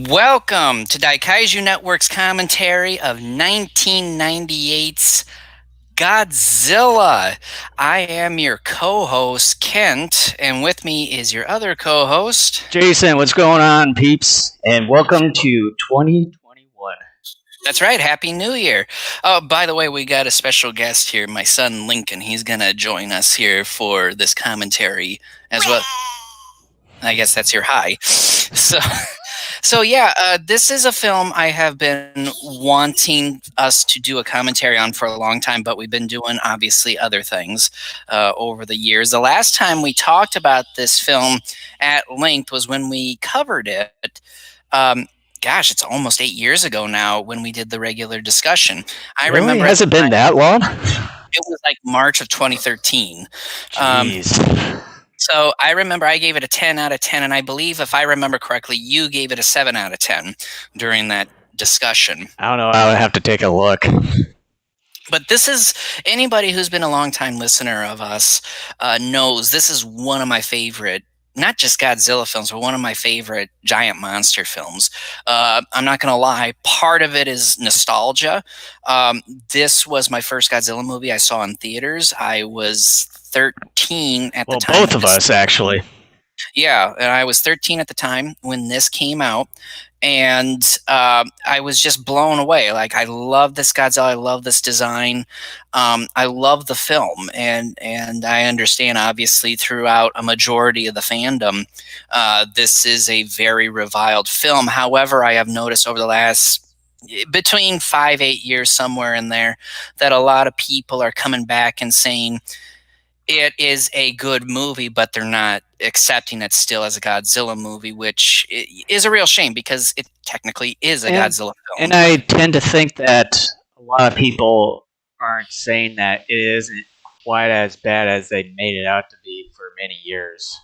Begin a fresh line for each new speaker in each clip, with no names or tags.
Welcome to Daikaiju Network's commentary of 1998's Godzilla. I am your co-host, Kent, and with me is your other co-host.
Jason, what's going on, peeps? And welcome to 2021.
That's right, Happy New Year. Oh, by the way, we got a special guest here, my son Lincoln. He's going to join us here for this commentary as well. I guess that's your hi. This is a film I have been wanting us to do a commentary on for a long time, but we've been doing obviously other things over the years. The last time we talked about this film at length was when we covered it. Gosh, it's almost 8 years ago now when we did the regular discussion. I
Really?
remember
Has it been that long?
it was like March of 2013.
Jeez.
So I remember I gave it a 10 out of 10, and I believe, if I remember correctly, you gave it a 7 out of 10 during that discussion.
I don't know. I would have to take a look.
But this is, anybody who's been a longtime listener of us knows this is one of my favorite, not just Godzilla films, but one of my favorite giant monster films. I'm not going to lie, part of it is nostalgia. This was my first Godzilla movie I saw in theaters. I was 13 at the time.
Well, both of us, actually.
Yeah, and I was 13 at the time when this came out, and I was just blown away. Like, I love this Godzilla, I love this design, I love the film, and I understand, obviously, throughout a majority of the fandom, this is a very reviled film. However, I have noticed over the last between 5-8 years, somewhere in there, that a lot of people are coming back and saying it is a good movie, but they're not accepting it still as a Godzilla movie, which is a real shame because it technically is a Godzilla film.
And I tend to think that a lot of people aren't saying that it isn't quite as bad as they made it out to be for many years.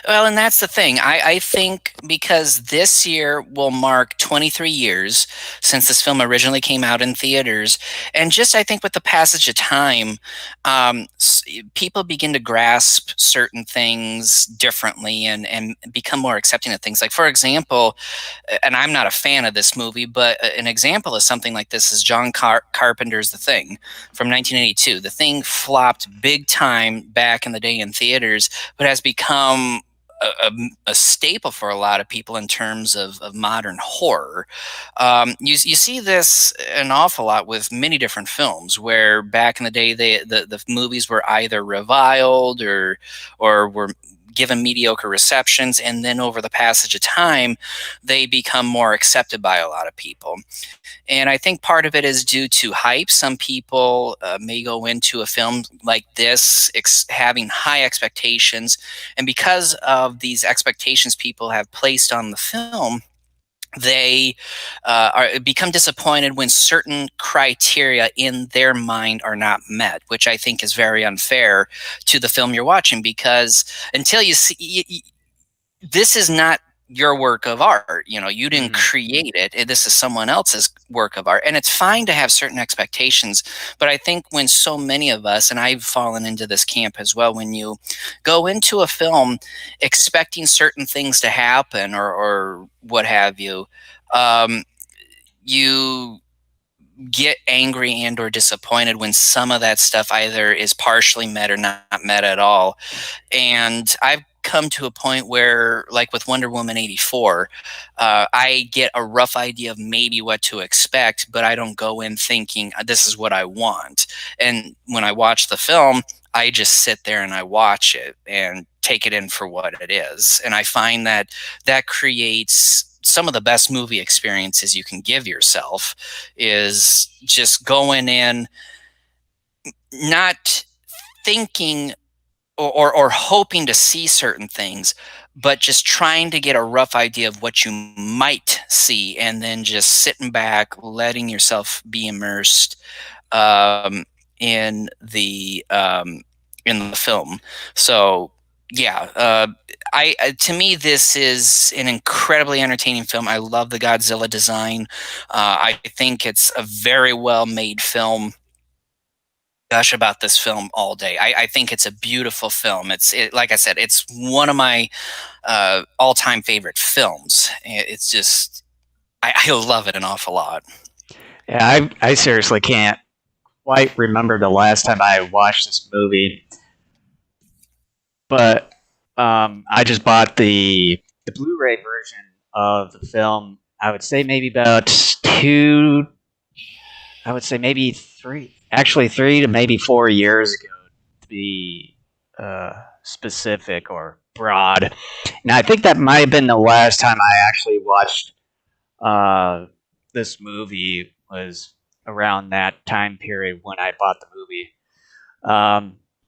Well, and that's the thing. I think because this year will mark 23 years since this film originally came out in theaters, and just I think with the passage of time, people begin to grasp certain things differently and become more accepting of things. Like, for example, and I'm not a fan of this movie, but an example of something like this is John Carpenter's The Thing from 1982. The Thing flopped big time back in the day in theaters, but has become a staple for a lot of people in terms of modern horror. You see this an awful lot with many different films, where back in the day the movies were either reviled or were given mediocre receptions, and then over the passage of time, they become more accepted by a lot of people. And I think part of it is due to hype. Some people may go into a film like this having high expectations, and because of these expectations people have placed on the film, they become disappointed when certain criteria in their mind are not met, which I think is very unfair to the film you're watching, because until you see, this is not your work of art. You didn't create it. This is someone else's work of art, and it's fine to have certain expectations. But I think when so many of us, and I've fallen into this camp as well, when you go into a film expecting certain things to happen or what have you, you get angry and or disappointed when some of that stuff either is partially met or not met at all. And I've come to a point where, like with Wonder Woman 84, I get a rough idea of maybe what to expect, but I don't go in thinking this is what I want. And when I watch the film, I just sit there and I watch it and take it in for what it is. And I find that creates some of the best movie experiences you can give yourself, is just going in not thinking or hoping to see certain things, but just trying to get a rough idea of what you might see, and then just sitting back, letting yourself be immersed in the film. So yeah, to me, this is an incredibly entertaining film. I love the Godzilla design. I think it's a very well made film. gush about this film all day. I think it's a beautiful film. Like I said, it's one of my all-time favorite films. It's just I love it an awful lot.
Yeah, I seriously can't quite remember the last time I watched this movie, but I just bought the Blu-ray version of the film. I would say maybe about two. I would say maybe three, actually 3 to maybe 4 years ago, to be specific or broad. And I think that might have been the last time I actually watched uh, this movie. Was around that time period when I bought the movie.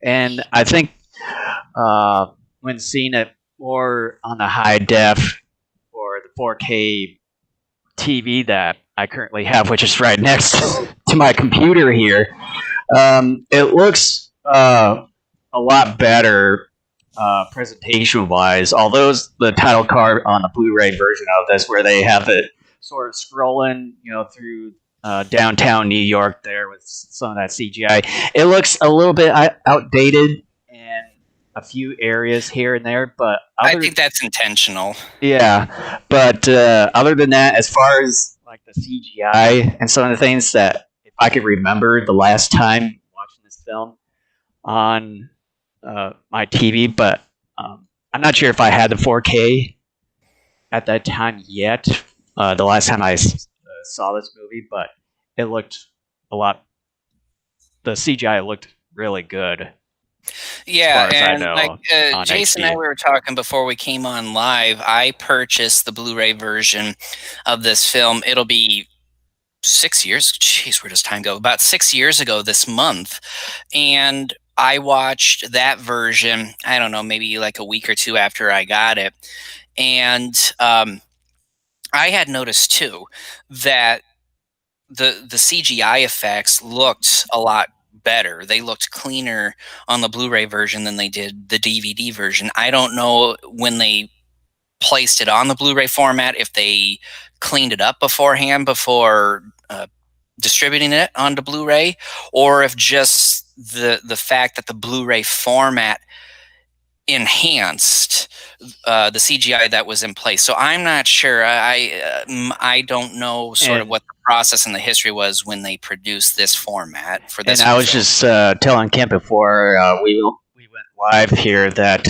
And I think uh, when seeing it more on the high def or the 4K TV that I currently have, which is right next to my computer here, it looks a lot better presentation wise. Although the title card on the Blu-ray version of this, where they have it sort of scrolling, through downtown New York there with some of that CGI, it looks a little bit outdated in a few areas here and there. But
I think that's intentional.
yeah, but other than that, as far as like the CGI and some of the things that if I could remember the last time watching this film on my TV, but I'm not sure if I had the 4K at that time yet. The last time I saw this movie, but it looked a lot. The CGI looked really good.
Yeah,
As I
and like
know, on
Jason and I,
HD.
we were talking before we came on live. I purchased the Blu-ray version of this film. It'll be 6 years. Jeez, where does time go? About 6 years ago this month, and I watched that version. I don't know, maybe like a week or two after I got it, and I had noticed too that the CGI effects looked a lot better. They looked cleaner on the Blu-ray version than they did the DVD version. I don't know when they placed it on the Blu-ray format if they cleaned it up beforehand before distributing it onto Blu-ray, or if just the fact that the Blu-ray format enhanced the CGI that was in place. So I'm not sure. I don't know sort of
And
what the process and the history was when they produced this format for
And
this
I was
film.
just telling Kent before we went live here that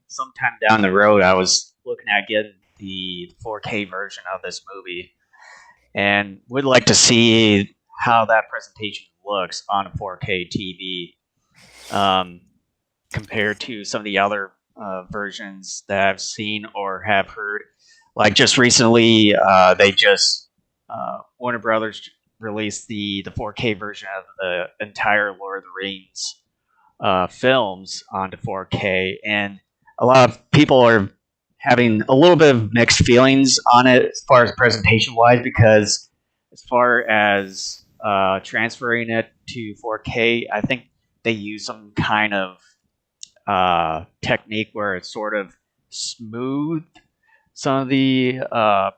sometime down the road I was looking at getting the 4K version of this movie, and would like to see how that presentation looks on a 4K TV compared to some of the other versions that I've seen or have heard. Like just recently, they just Warner Brothers released the 4K version of the entire Lord of the Rings films onto 4K, and a lot of people are having a little bit of mixed feelings on it as far as presentation wise, because as far as transferring it to 4K, I think they use some kind of technique where it's sort of smooth some of the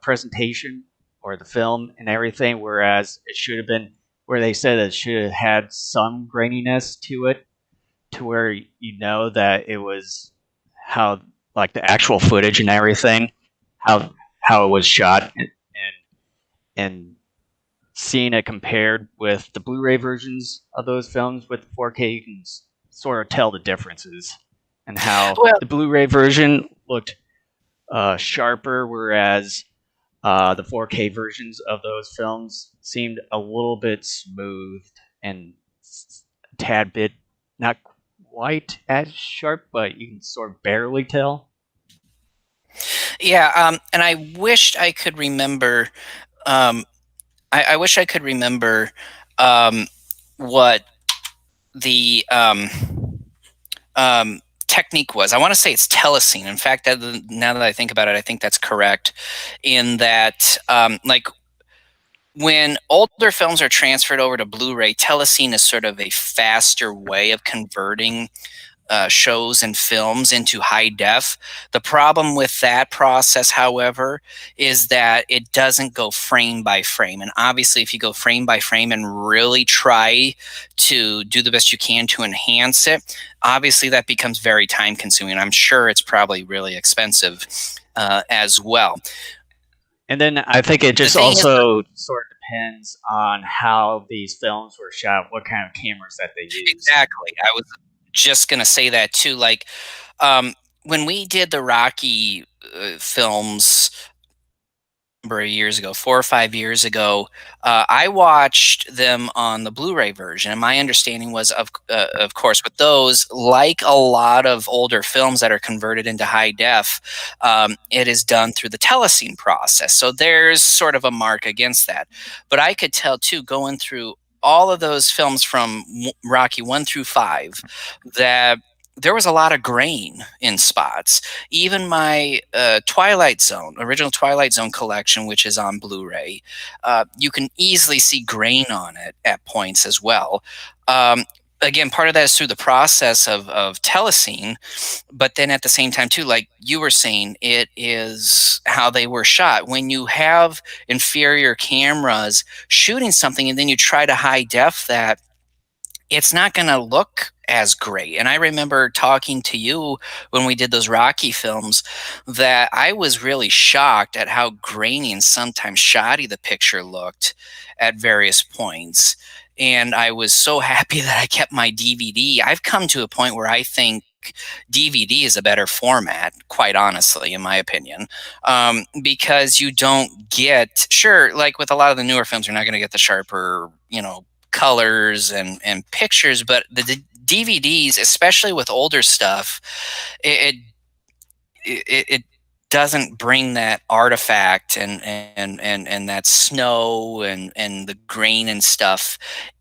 presentation or the film and everything, whereas it should have been where they said it should have had some graininess to it, to where you know that it was how like the actual footage and everything, how it was shot, and seeing it compared with the Blu-ray versions of those films with 4K, you can sort of tell the differences and how
Well,
the Blu-ray version looked sharper, whereas the 4K versions of those films seemed a little bit smooth and a tad bit not quite as sharp, but you can sort of barely tell.
yeah, and I wished I could remember. Um, I wish I could remember um, what the technique was. I want to say it's telecine. In fact, now that I think about it, I think that's correct. In that, like when older films are transferred over to Blu-ray, telecine is sort of a faster way of converting shows and films into high def. The problem with that process, however, is that it doesn't go frame by frame. And obviously, if you go frame by frame and really try to do the best you can to enhance it, obviously that becomes very time consuming. I'm sure it's probably really expensive as well.
And then I think it
The
just
thing is,
also sort of depends on how these films were shot, what kind of cameras that they used.
exactly, I was just going to say that too. Like, when we did the Rocky films number of years ago, 4 or 5 years ago, I watched them on the Blu-ray version, and my understanding was, of course, with those, like a lot of older films that are converted into high def, it is done through the telecine process. So there's sort of a mark against that. But I could tell too, going through all of those films from Rocky 1 through 5, that there was a lot of grain in spots. Even my Twilight Zone, original Twilight Zone collection, which is on Blu-ray, you can easily see grain on it at points as well. Again, part of that is through the process of telecine, but then at the same time too, like you were saying, it is how they were shot. When you have inferior cameras shooting something and then you try to high def that, it's not going to look as great. And I remember talking to you when we did those Rocky films that I was really shocked at how grainy and sometimes shoddy the picture looked at various points. And I was so happy that I kept my DVD. I've come to a point where I think DVD is a better format, quite honestly, in my opinion, because you don't get, sure, like with a lot of the newer films, you're not going to get the sharper, colors and pictures, but the DVDs, especially with older stuff, it it doesn't bring that artifact and that snow and the grain and stuff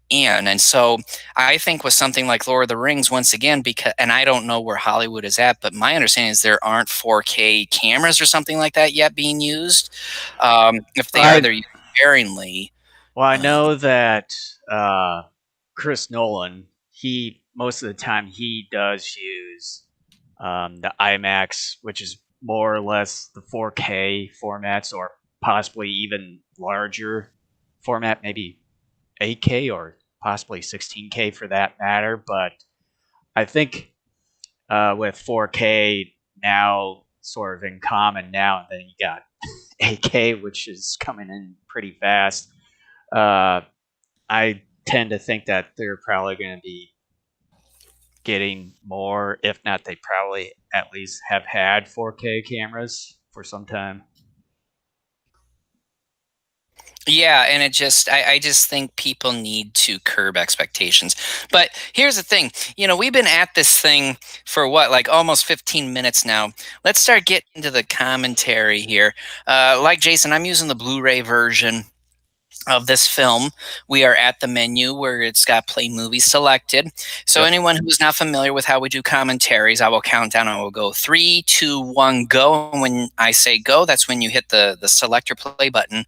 in. And so I think with something like Lord of the Rings, once again, because, and I don't know where Hollywood is at, but my understanding is there aren't 4K cameras or something like that yet being used. If they are,
I
they're used sparingly.
Well, I
Um,
know that Chris Nolan, he most of the time he does use the IMAX, which is more or less the 4K formats, or possibly even larger format, maybe 8K or possibly 16K for that matter. But I think with 4K now sort of in common now, and then you got 8K, which is coming in pretty fast. Uh, I tend to think that they're probably going to be getting more, if not, they probably at least have had 4K cameras for some time.
Yeah, and I just think people need to curb expectations. But here's the thing, we've been at this thing for what, like almost 15 minutes now. Let's start getting into the commentary here. Like Jason, I'm using the Blu-ray version of this film. We are at the menu where it's got play movie selected. So
Yep.
anyone who's not familiar with how we do commentaries, I will count down and I will go 3, 2, 1, go. And when I say go, that's when you hit the select or play button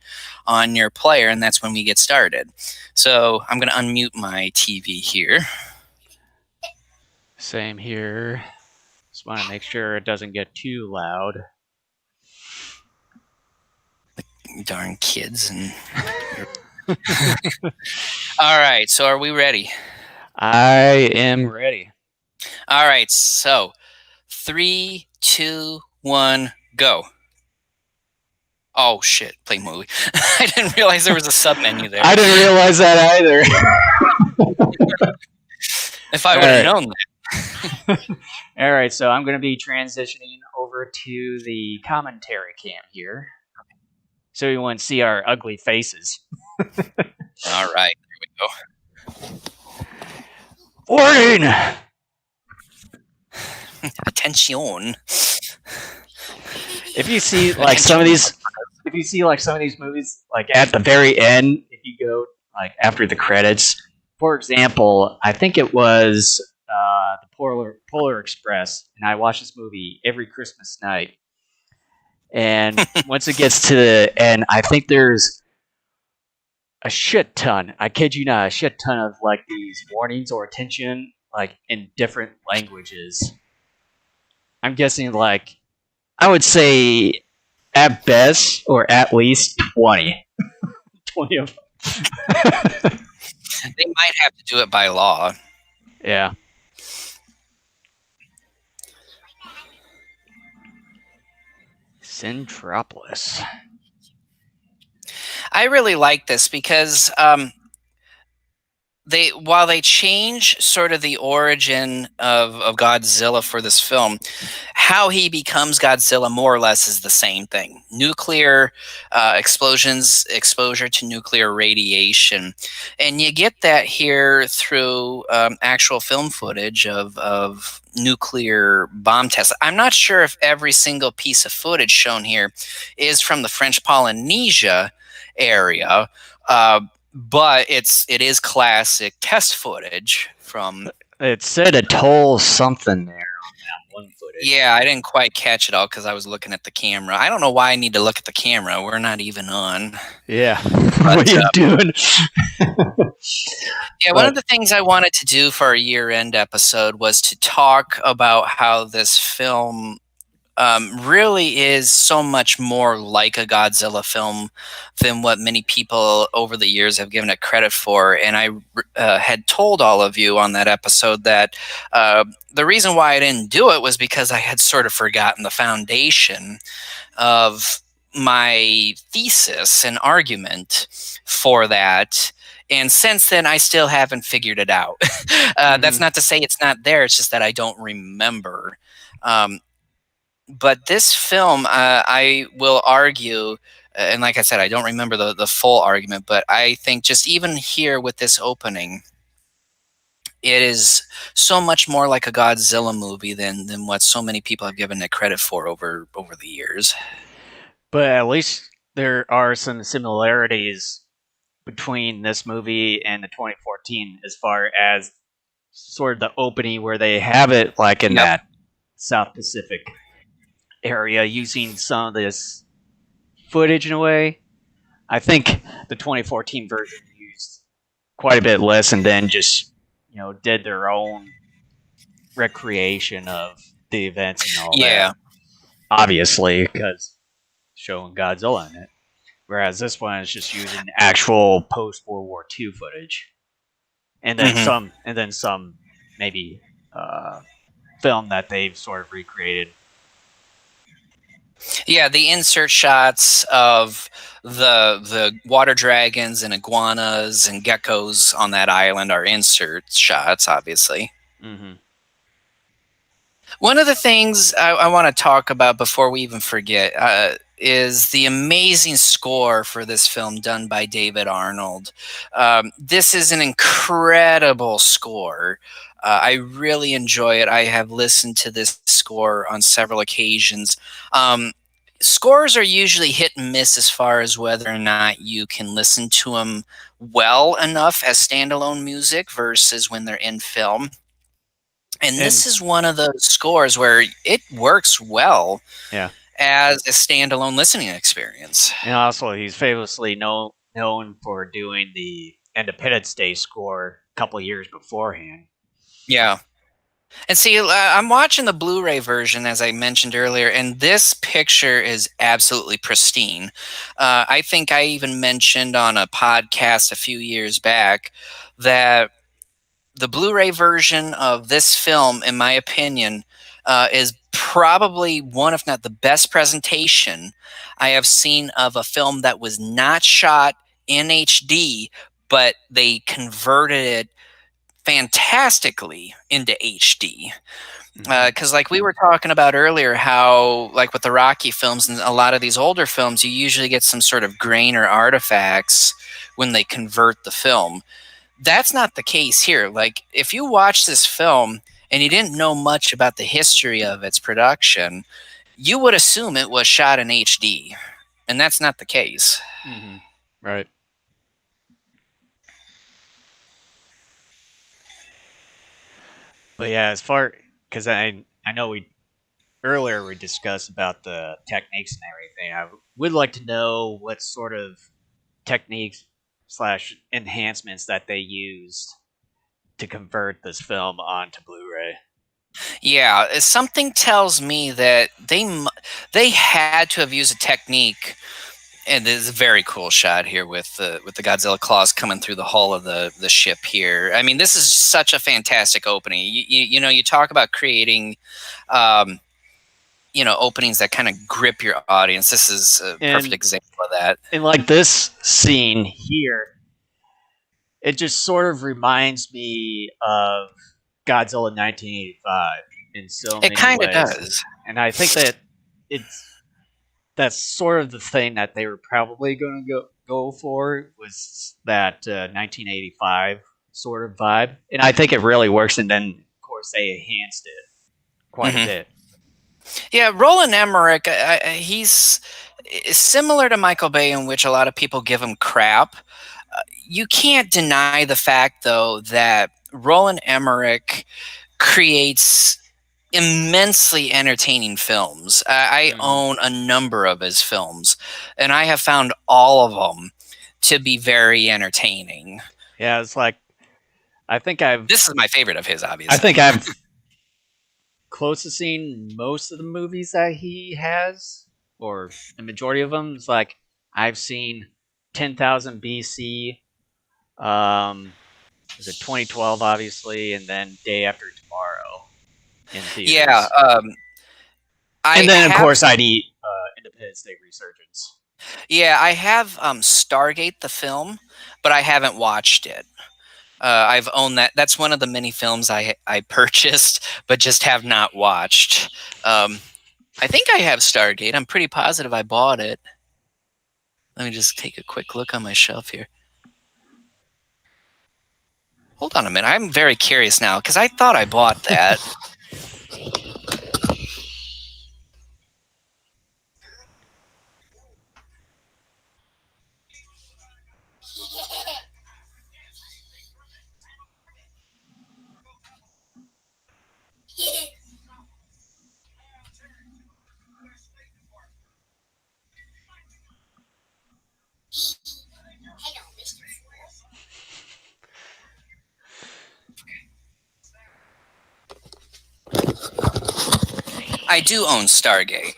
on your player, and that's when we get started. So I'm going to unmute my TV here.
Same here. Just want to make sure it doesn't get too loud.
Darn kids. And all right, so are we ready?
I am ready.
All right, so 3, 2, 1, go. Oh shit, play movie. I didn't realize there was a sub menu there.
I didn't realize that either.
If I would have known that.
All right, so I'm going to be transitioning over to the commentary cam here. So you want to see our ugly faces.
All right, here we go.
Warning!
Attention.
If you see like some of these movies, like at the very end, if you go like after the credits, for example, I think it was the Polar Express, and I watch this movie every Christmas night. And once it gets to the end, I think there's a shit ton. I kid you not, a shit ton of like these warnings or attention, like in different languages. I'm guessing like I would say at best or at least 20. 20 of them.
They might have to do it by law.
Yeah. Centropolis.
I really like this because while they change sort of the origin of Godzilla for this film, how he becomes Godzilla more or less is the same thing. Nuclear explosions, exposure to nuclear radiation. And you get that here through actual film footage of nuclear bomb tests. I'm not sure if every single piece of footage shown here is from the French Polynesia area. But it is classic test footage from.
It said atoll something there on that one footage.
Yeah, I didn't quite catch it all because I was looking at the camera. I don't know why I need to look at the camera. We're not even on.
Yeah.
But,
what are you doing?
Yeah, one of the things I wanted to do for our year-end episode was to talk about how this film really is so much more like a Godzilla film than what many people over the years have given it credit for. And I had told all of you on that episode that the reason why I didn't do it was because I had sort of forgotten the foundation of my thesis and argument for that. And since then, I still haven't figured it out. That's not to say it's not there. It's just that I don't remember. But this film, I will argue, and like I said, I don't remember the full argument, but I think just even here with this opening, it is so much more like a Godzilla movie than what so many people have given it credit for over the years.
But at least there are some similarities between this movie and the 2014 as far as sort of the opening where they have it like in that South Pacific area using some of this footage in a way. I think the 2014 version used quite a bit less and then just, did their own recreation of the events and all that. Obviously, because showing Godzilla in it. Whereas this one is just using actual post World War II footage. And then some maybe film that they've sort of recreated.
Yeah, the insert shots of the water dragons and iguanas and geckos on that island are insert shots, obviously.
Mm-hmm.
One of the things I want to talk about before we even forget is the amazing score for this film done by David Arnold. This is an incredible score. I really enjoy it. I have listened to this score on several occasions. Scores are usually hit and miss as far as whether or not you can listen to them well enough as standalone music versus when they're in film. And this is one of those scores where it works well as a standalone listening experience.
And also, he's famously known for doing the Independence Day score a couple of years beforehand.
Yeah. And see, I'm watching the Blu-ray version, as I mentioned earlier, and this picture is absolutely pristine. I think I even mentioned on a podcast a few years back that the Blu-ray version of this film, in my opinion, is probably one, if not the best presentation I have seen of a film that was not shot in HD, but they converted it fantastically into HD. Because like we were talking about earlier, how like with the Rocky films and a lot of these older films, you usually get some sort of grain or artifacts when they convert the film. That's not the case here. Like, if you watch this film and you didn't know much about the history of its production, you would assume it was shot in HD, and that's not the case.
Mm-hmm. Right. But yeah, because I know earlier we discussed about the techniques and everything. I would like to know what sort of techniques / enhancements that they used to convert this film onto Blu-ray.
Yeah, something tells me that they had to have used a technique, and this is a very cool shot here with the Godzilla claws coming through the hull of the ship here. I mean, this is such a fantastic opening. You know, you talk about creating, um, you know, openings that kind of grip your audience. This is a perfect
And
example of that.
and like this scene here, it just sort of reminds me of Godzilla 1985 in so
It
many
kind of
ways.
does.
And I think that it's that's sort of the thing that they were probably going to go for, was that 1985 sort of vibe, and I think it really works. And then of course they enhanced it quite a
Hmm.
bit.
Yeah, Roland Emmerich, he's similar to Michael Bay, in which a lot of people give him crap. You can't deny the fact, though, that Roland Emmerich creates immensely entertaining films. I
Mm-hmm.
own a number of his films, and I have found all of them to be very entertaining.
Yeah, it's like I think I've
This is my favorite of his,
I
obviously.
think I've close to seen most of the movies that he has, or the majority of them. It's like I've seen 10,000 BC. Was it 2012, obviously, and then Day After Tomorrow in
Yeah,
theaters. And
I
then, of
have.
course, I'd eat Independence Day Resurgence.
Yeah, I have Stargate the film, but I haven't watched it. I've owned that. That's one of the many films I purchased, but just have not watched. I think I have Stargate. I'm pretty positive I bought it. Let me just take a quick look on my shelf here. Hold on a minute. I'm very curious now because I thought I bought that. I do own Stargate.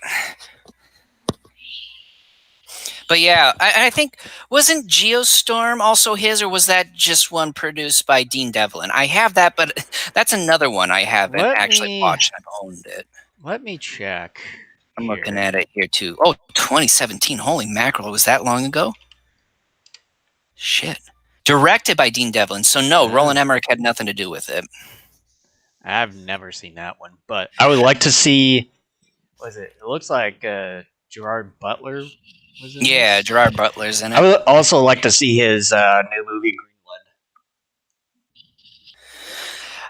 But yeah, I think, wasn't Geostorm also his, or was that just one produced by Dean Devlin? I have that, but that's another one I haven't
Let
actually
me
watched. I've owned it.
let me check
I'm looking
here.
at it here too. Oh, 2017. Holy mackerel, was that long ago? Shit. Directed by Dean Devlin. So no, Roland
Oh,
Emmerich had nothing to do with it.
I've never seen that one, but I would like to see. Was it? It looks like Gerard Butler was in
Yeah,
this.
Gerard Butler's in
I
it.
would also like to see his new movie Greenland.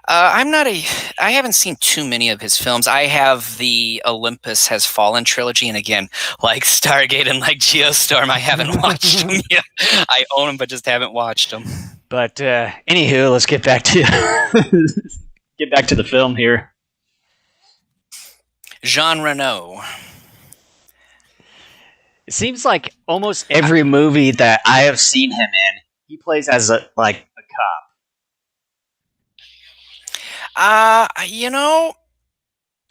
I'm not a. I haven't seen too many of his films. I have the Olympus Has Fallen trilogy, and again, like Stargate and like Geostorm, I haven't watched them yet. I own them, but just haven't watched them.
But anywho, let's get back to get back to the film here.
Jean Reno.
It seems like almost every movie that I have seen him in, he plays as a cop.
You know,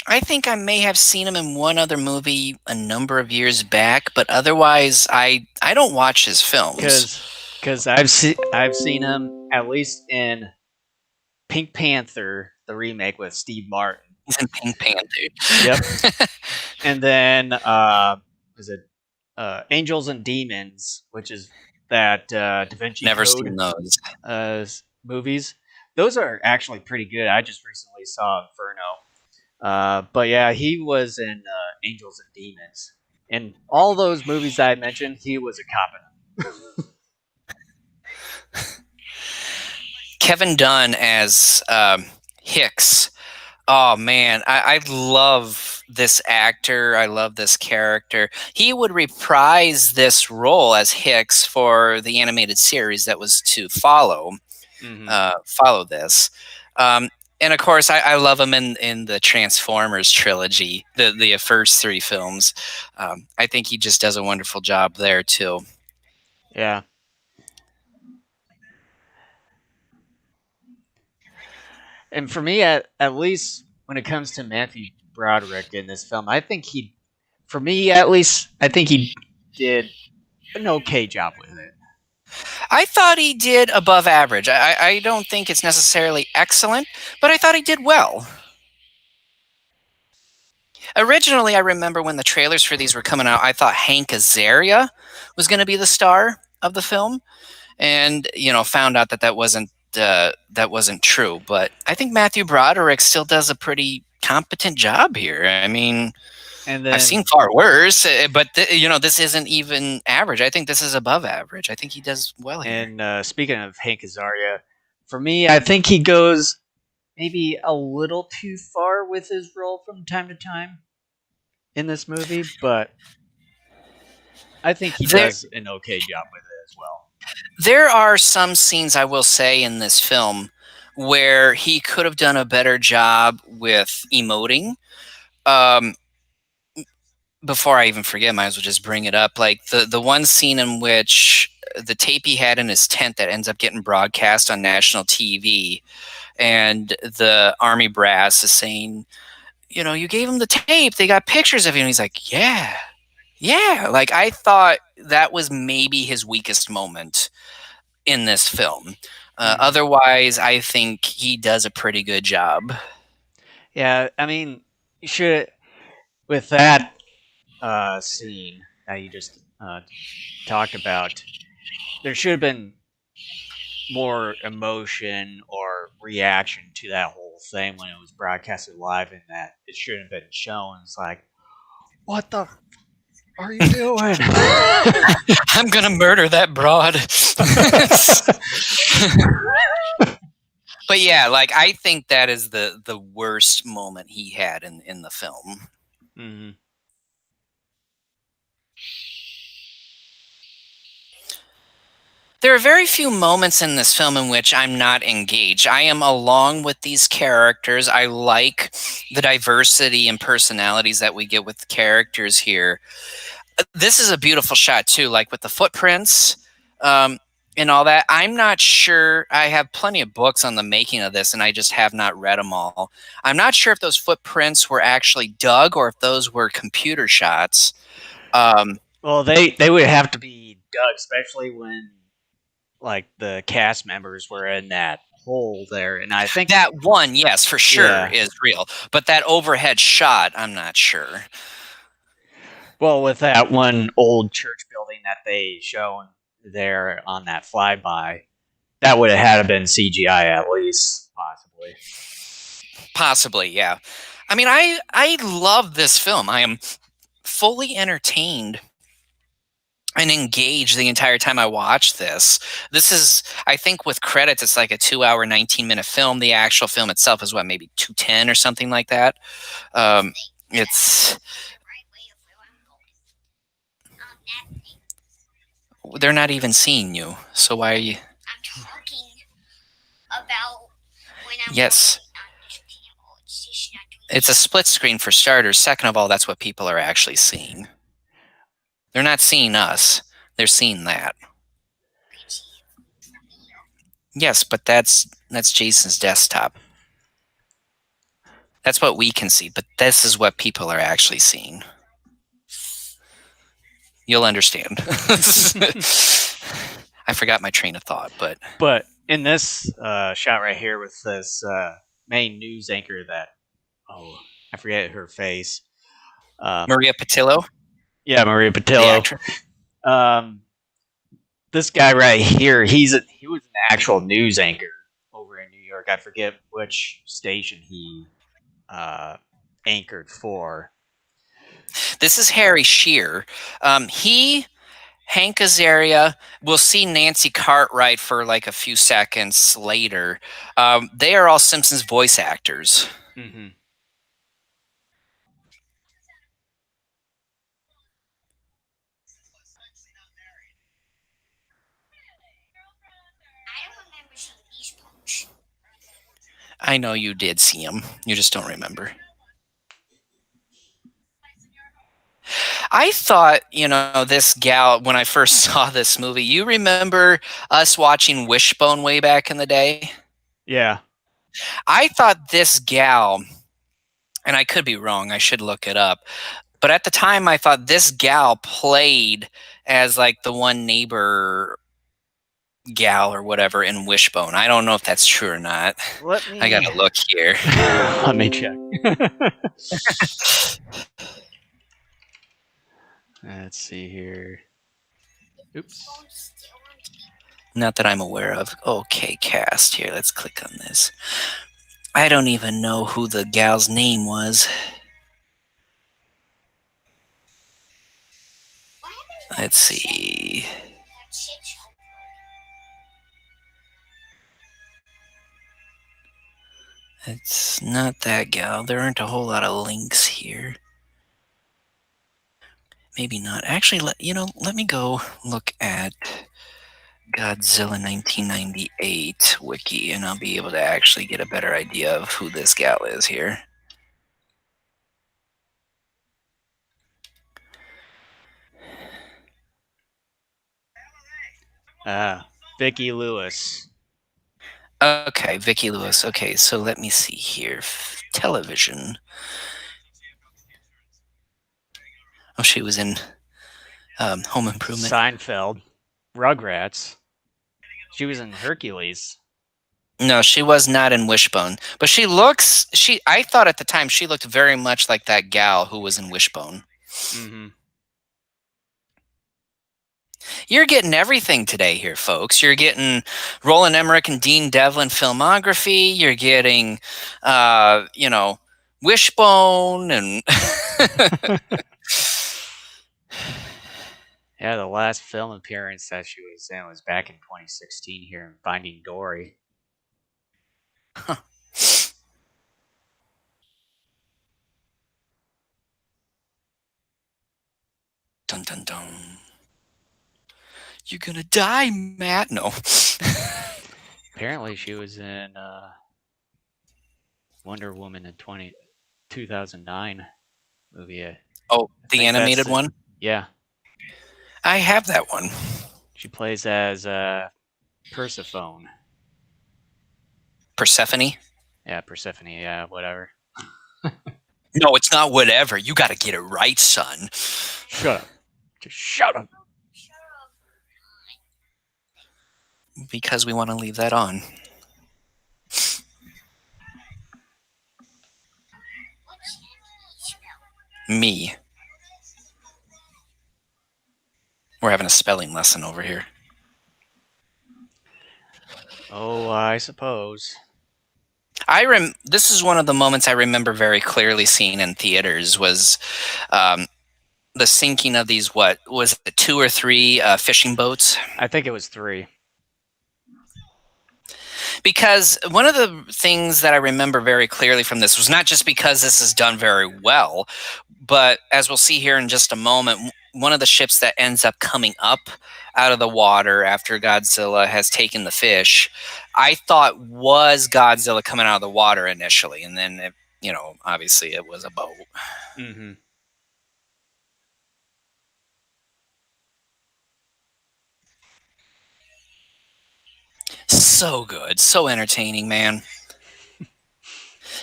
I think I may have seen him in one other movie a number of years back, but otherwise, I don't watch his films.
Because I've seen him at least in Pink Panther, the remake with Steve Martin.
He's in Pink
Yep.
Panther.
And then was it Angels and Demons, which is that Da Vinci
Never
Code
seen those.
movies. Those are actually pretty good. I just recently saw Inferno. But yeah, he was in Angels and Demons. In all those movies that I mentioned, he was a cop in them.
Kevin Dunn as Hicks. Oh man, I love this actor. I love this character. He would reprise this role as Hicks for the animated series that was to
Mm-hmm.
follow this. Um, and of course, I love him in the Transformers trilogy, the first three films. I think he just does a wonderful job there too.
Yeah. And for me, at least when it comes to Matthew Broderick in this film, I think for me at least, I think he did an okay job with it.
I thought he did above average. I don't think it's necessarily excellent, but I thought he did well. Originally, I remember when the trailers for these were coming out, I thought Hank Azaria was going to be the star of the film, and found out that that wasn't true. But I think Matthew Broderick still does a pretty competent job here. I mean,
And
I've seen
then
far worse, but this isn't even average. I think this is above average. I think he does well here.
and speaking of Hank Azaria, for me, I think he goes maybe a little too far with his role from time to time in this movie, but I think he
There,
does an okay job with it as well.
there are some scenes I will say in this film where he could have done a better job with emoting. Um, Before I even forget, I might as well just bring it up. Like the one scene in which the tape he had in his tent that ends up getting broadcast on national TV, and the army brass is saying, you gave him the tape. They got pictures of you. And he's like, yeah, yeah. Like, I thought that was maybe his weakest moment in this film.
Mm-hmm.
Otherwise, I think he does a pretty good job.
Yeah, I mean, you should with that scene that you just talked about. There should have been more emotion or reaction to that whole thing when it was broadcasted live, and that it shouldn't have been shown. It's like, what the are you doing?
I'm gonna murder that broad. But yeah, like, I think that is the worst moment he had in the film.
Mm-hmm.
There are very few moments in this film in which I'm not engaged. I am along with these characters. I like the diversity and personalities that we get with the characters here. This is a beautiful shot too, like with the footprints and all that. I'm not sure. I have plenty of books on the making of this, and I just have not read them all. I'm not sure if those footprints were actually dug or if those were computer shots.
Well, they would have to be dug, especially when like the cast members were in that hole there, and I think
That one, yes, for sure,
yeah.
is real. But that overhead shot, I'm not sure.
Well, with that one old church building that they shown there on that flyby, that would have had to been CGI at least, possibly.
Possibly, yeah. I mean, I love this film. I am fully entertained and engaged the entire time I watch this. This is, I think, with credits, it's like a 2-hour, 19-minute film. The actual film itself is what, maybe 210 or something like that. It's They're not even seeing you, so why are you?
I'm talking about when I'm
Yes. It's a split screen for starters. Second of all, that's what people are actually seeing. They're not seeing us. They're seeing that. Yes, but that's Jason's desktop. That's what we can see, but this is what people are actually seeing. You'll understand. I forgot my train of thought, but
But in this shot right here with this main news anchor that I forget her face.
Maria Patillo,
Yeah, Maria
the
Patillo.
actress.
This guy right here, he was an actual news anchor over in New York. I forget which station he anchored for.
This is Harry Shearer. Hank Azaria, we'll see Nancy Cartwright for like a few seconds later. They are all Simpsons voice actors.
Mm-hmm.
I don't remember seeing these books.
I know you did see them. You just don't remember. I thought, this gal, when I first saw this movie, you remember us watching Wishbone way back in the day?
Yeah.
I thought this gal, and I could be wrong, I should look it up, but at the time I thought this gal played as like the one neighbor gal or whatever in Wishbone. I don't know if that's true or not. I gotta look here.
Let me check. Let's see here. Oops.
Not that I'm aware of. Okay, cast here. Let's click on this. I don't even know who the gal's name was. Let's see. It's not that gal. There aren't a whole lot of links here. Maybe not. Actually, let me go look at Godzilla 1998 wiki, and I'll be able to actually get a better idea of who this gal is here.
Vicki Lewis.
Okay, Vicki Lewis. Okay, so let me see here. Television. Oh, she was in Home Improvement.
Seinfeld. Rugrats. She was in Hercules.
No, she was not in Wishbone. But I thought at the time she looked very much like that gal who was in Wishbone.
Mm-hmm.
You're getting everything today here, folks. You're getting Roland Emmerich and Dean Devlin filmography. You're getting, Wishbone and...
Yeah, the last film appearance that she was in was back in 2016 here in Finding Dory.
Huh. Dun dun dun. You're gonna die, Matt. No.
Apparently she was in Wonder Woman in 2009 movie.
Oh, the animated one?
Yeah.
I have that one.
She plays as Persephone.
Persephone?
Yeah, Persephone. Yeah, whatever.
No, it's not whatever. You got to get it right, son.
Shut up. Just shut up.
Because we want to leave that on. Me. We're having a spelling lesson over here.
Oh, I suppose.
This is one of the moments I remember very clearly seeing in theaters was the sinking of these, what was it, 2 or 3 fishing boats?
I think it was 3.
Because one of the things that I remember very clearly from this was not just because this is done very well, but as we'll see here in just a moment, one of the ships that ends up coming up out of the water after Godzilla has taken the fish, I thought was Godzilla coming out of the water initially. And then, obviously it was a boat.
Mm-hmm.
So good. So entertaining, man.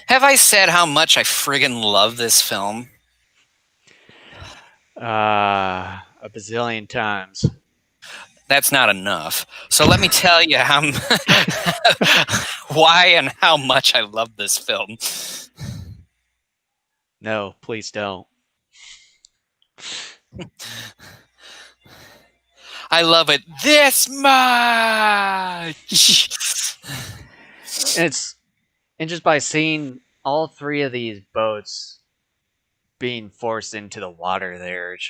Have I said how much I friggin' love this film?
A bazillion times.
That's not enough. So let me tell you why and how much I love this film.
No, please don't.
I love it this much.
And just by seeing all 3 of these boats being forced into the water there, it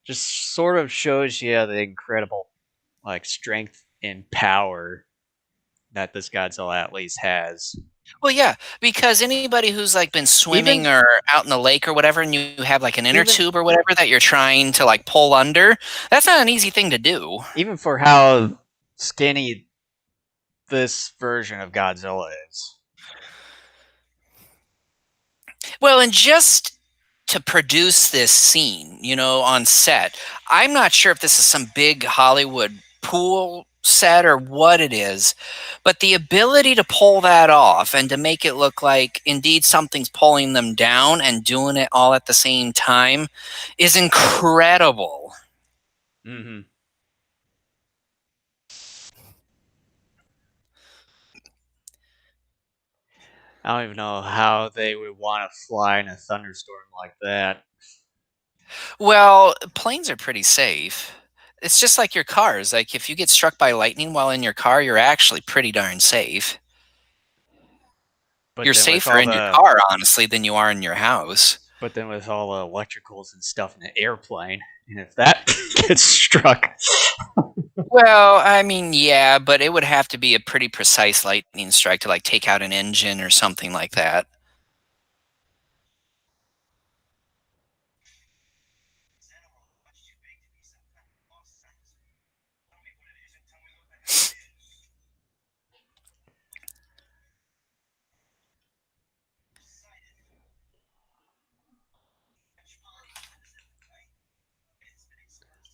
just sort of shows you the incredible strength and power that this Godzilla at least has.
Well, yeah, because anybody who's been swimming or out in the lake or whatever, and you have an inner tube or whatever that you're trying to pull under, that's not an easy thing to do.
Even for how skinny this version of Godzilla is.
Well, and just to produce this scene, on set, I'm not sure if this is some big Hollywood pool set or what it is, but the ability to pull that off and to make it look like indeed something's pulling them down and doing it all at the same time is incredible.
Mm-hmm. I don't even know how they would want to fly in a thunderstorm like that.
Well, planes are pretty safe. It's just like your cars. Like if you get struck by lightning while in your car, you're actually pretty darn safe.
But
You're
then with
safer
all
in your
the
car, honestly, than you are in your house.
but then with all the electricals and stuff in the airplane, and if that gets struck,
Well, I mean, yeah, but it would have to be a pretty precise lightning strike to like take out an engine or something like that.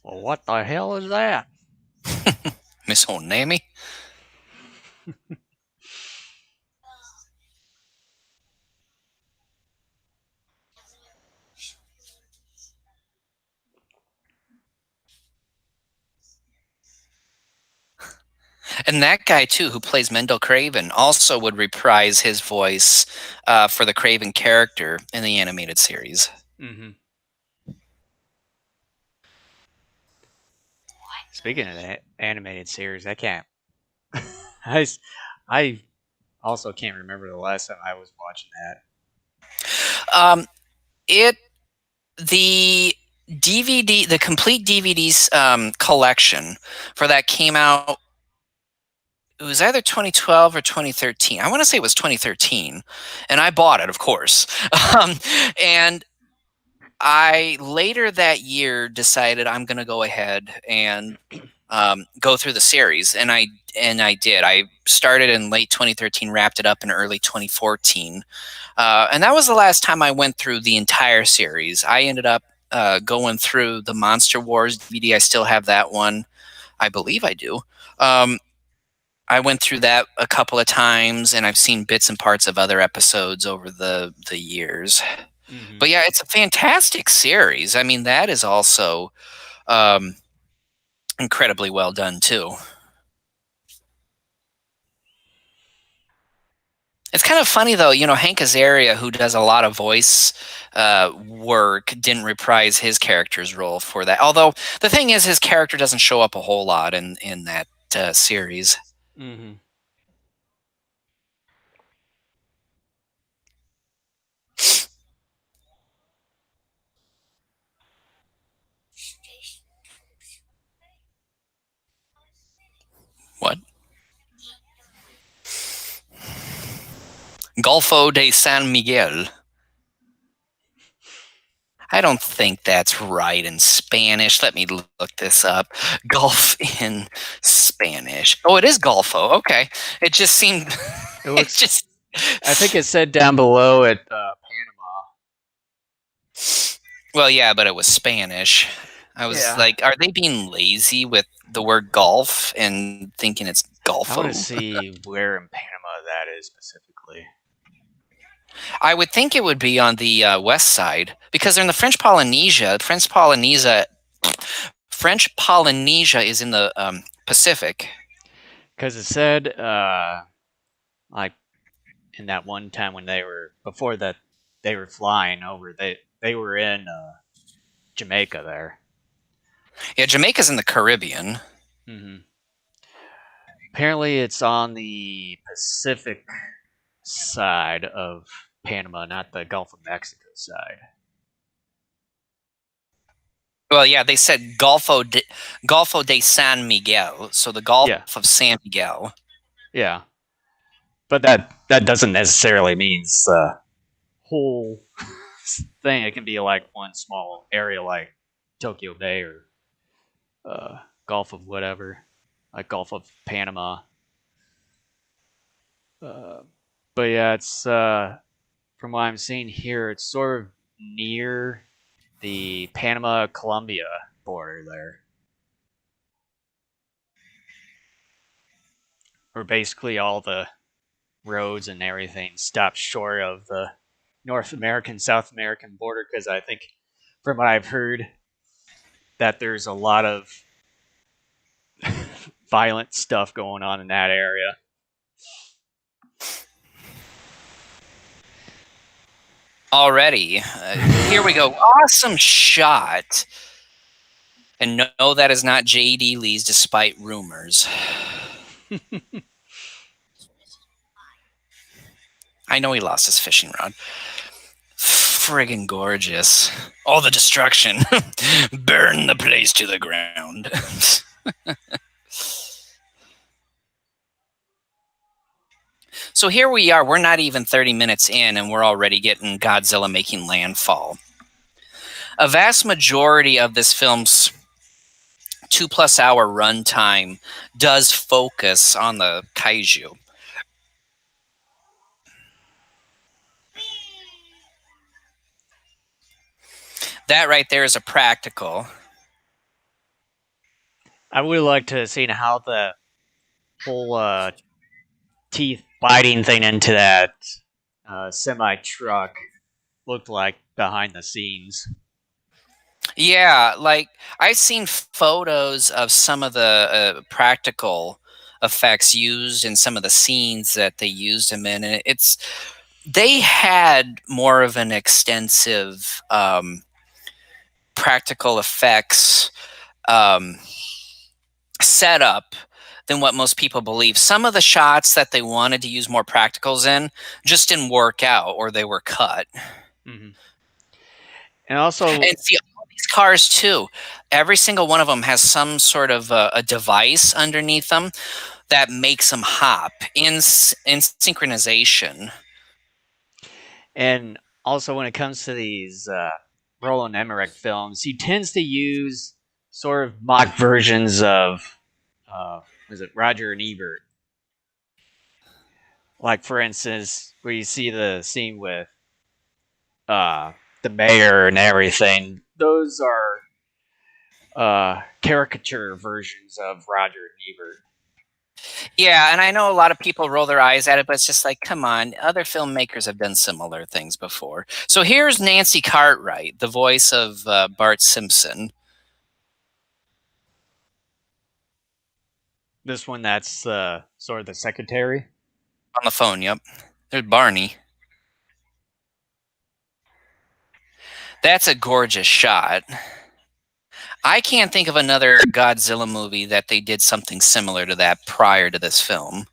well, what the hell is that?
Miss Onami? And that guy, too, who plays Mendel Craven, also would reprise his voice for the Craven character in the animated series.
Mm-hmm. Speaking of that animated series, I can't. I also can't remember the last time I was watching that.
It the DVD, the complete DVDs collection for that came out. It was either 2012 or 2013. I want to say it was 2013, and I bought it, of course. And I later that year decided I'm going to go ahead and go through the series, and I did. I started in late 2013, wrapped it up in early 2014, and that was the last time I went through the entire series. I ended up going through the Monster Wars DVD. I still have that one. I believe I do. I went through that a couple of times, and I've seen bits and parts of other episodes over the years.
Mm-hmm.
But yeah, it's a fantastic series. I mean, that is also um, incredibly well done too. It's kind of funny though, you know, Hank Azaria, who does a lot of voice work, didn't reprise his character's role for that. Although the thing is, his character doesn't show up a whole lot in that series.
Mm-hmm.
What? Golfo de San Miguel. I don't think that's right in Spanish. Let me look this up. Golf in Spanish. Oh, it is Golfo. Okay. It just seemed.
It
It
looks.
just.
I think it said down below at Panama.
Well, yeah, but it was Spanish. I was
Yeah.
like, are they being lazy with the word golf and thinking it's
I want
Golfo?
to see where in Panama that is specifically.
I would think it would be on the west side because they're in the French Polynesia. French Polynesia is in the Pacific.
Because it said, like, in that one time when before that, they were flying over, they were in Jamaica there.
Yeah, Jamaica's in the Caribbean.
Mm-hmm. Apparently, it's on the Pacific side of Panama, not the Gulf of Mexico side.
Well, yeah, they said Golfo de San Miguel, so the Gulf of San Miguel.
Yeah, but that doesn't necessarily mean the whole thing. It can be like one small area, like Tokyo Bay or Gulf of whatever, like Gulf of Panama. But yeah, it's from what I'm seeing here, it's sort of near the Panama-Colombia border there. where basically all the roads and everything stop short of the North American South American border, because I think from what I've heard that there's a lot of violent stuff going on in that area.
Already. Here we go. Awesome shot. And no, that is not J.D. Lee's, despite rumors. I know he lost his fishing rod. Friggin' gorgeous. All the destruction. Burn the place to the ground. So here we are. We're not even 30 minutes in, and we're already getting Godzilla making landfall. A vast majority of this film's 2+ hour runtime does focus on the kaiju. That right there is a practical.
I would like to have seen how the whole teeth biting thing into that semi truck looked like behind the scenes.
Yeah, like I've seen photos of some of the practical effects used in some of the scenes that they used him in, and they had more of an extensive practical effects setup than what most people believe. Some of the shots that they wanted to use more practicals in just didn't work out, or they were cut.
Mm-hmm. And also,
and see, all these cars too, every single one of them has some sort of a device underneath them that makes them hop in synchronization.
And also, when it comes to these Roland Emmerich films, he tends to use sort of mock versions of, was it Roger and Ebert? Like, for instance, where you see the scene with the mayor and everything. Those are caricature versions of Roger and Ebert.
Yeah, and I know a lot of people roll their eyes at it, but it's just like, come on, other filmmakers have done similar things before. So here's Nancy Cartwright, the voice of Bart Simpson.
This one, that's sort of the secretary.
On the phone, yep. There's Barney. That's a gorgeous shot. I can't think of another Godzilla movie that they did something similar to that prior to this film.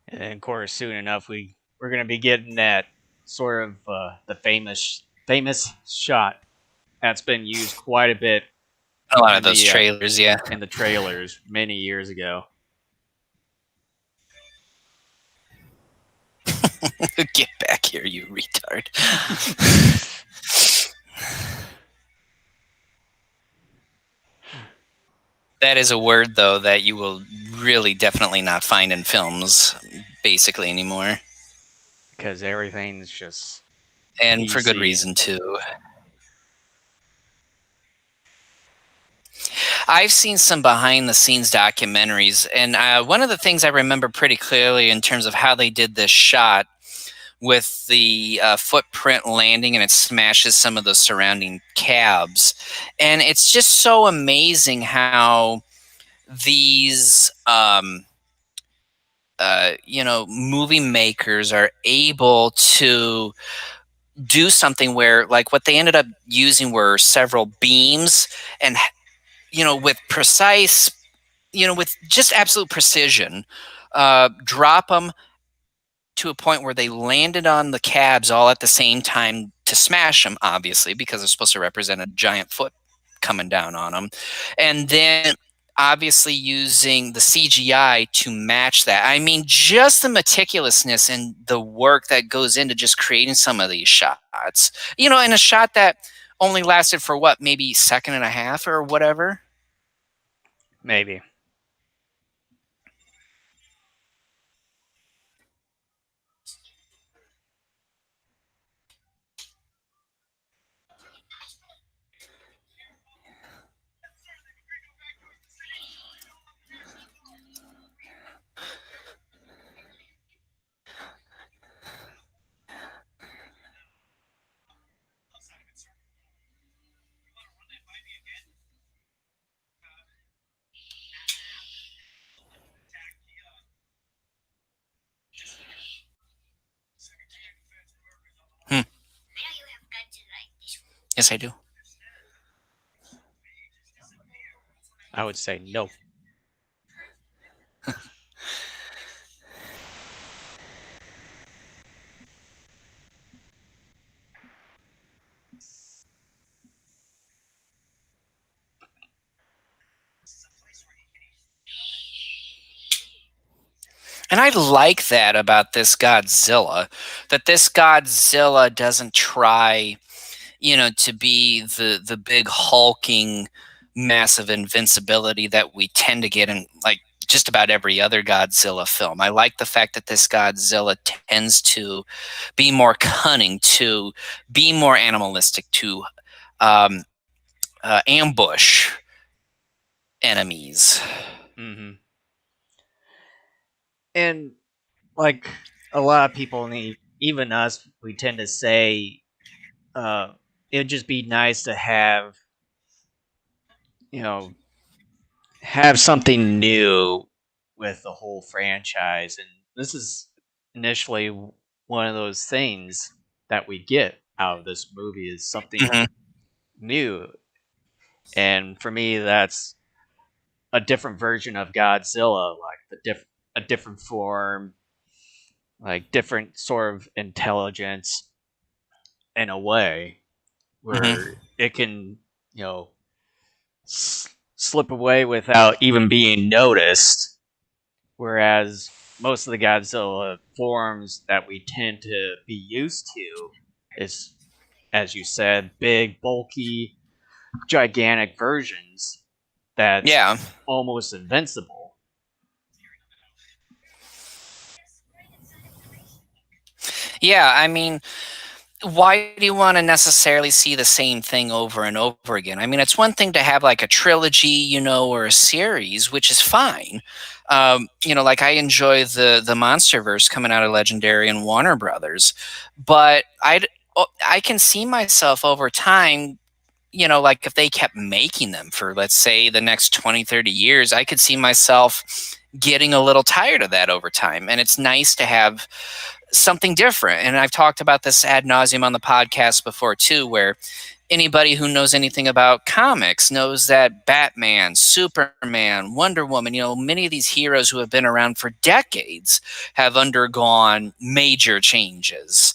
And of course, soon enough, we're going to be getting that sort of the famous shot that's been used quite a bit.
A lot of those trailers, yeah.
In the trailers many years ago.
Get back here, you retard. That is a word, though, that you will really definitely not find in films, basically, anymore.
Because everything's just...
And
PC.
for good reason, too. I've seen some behind the scenes documentaries, and one of the things I remember pretty clearly in terms of how they did this shot with the footprint landing and it smashes some of the surrounding cabs. And it's just so amazing how these movie makers are able to do something where, like, what they ended up using were several beams, and with precise, with just absolute precision, drop them to a point where they landed on the cabs all at the same time to smash them, obviously, because they're supposed to represent a giant foot coming down on them. And then obviously using the CGI to match that. I mean, just the meticulousness and the work that goes into just creating some of these shots. In a shot that only lasted for what, maybe second and a half or whatever.
Maybe.
Hmm.
I know you have Godzilla in this room.
Yes, I do.
I would say no.
And I like that about this Godzilla, that this Godzilla doesn't try, to be the big hulking massive invincibility that we tend to get in, like, just about every other Godzilla film. I like the fact that this Godzilla tends to be more cunning, to be more animalistic, to um, ambush enemies.
Mm-hmm. And like a lot of people, even us, we tend to say it'd just be nice to you know, have something new with the whole franchise. And this is initially one of those things that we get out of this movie is something
Mhm.
new. And for me, that's a different version of Godzilla, like a different form, like different sort of intelligence in a way
Mhm.
where it can, slip away without even being noticed. Whereas most of the Godzilla forms that we tend to be used to is, as you said, big, bulky, gigantic versions that's
Yeah.
almost invincible.
Yeah, I mean, why do you want to necessarily see the same thing over and over again? I mean, it's one thing to have like a trilogy, or a series, which is fine. Like, I enjoy the MonsterVerse coming out of Legendary and Warner Brothers, but I can see myself over time. Like, if they kept making them for, let's say, the next 20, 30 years, I could see myself getting a little tired of that over time. And it's nice to have something different. And I've talked about this ad nauseum on the podcast before too, where anybody who knows anything about comics knows that Batman, Superman, Wonder Woman, many of these heroes who have been around for decades have undergone major changes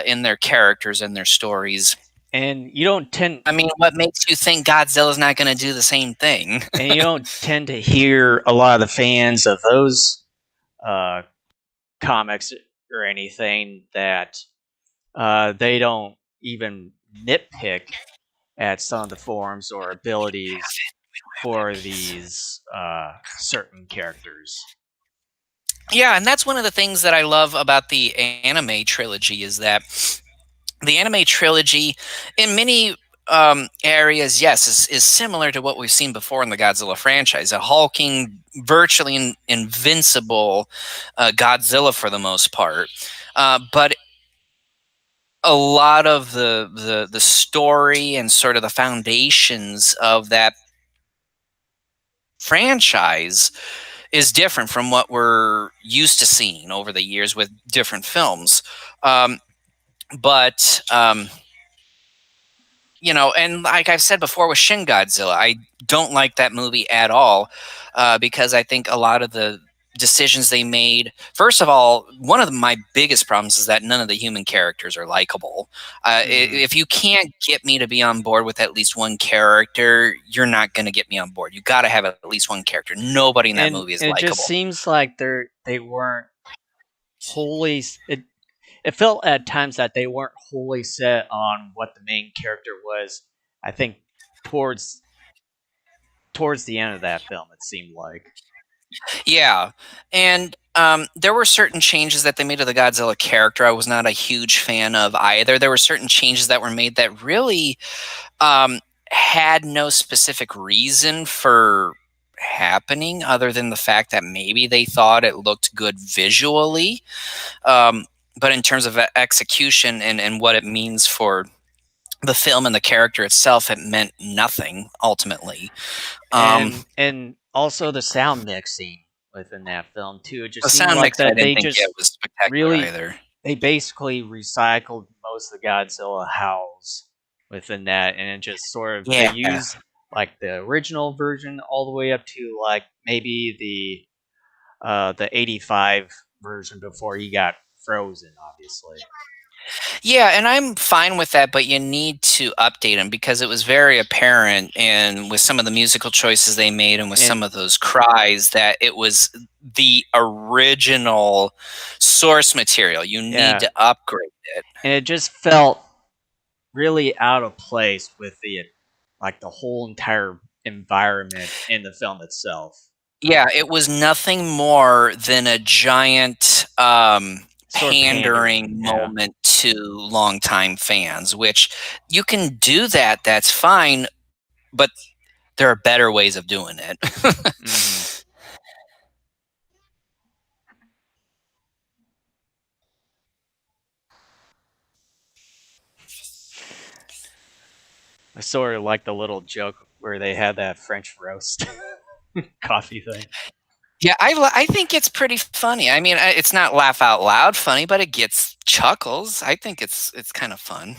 in their characters and their stories.
And you don't tend
I mean, what makes you think Godzilla's not going to do the same thing?
and you don't tend to hear a lot of the fans of those uh, comics or anything that they don't even nitpick at some of the forms or abilities for these certain characters.
Yeah, and that's one of the things that I love about the anime trilogy is that the anime trilogy, in many areas, yes, is similar to what we've seen before in the Godzilla franchise. A hulking, virtually invincible Godzilla for the most part. But a lot of the story and sort of the foundations of that franchise is different from what we're used to seeing over the years with different films. Um, but you know, and like I've said before with Shin Godzilla, I don't like that movie at all because I think a lot of the decisions they made. First of all, one of my biggest problems is that none of the human characters are likable.
Hmm.
If you can't get me to be on board with at least one character, you're not going to get me on board. You got to have at least one character. Nobody in that movie is
And it just
likable.
seems like they weren't wholly. It felt at times that they weren't wholly set on what the main character was. I think towards towards the end of that film, it seemed like.
Yeah, and there were certain changes that they made to the Godzilla character I was not a huge fan of either. There were certain changes that were made that really um, had no specific reason for happening other than the fact that maybe they thought it looked good visually. Um, but in terms of execution and what it means for the film and the character itself, it meant nothing ultimately. Um,
And also the sound mixing within that film too. It
the
just seemed
sound
like
mix I
that
didn't
they
think it
just
was spectacular
really
either.
they basically recycled most of the Godzilla howls within that, and it just sort of they
Yeah.
use like the original version all the way up to like maybe the '85 version before he got frozen, obviously.
Yeah, and I'm fine with that, but you need to update them because it was very apparent and with some of the musical choices they made and with some
And
of those cries that it was the original source material. You need
yeah,
to upgrade it.
and it just felt really out of place with the like the whole entire environment in the film itself.
Yeah, it was nothing more than a giant
Sort of pandering,
pandering
yeah.
moment to longtime fans, which you can do that, that's fine, but there are better ways of doing it.
Hmm. I sort of like the little joke where they had that French roast coffee thing.
Yeah, I think it's pretty funny. I mean, it's not laugh out loud funny, but it gets chuckles. I think it's kind of fun.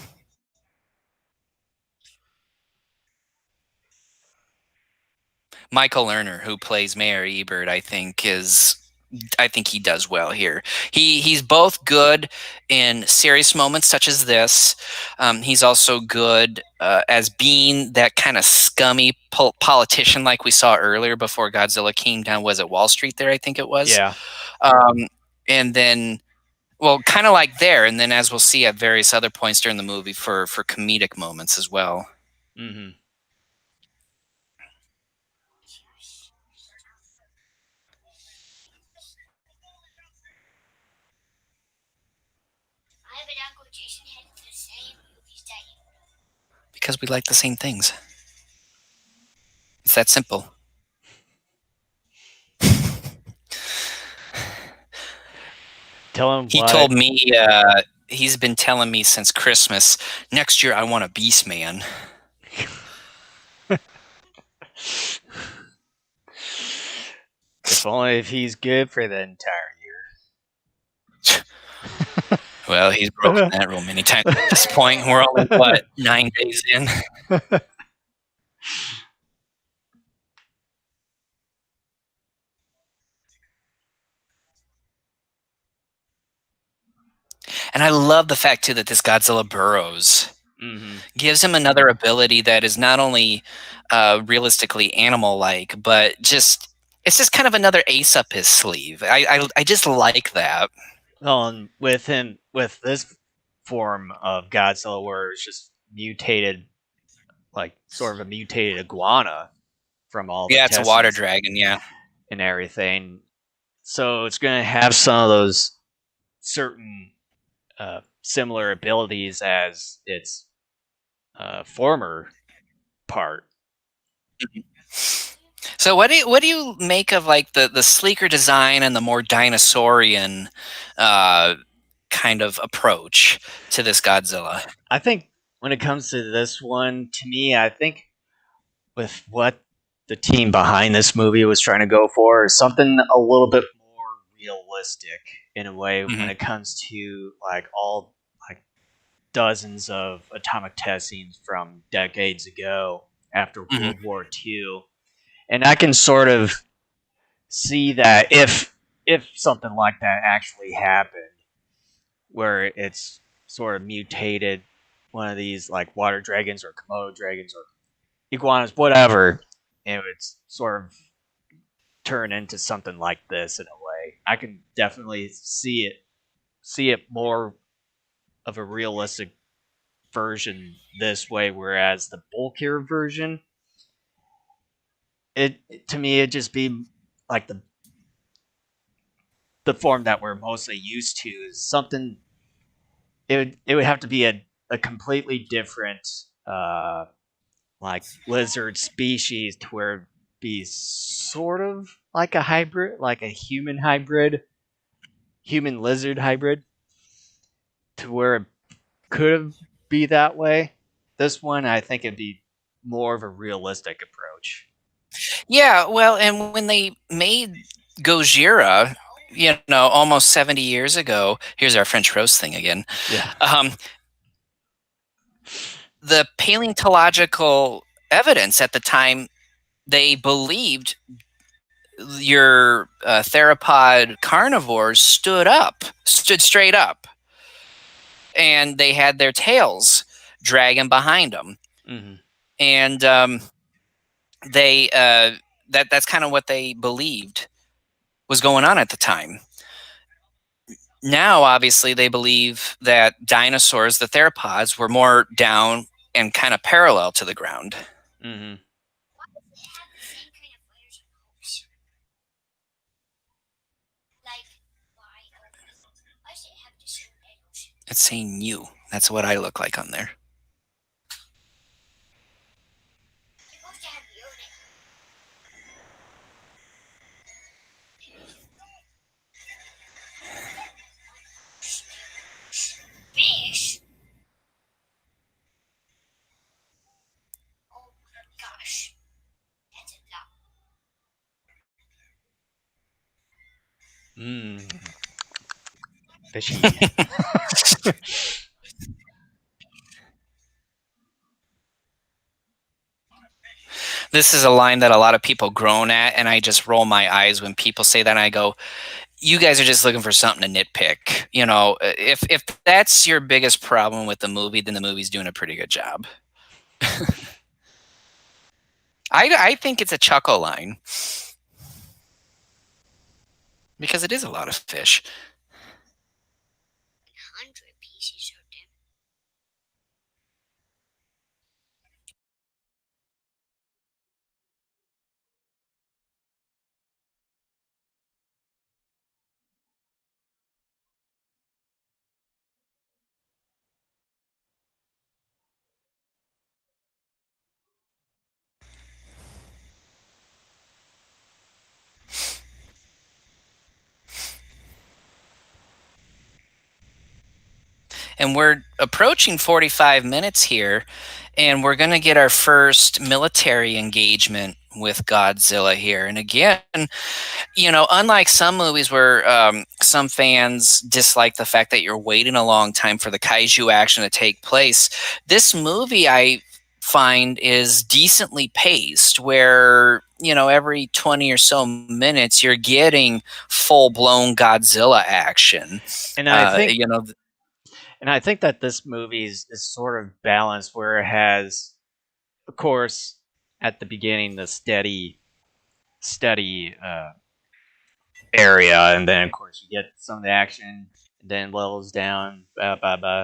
Michael Lerner, who plays Mayor Ebert, I think he does well here. He's both good in serious moments such as this. He's also good as being that kind of scummy politician like we saw earlier before Godzilla came down. Was it Wall Street there? I think it was.
Yeah.
Um, and then well, kind of like there, and then as we'll see at various other points during the movie for comedic moments as well.
Hmm.
I have an Uncle Jason headed to the same movies that you.
Because we like the same things. It's that simple.
Tell him
He
what.
told me he's been telling me since Christmas. Next year, I want a Beast Man.
If only if he's good for the entire
Well, he's broken that rule many times at this point. We're only what 9 days in,
year.
and I love the fact too that this Godzilla burrows.
Hmm.
Gives him another ability that is not only realistically animal-like, but just it's just kind of another ace up his sleeve. I just like that.
With him, with this form of Godzilla, where it's just mutated, like sort of a mutated iguana from all the
Yeah, it's a water
testing
dragon. Yeah,
and everything. So it's going to have some of those certain similar abilities as its former part.
So what do you make of like the sleeker design and the more dinosaurian uh, kind of approach to this Godzilla?
I think when it comes to this one, to me, I think with what the team behind this movie was trying to go for is something a little bit more realistic in a way when
Hmm.
it comes to like all like dozens of atomic testings from decades ago after
Hmm.
World War II. And I can sort of see that if something like that actually happened, where it's sort of mutated one of these like water dragons or Komodo dragons or iguanas, whatever, it would sort of turn into something like this in a way. I can definitely see it more of a realistic version this way, whereas the bulkier version, it to me it just be like the form that we're mostly used to is something. It would have to be a completely different like lizard species to where it'd be sort of like a hybrid, like a human lizard hybrid, to where it could be that way. This one, I think it'd be more of a realistic approach.
Yeah, well, and when they made Gojira, almost 70 years ago, here's our French roast thing again.
Yeah.
Um, the paleontological evidence at the time, they believed your theropod carnivores stood straight up, and they had their tails dragging behind them,
Mm-hmm.
and they that's kind of what they believed was going on at the time. Now, obviously, they believe that dinosaurs, the theropods, were more down and kind of parallel to the ground.
Mm-hmm.
Why does it have the same kind of letters on hooks? Like, why does it have the same letters?
It's saying you. That's what I look like on there.
It's supposed to have the unit. Fish? Oh gosh, that's a lot.
Mm. Fishy.
This is a line that a lot of people groan at, and I just roll my eyes when people say that. And I go, "You guys are just looking for something to nitpick." If that's your biggest problem with the movie, then the movie's doing a pretty good job. I think it's a chuckle line because it is a lot of fish.
100 pieces of them.
And we're approaching 45 minutes here, and we're going to get our first military engagement with Godzilla here. And again, unlike some movies where some fans dislike the fact that you're waiting a long time for the kaiju action to take place, this movie I find is decently paced, where every 20 or so minutes you're getting full-blown Godzilla action.
and I think
you know
and I think that this movie is sort of balanced where it has, of course, at the beginning the steady area, and then of course you get some of the action, and then levels down,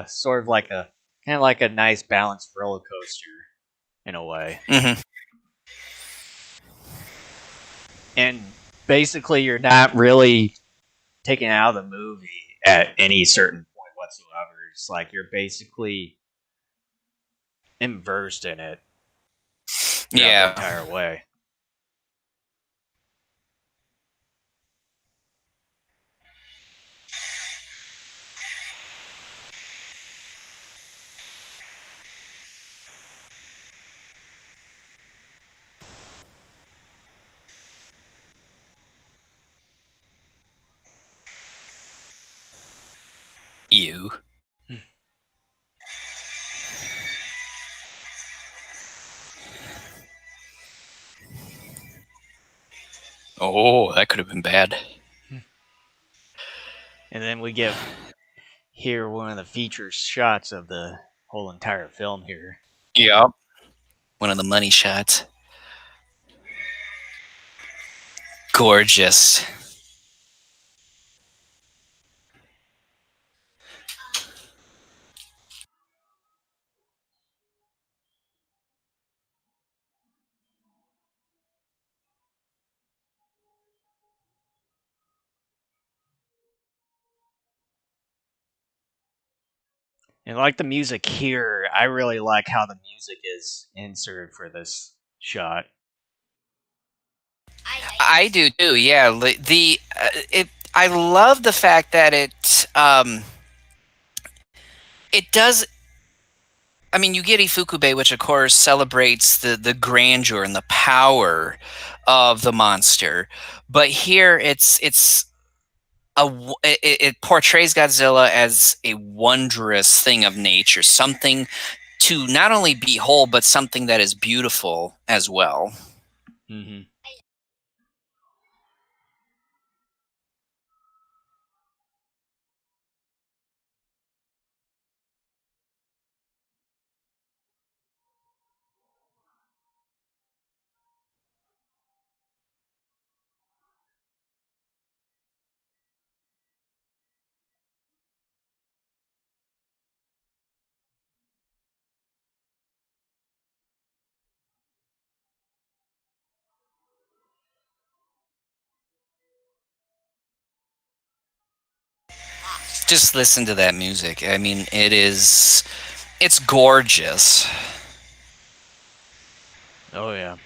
sort of like a kind of like a nice balanced roller coaster in a way.
mhm.
And basically, you're not really taken out of the movie at any certain point whatsoever. It's like you're basically immersed in it throughout the
Yeah.
entire way.
You. Oh, that could have been bad.
And then we get here one of the feature shots of the whole entire film here.
Yep. One of the money shots. Gorgeous.
And like the music here, I really like how the music is inserted for this shot.
I do too. Yeah. I love the fact that it does. I mean, you get Ifukube, which of course celebrates the grandeur and the power of the monster, but here it portrays Godzilla as a wondrous thing of nature, something to not only behold, but something that is beautiful as well.
Mm-hmm.
Just listen to that music. I mean, it's gorgeous.
Oh yeah.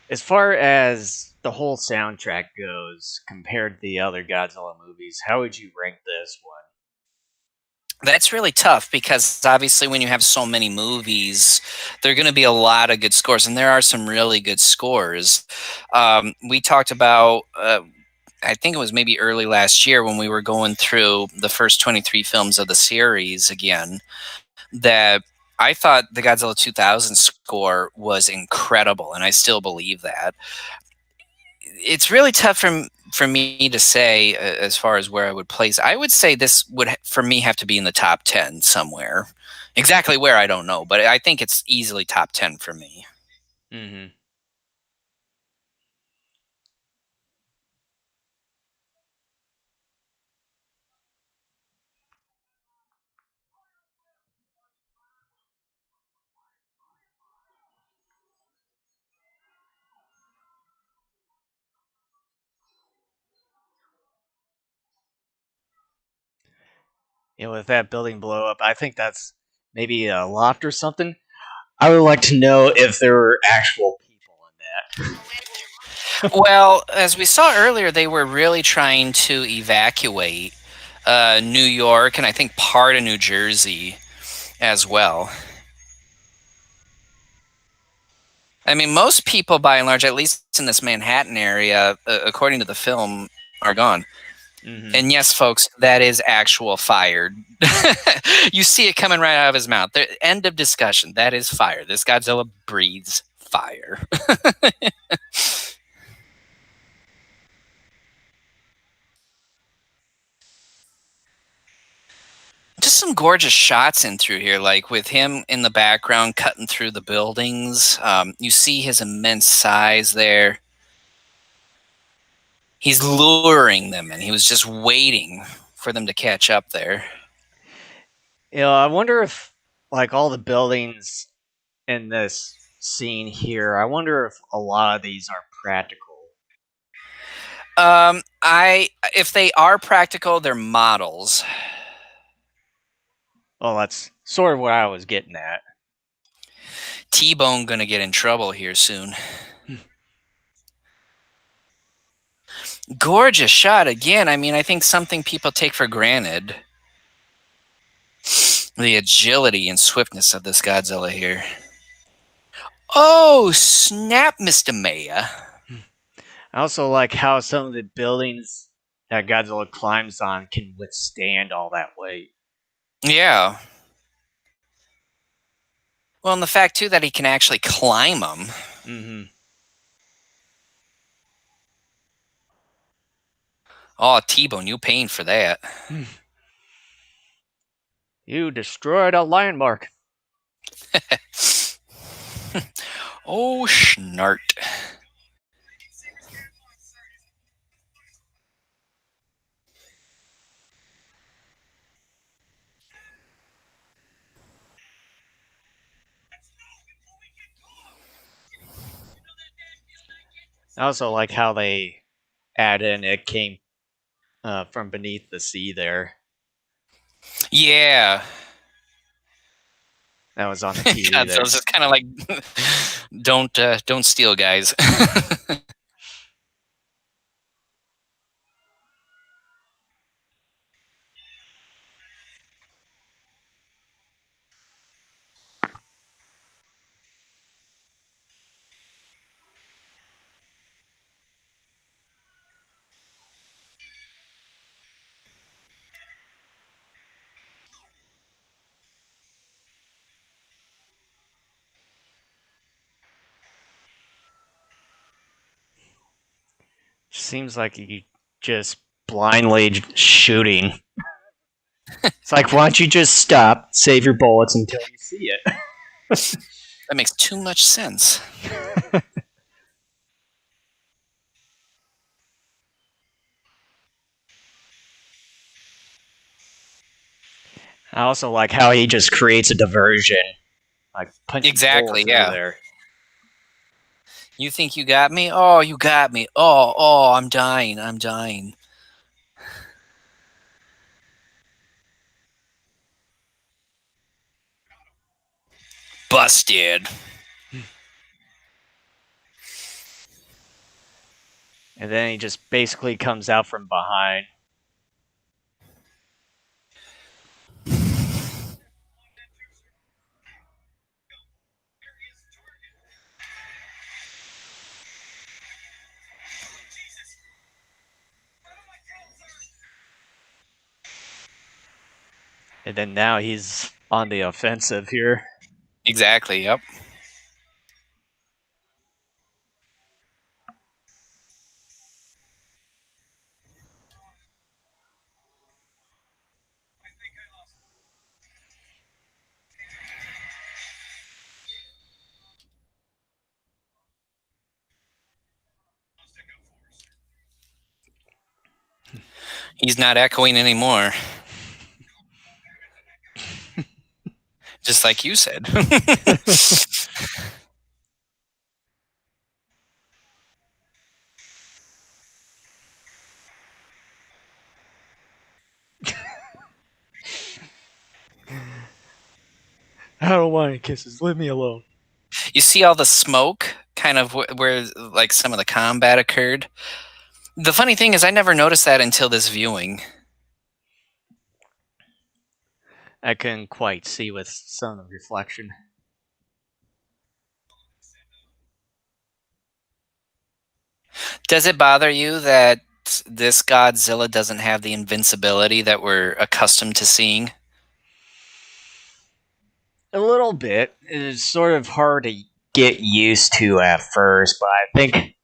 As far as the whole soundtrack goes, compared to the other Godzilla movies, how would you rank this one?
That's really tough because obviously when you have so many movies, there are going to be a lot of good scores, and there are some really good scores. We talked about, I think it was maybe early last year when we were going through the first 23 films of the series again, that I thought the Godzilla 2000 score was incredible, and I still believe that. It's really tough for me to say as far as where I would place. I would say this would for me have to be in the top 10 somewhere. Exactly where I don't know, but I think it's easily top 10 for me.
Mm-hmm. With that building blow up, I think that's maybe a loft or something. I would like to know if there were actual people in that.
Well, as we saw earlier, they were really trying to evacuate New York and I think part of New Jersey as well. I mean, most people, by and large, at least in this Manhattan area, according to the film, are gone.
Mm-hmm.
And yes, folks, that is actual fire. You see it coming right out of his mouth. End of discussion. That is fire. This Godzilla breathes fire. Just some gorgeous shots in through here, like with him in the background cutting through the buildings. You see his immense size there. He's luring them, and he was just waiting for them to catch up there.
I wonder if, like, all the buildings in this scene here, I wonder if a lot of these are practical.
If they are practical, they're models.
Well, that's sort of what I was getting at.
T-Bone gonna get in trouble here soon. Gorgeous shot again. I mean, I think something people take for granted. The agility and swiftness of this Godzilla here. Oh, snap, Mr. Maya.
I also like how some of the buildings that Godzilla climbs on can withstand all that weight.
Yeah. Well, and the fact, too, that he can actually climb them.
Mm-hmm.
Oh, T-Bone, you paying for that.
You destroyed a landmark.
Oh, schnart.
I also like how they add in it came from beneath the sea there.
Yeah.
That was on the TV
God,
there.
so it's just kind of like, don't steal, guys.
Seems like you just blindly shooting. It's like, why don't you just stop, save your bullets until you see it?
That makes too much sense.
I also like how he just creates a diversion. Like, punch
Exactly, yeah.
there.
You think you got me? Oh, you got me. Oh, I'm dying. I'm dying. Busted.
And then he just basically comes out from behind. And then now he's on the offensive here.
Exactly, yep. He's not echoing anymore. Just like you said.
I don't want any kisses. Leave me alone.
You see all the smoke kind of where like some of the combat occurred? The funny thing is I never noticed that until this viewing.
I couldn't quite see with some of the reflection.
Does it bother you that this Godzilla doesn't have the invincibility that we're accustomed to seeing?
A little bit. It is sort of hard to get used to at first, but I think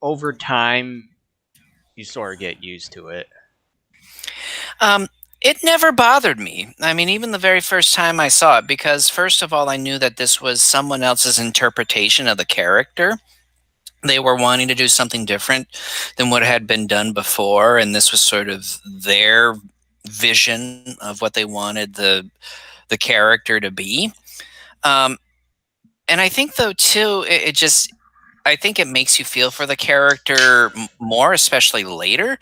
over time you sort of get used to it.
It never bothered me. I mean, even the very first time I saw it, because first of all, I knew that this was someone else's interpretation of the character. They were wanting to do something different than what had been done before, and this was sort of their vision of what they wanted the character to be. And I think, though, too, it just I think it makes you feel for the character more, especially later.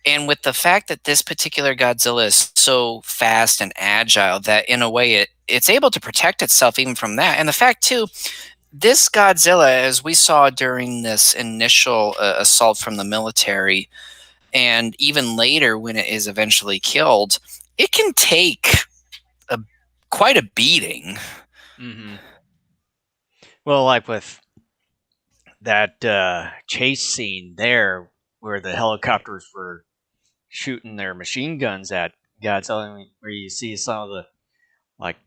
And with the fact that this particular Godzilla is so fast and agile that in a way it's able to protect itself even from that. And the fact too, this Godzilla, as we saw during this initial assault from the military, and even later when it is eventually killed, it can take a quite a beating.
Mm-hmm. Well, like with that chase scene there, where the helicopters were shooting their machine guns at Godzilla, where you see some of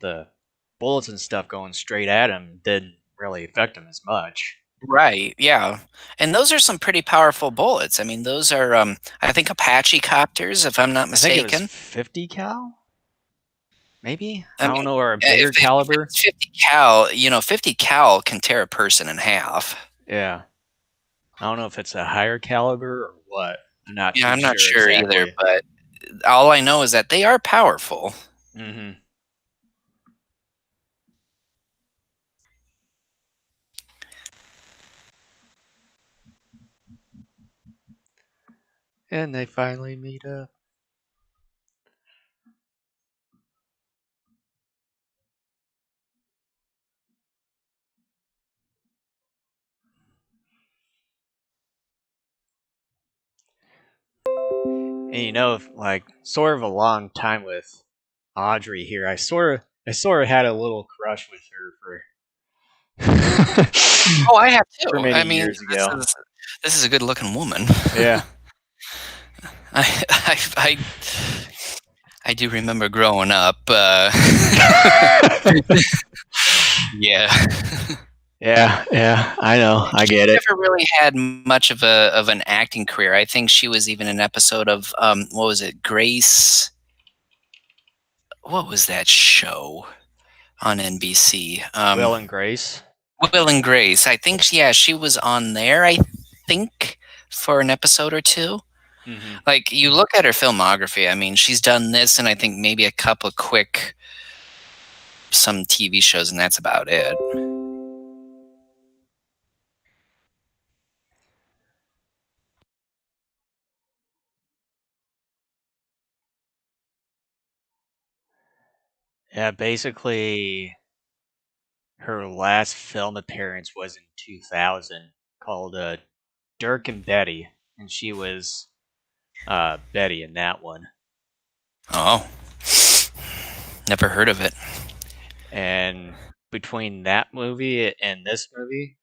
the bullets and stuff going straight at him, didn't really affect him as much.
Right, yeah. And those are some pretty powerful bullets. I mean, those are I think Apache copters, if I'm not
I think it was
mistaken.
50 cal, maybe.
I
I
mean,
don't know, or a
if,
bigger
if
caliber.
it's 50 cal, 50 cal can tear a person in half.
Yeah, I don't know if it's a higher caliber or what. I'm not
Yeah,
too
I'm not
sure
sure either,
exactly.
but all I know is that they are powerful.
Mm-hmm. And they finally meet up. And like sort of a long time with Audrey here. I sort of had a little crush with her
Oh, I have
for
too.
many
I mean,
years ago.
this is a good looking woman.
Yeah.
I I do remember growing up. Yeah.
Yeah, I know. I
She
get it.
never really had much of an acting career. I think she was even an episode of what was it, Grace? What was that show on NBC?
Will and Grace.
Will and Grace. I think yeah, she was on there. I think for an episode or two.
Mm-hmm.
Like you look at her filmography. I mean, she's done this, and I think maybe a couple quick some TV shows, and that's about it.
Yeah, basically, her last film appearance was in 2000, called Dirk and Betty, and she was Betty in that one.
Oh, never heard of it.
And between that movie and this movie,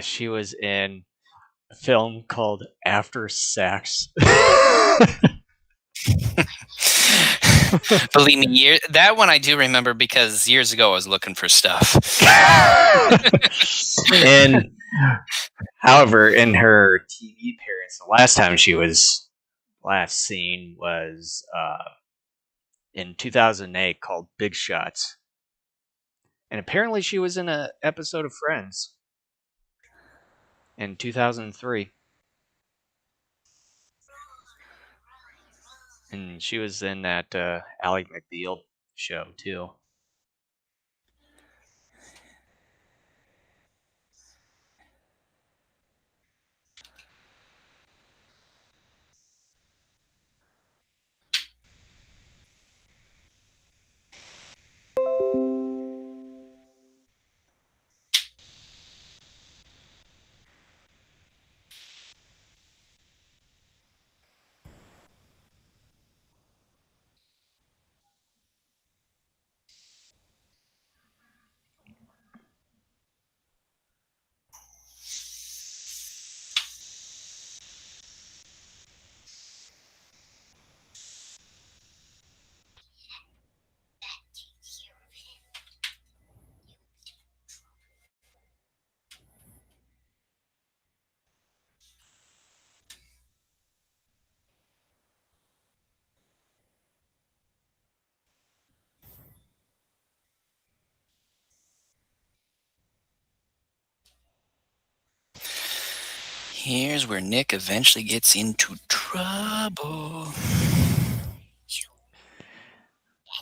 she was in a film called After Sex.
Believe me, that one I do remember because years ago I was looking for stuff.
And however, in her TV appearance, the last time she was last seen was in 2008, called Big Shots. And apparently she was in an episode of Friends in 2003. And she was in that Ally McBeal show too.
Here's where Nick eventually gets into trouble.
That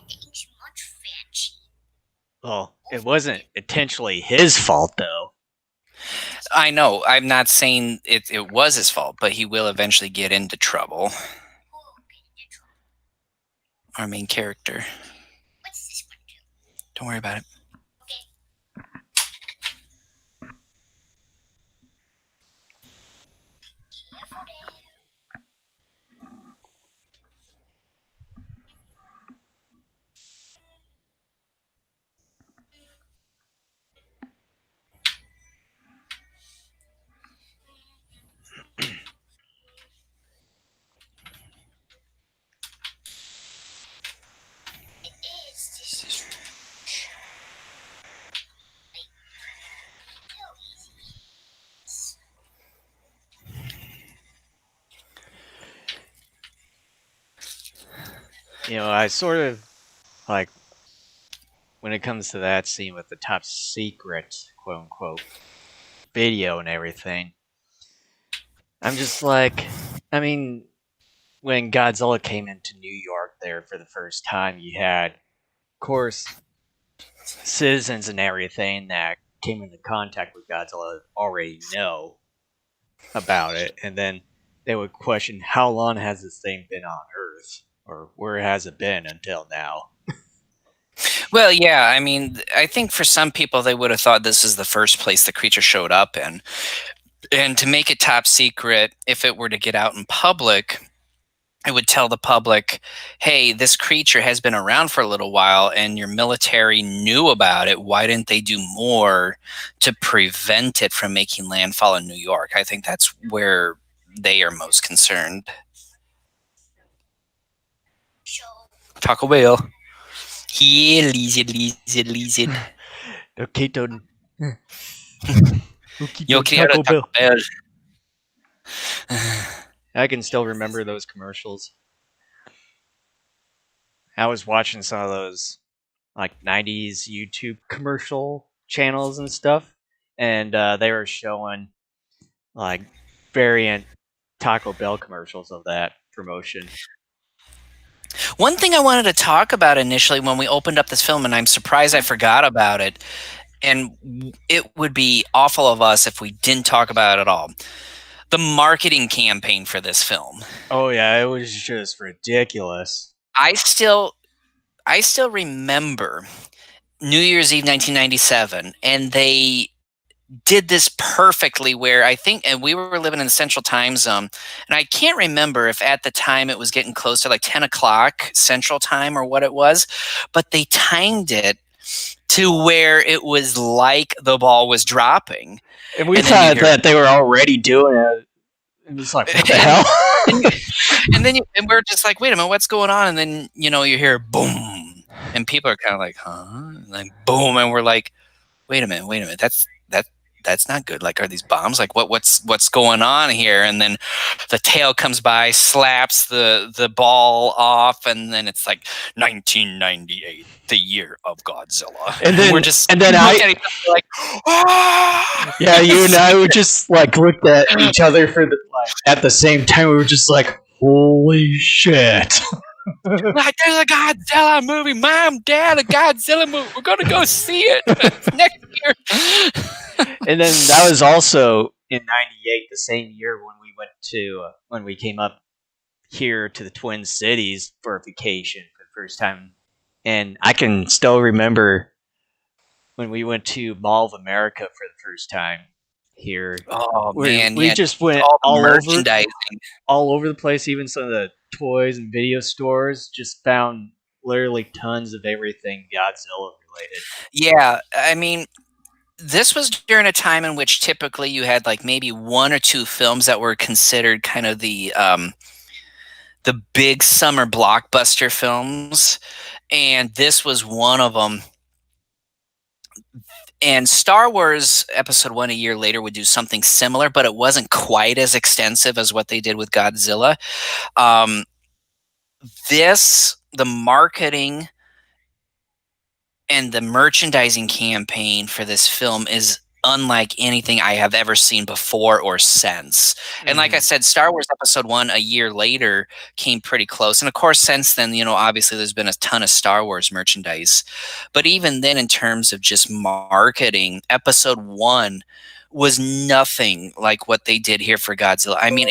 thing's much fancy.
Well, it wasn't intentionally his fault though.
I know. I'm not saying it was his fault, but he will eventually get into trouble. Our main character.
What's this one do?
Don't worry about it.
Careful there. It is this. So easy.
You know, I sort of like when it comes to that scene with the top secret, quote unquote, video and everything. I'm just like, I mean, when Godzilla came into New York there for the first time, you had, of course, citizens and everything that came into contact with Godzilla already know about it, and then they would question how long has this thing been on Earth, or where has it been until now?
Well, yeah, I mean, I think for some people they would have thought this is the first place the creature showed up in. And to make it top secret, if it were to get out in public, it would tell the public, hey, this creature has been around for a little while and your military knew about it. Why didn't they do more to prevent it from making landfall in New York? I think that's where they are most concerned.
So,
Taco Bell. Yeah, lizard.
Okay, don't.
Yo quiero Taco Bell.
I can still remember those commercials. I was watching some of those like 90s YouTube commercial channels and stuff, and they were showing like variant Taco Bell commercials of that promotion.
One thing I wanted to talk about initially when we opened up this film, and I'm surprised I forgot about it, and it would be awful of us if we didn't talk about it at all. The marketing campaign for this film.
Oh yeah, it was just ridiculous.
I still remember New Year's Eve 1997, and they did this perfectly where I think, and we were living in the Central Time Zone, and I can't remember if at the time it was getting close to like 10 o'clock Central Time or what it was, but they timed it to where it was like the ball was dropping.
And we
And then
thought
you hear-
that they were already doing it. It was like, what the hell?
and we're just like, wait a minute, what's going on? And then, you hear boom, and people are kind of like, huh? And like boom, and we're like, wait a minute, that's not good. Like, are these bombs? Like, what's going on here? And then the tail comes by, slaps the ball off, and then it's like 1998, the year of Godzilla.
And then
we're just
and then
looked at each other like, ah!
yeah, you and I would just like looked at each other for the like at the same time. We were just like, holy shit!
Like, there's a Godzilla movie, Mom, Dad, a Godzilla movie. We're gonna go see it next year.
And then that was also in '98, the same year when we came up here to the Twin Cities for a vacation for the first time. And I can still remember when we went to Mall of America for the first time here.
Oh
We
yeah,
just went
all the
all over
merchandising.
all over the place. Even some of the toys and video stores just found literally tons of everything Godzilla related.
Yeah, I mean, this was during a time in which typically you had like maybe one or two films that were considered kind of the big summer blockbuster films, and this was one of them. And Star Wars Episode 1 a year later would do something similar, but it wasn't quite as extensive as what they did with Godzilla. The marketing and the merchandising campaign for this film is unlike anything I have ever seen before or since. And like I said, Star Wars Episode 1 a year later came pretty close. And of course, since then, obviously there's been a ton of Star Wars merchandise. But even then, in terms of just marketing, Episode 1 was nothing like what they did here for Godzilla. I mean,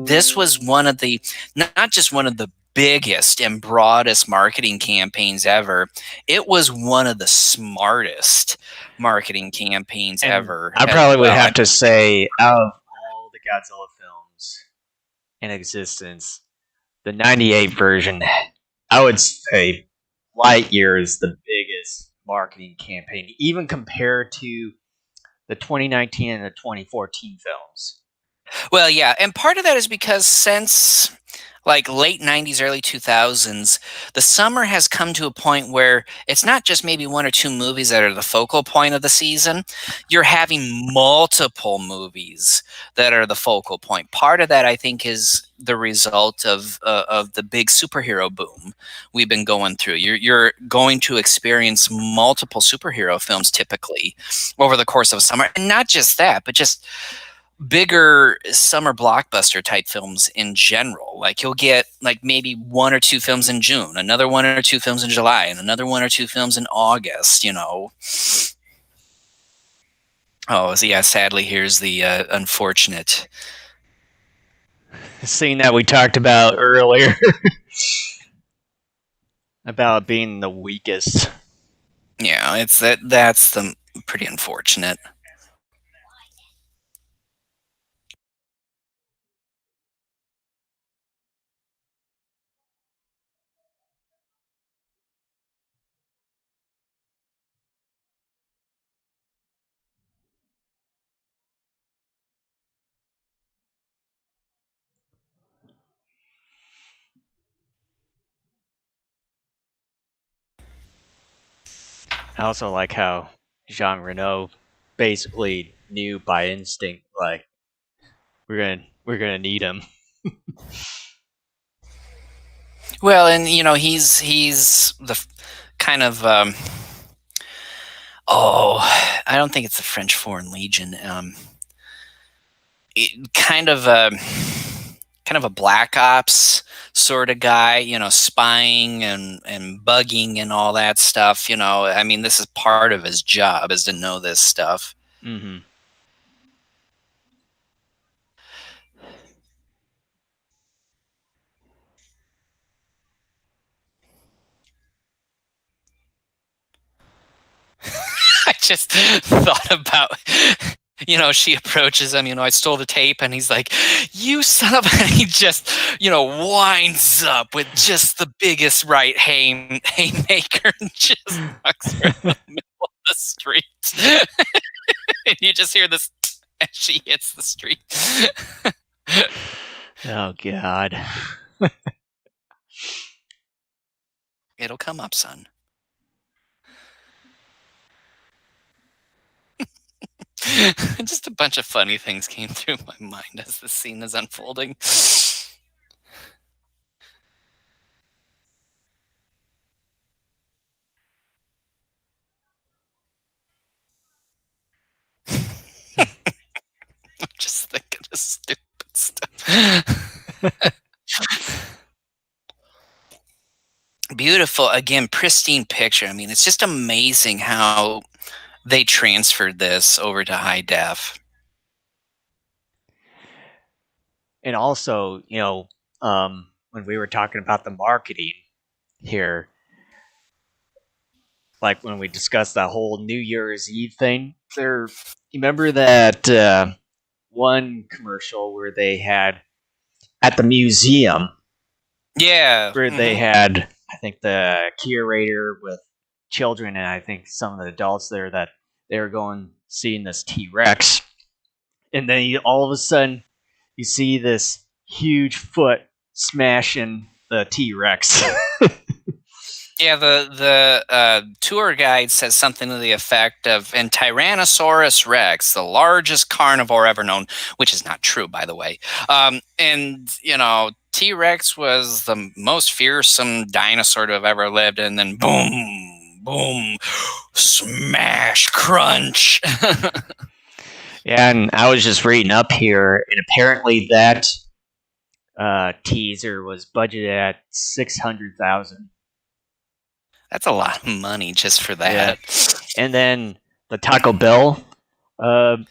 this was one of the, not just one of the biggest and broadest marketing campaigns ever. It was one of the smartest marketing campaigns
And
ever.
I
as
probably would
well.
have to say, out of all the Godzilla films in existence, the '98 version, I would say light years the biggest marketing campaign, even compared to the 2019 and the 2014 films.
Well, yeah, and part of that is because since like late 90s, early 2000s, the summer has come to a point where it's not just maybe one or two movies that are the focal point of the season. You're having multiple movies that are the focal point. Part of that, I think, is the result of the big superhero boom we've been going through. You're going to experience multiple superhero films typically over the course of a summer, and not just that, but just bigger summer blockbuster type films in general. Like you'll get like maybe one or two films in June, another one or two films in July, and another one or two films in August, you know. Oh, so yeah, sadly, here's the unfortunate.
Scene that we talked about earlier about being the weakest.
Yeah, it's that's the pretty unfortunate.
I also like how Jean Reno basically knew by instinct, like we're gonna need him.
Well, and you know he's the kind of oh, I don't think it's the French Foreign Legion. Kind of a black ops sort of guy, you know, spying and bugging and all that stuff. You know, I mean, this is part of his job is to know this stuff.
Mm-hmm.
I just thought about, you know, she approaches him, you know, I stole the tape, and he's like, you son of a, and he just, you know, winds up with just the biggest right haymaker and just knocks her in the middle of the street. And you just hear this as she hits the street.
Oh God.
It'll come up, son. Just a bunch of funny things came through my mind as the scene is unfolding. I'm just thinking of stupid stuff. Beautiful, again, pristine picture. I mean, it's just amazing how they transferred this over to high def.
And also, you know, when we were talking about the marketing here, like when we discussed that whole New Year's Eve thing, you remember that one commercial where they had at the museum
Yeah.
where they had, I think, the curator with children and I think some of the adults there that they were going seeing this T-Rex, and then all of a sudden you see this huge foot smashing the T-Rex.
Yeah, the tour guide says something to the effect of, "And Tyrannosaurus Rex, the largest carnivore ever known," which is not true, by the way. And you know, T-Rex was the most fearsome dinosaur to have ever lived, and then boom, boom, smash, crunch.
Yeah, and I was just reading up here, and apparently that teaser was budgeted at $600,000.
That's a lot of money just for that.
And then the Taco Bell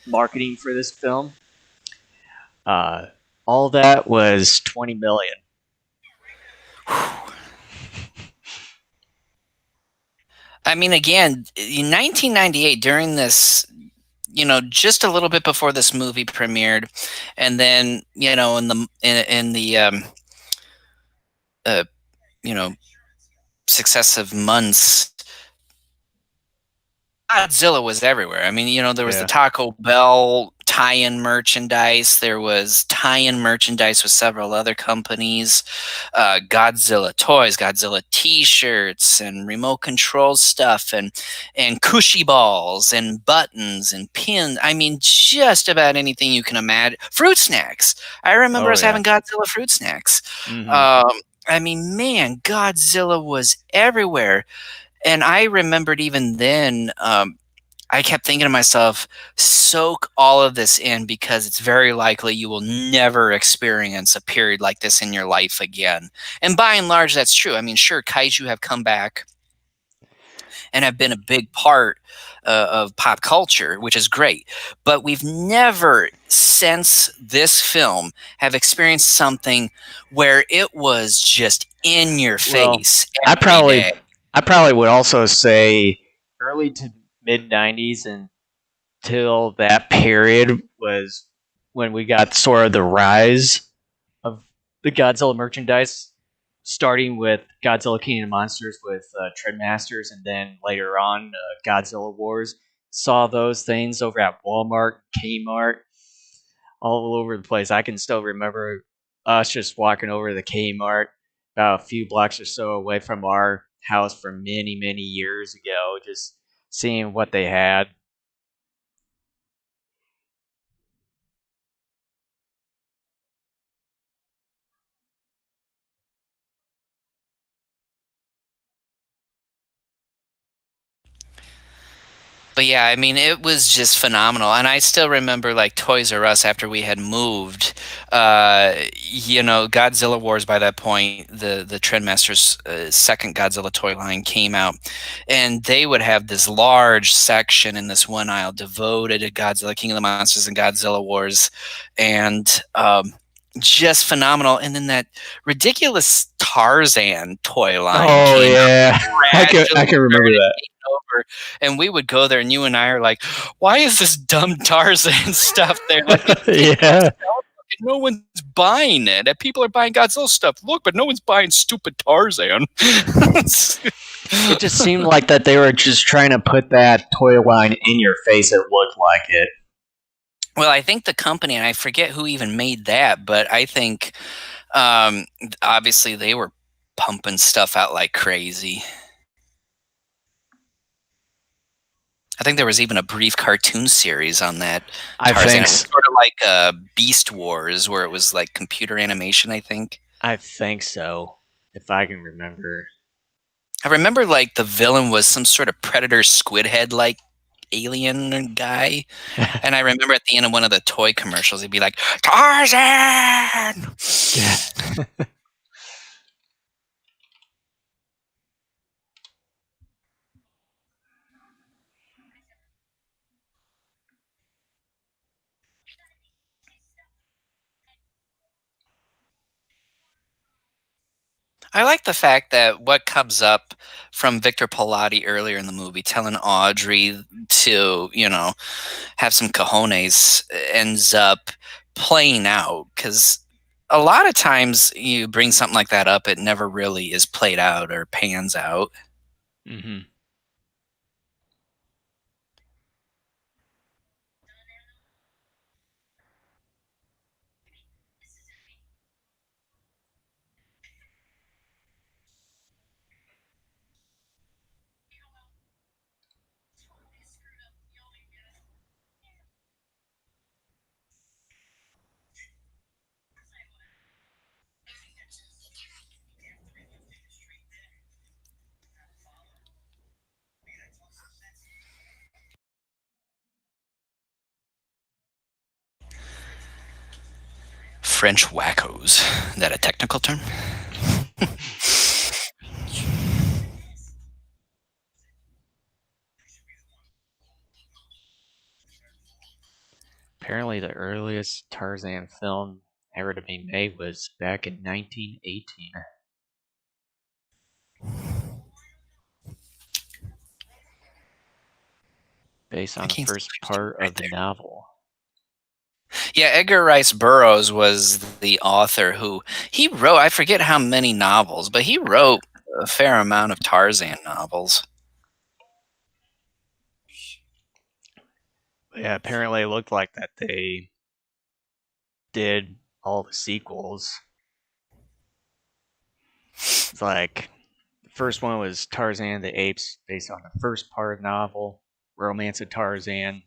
marketing for this film. Uh, all that was 20 million.
I mean, again, in 1998, during this, just a little bit before this movie premiered, and then in the uh, you know successive months, Godzilla was everywhere. I mean, there was the
Yeah.
Taco Bell tie-in merchandise. There was tie-in merchandise with several other companies. Godzilla toys, Godzilla T-shirts, and remote control stuff, and cushy balls, and buttons, and pins. I mean, just about anything you can imagine. Fruit snacks. I remember
Oh,
us
yeah.
having Godzilla fruit snacks.
Mhm.
I mean, man, Godzilla was everywhere. And I remembered even then, I kept thinking to myself, soak all of this in because it's very likely you will never experience a period like this in your life again. And by and large, that's true. I mean, sure, kaiju have come back and have been a big part of pop culture, which is great. But we've never, since this film, have experienced something where it was just in your
Well,
face
I
every
probably
day.
I probably would also say early to mid 90s until that period was when we got sort of the rise of the Godzilla merchandise, starting with Godzilla King of Monsters with Treadmasters, and then later on Godzilla Wars. Saw those things over at Walmart, Kmart, all over the place. I can still remember us just walking over to the Kmart about a few blocks or so away from our house for many, many years ago, just seeing what they had.
But yeah, I mean, it was just phenomenal. And I still remember like Toys R Us after we had moved. Godzilla Wars by that point, the Trendmasters second Godzilla toy line came out, and they would have this large section in this one aisle devoted to Godzilla, King of the Monsters, and Godzilla Wars, and just phenomenal. And then that ridiculous Tarzan toy line
Oh
came out,
yeah, I
gradually
can remember
started
that.
taking over, and we would go there, and you and I are like, "Why is this dumb Tarzan stuff there? Like, it's on
Yeah,
sale, and no one's buying it. And people are buying Godzilla stuff. Look, but no one's buying stupid Tarzan."
it just seemed like that they were just trying to put that toy line in your face. It looked like it.
Well, I think the company, and I forget who even made that, but I think obviously they were pumping stuff out like crazy. I think there was even a brief cartoon series on that
I
Tarzan.
think
It was sort of like Beast Wars, where it was like computer animation, I think.
I think so, if I can remember.
I remember like the villain was some sort of predator squid head like alien guy. And I remember at the end of one of the toy commercials, he'd be like, Tarzan! I like the fact that what comes up from Victor Pilati earlier in the movie, telling Audrey to, have some cojones, ends up playing out. Because a lot of times you bring something like that up, it never really is played out or pans out.
Hmm.
French wackos. Is that a technical term?
Apparently, the earliest Tarzan film ever to be made was back in 1918. Based
I
on the
can't see
first
what you're doing
part
right
of the
there.
novel.
Yeah, Edgar Rice Burroughs was the author who he wrote. I forget how many novels, but he wrote a fair amount of Tarzan novels.
Yeah, apparently it looked like that they did all the sequels. It's like the first one was Tarzan the Apes, based on the first part of the novel, Romance of Tarzan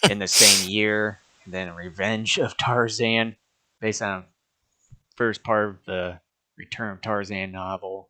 in the same year, and then Revenge of Tarzan, based on the first part of the Return of Tarzan novel.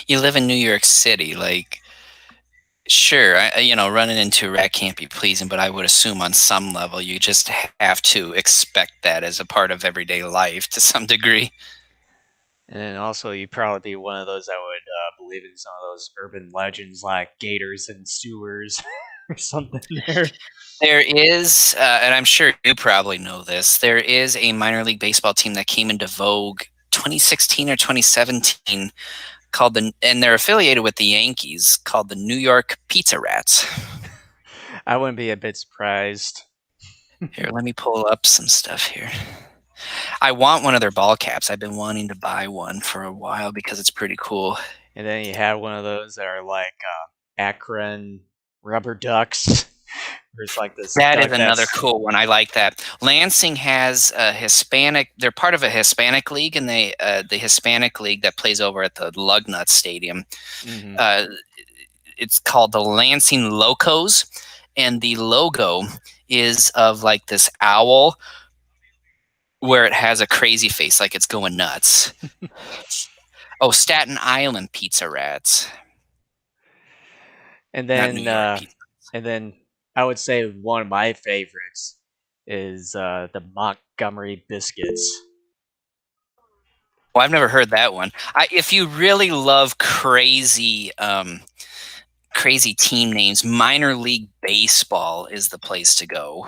You live in New York City, like sure, running into a rat can't be pleasing, but I would assume on some level you just have to expect that as a part of everyday life to some degree.
And then also, you'd probably be one of those that would believe in some of those urban legends like gators and sewers or something there.
There is, and I'm sure you probably know this, there is a minor league baseball team that came into vogue 2016 or 2017 and they're affiliated with the Yankees, called the New York Pizza Rats.
I wouldn't be a bit surprised.
Here, let me pull up some stuff here. I want one of their ball caps. I've been wanting to buy one for a while because it's pretty cool.
And then you have one of those that are like Akron rubber ducks. There's like this.
That
duck
is another
that's
cool one. I like that. Lansing has a Hispanic. They're part of a Hispanic league, and the Hispanic league that plays over at the Lugnut Stadium.
Mhm.
It's called the Lansing Locos, and the logo is of like this owl where it has a crazy face, like it's going nuts. Oh, Staten Island Pizza Rats.
And
Not New York pizza.
and then I would say one of my favorites is the Montgomery biscuits.
Well, I've never heard that one. If you really love crazy team names, minor league baseball is the place to go.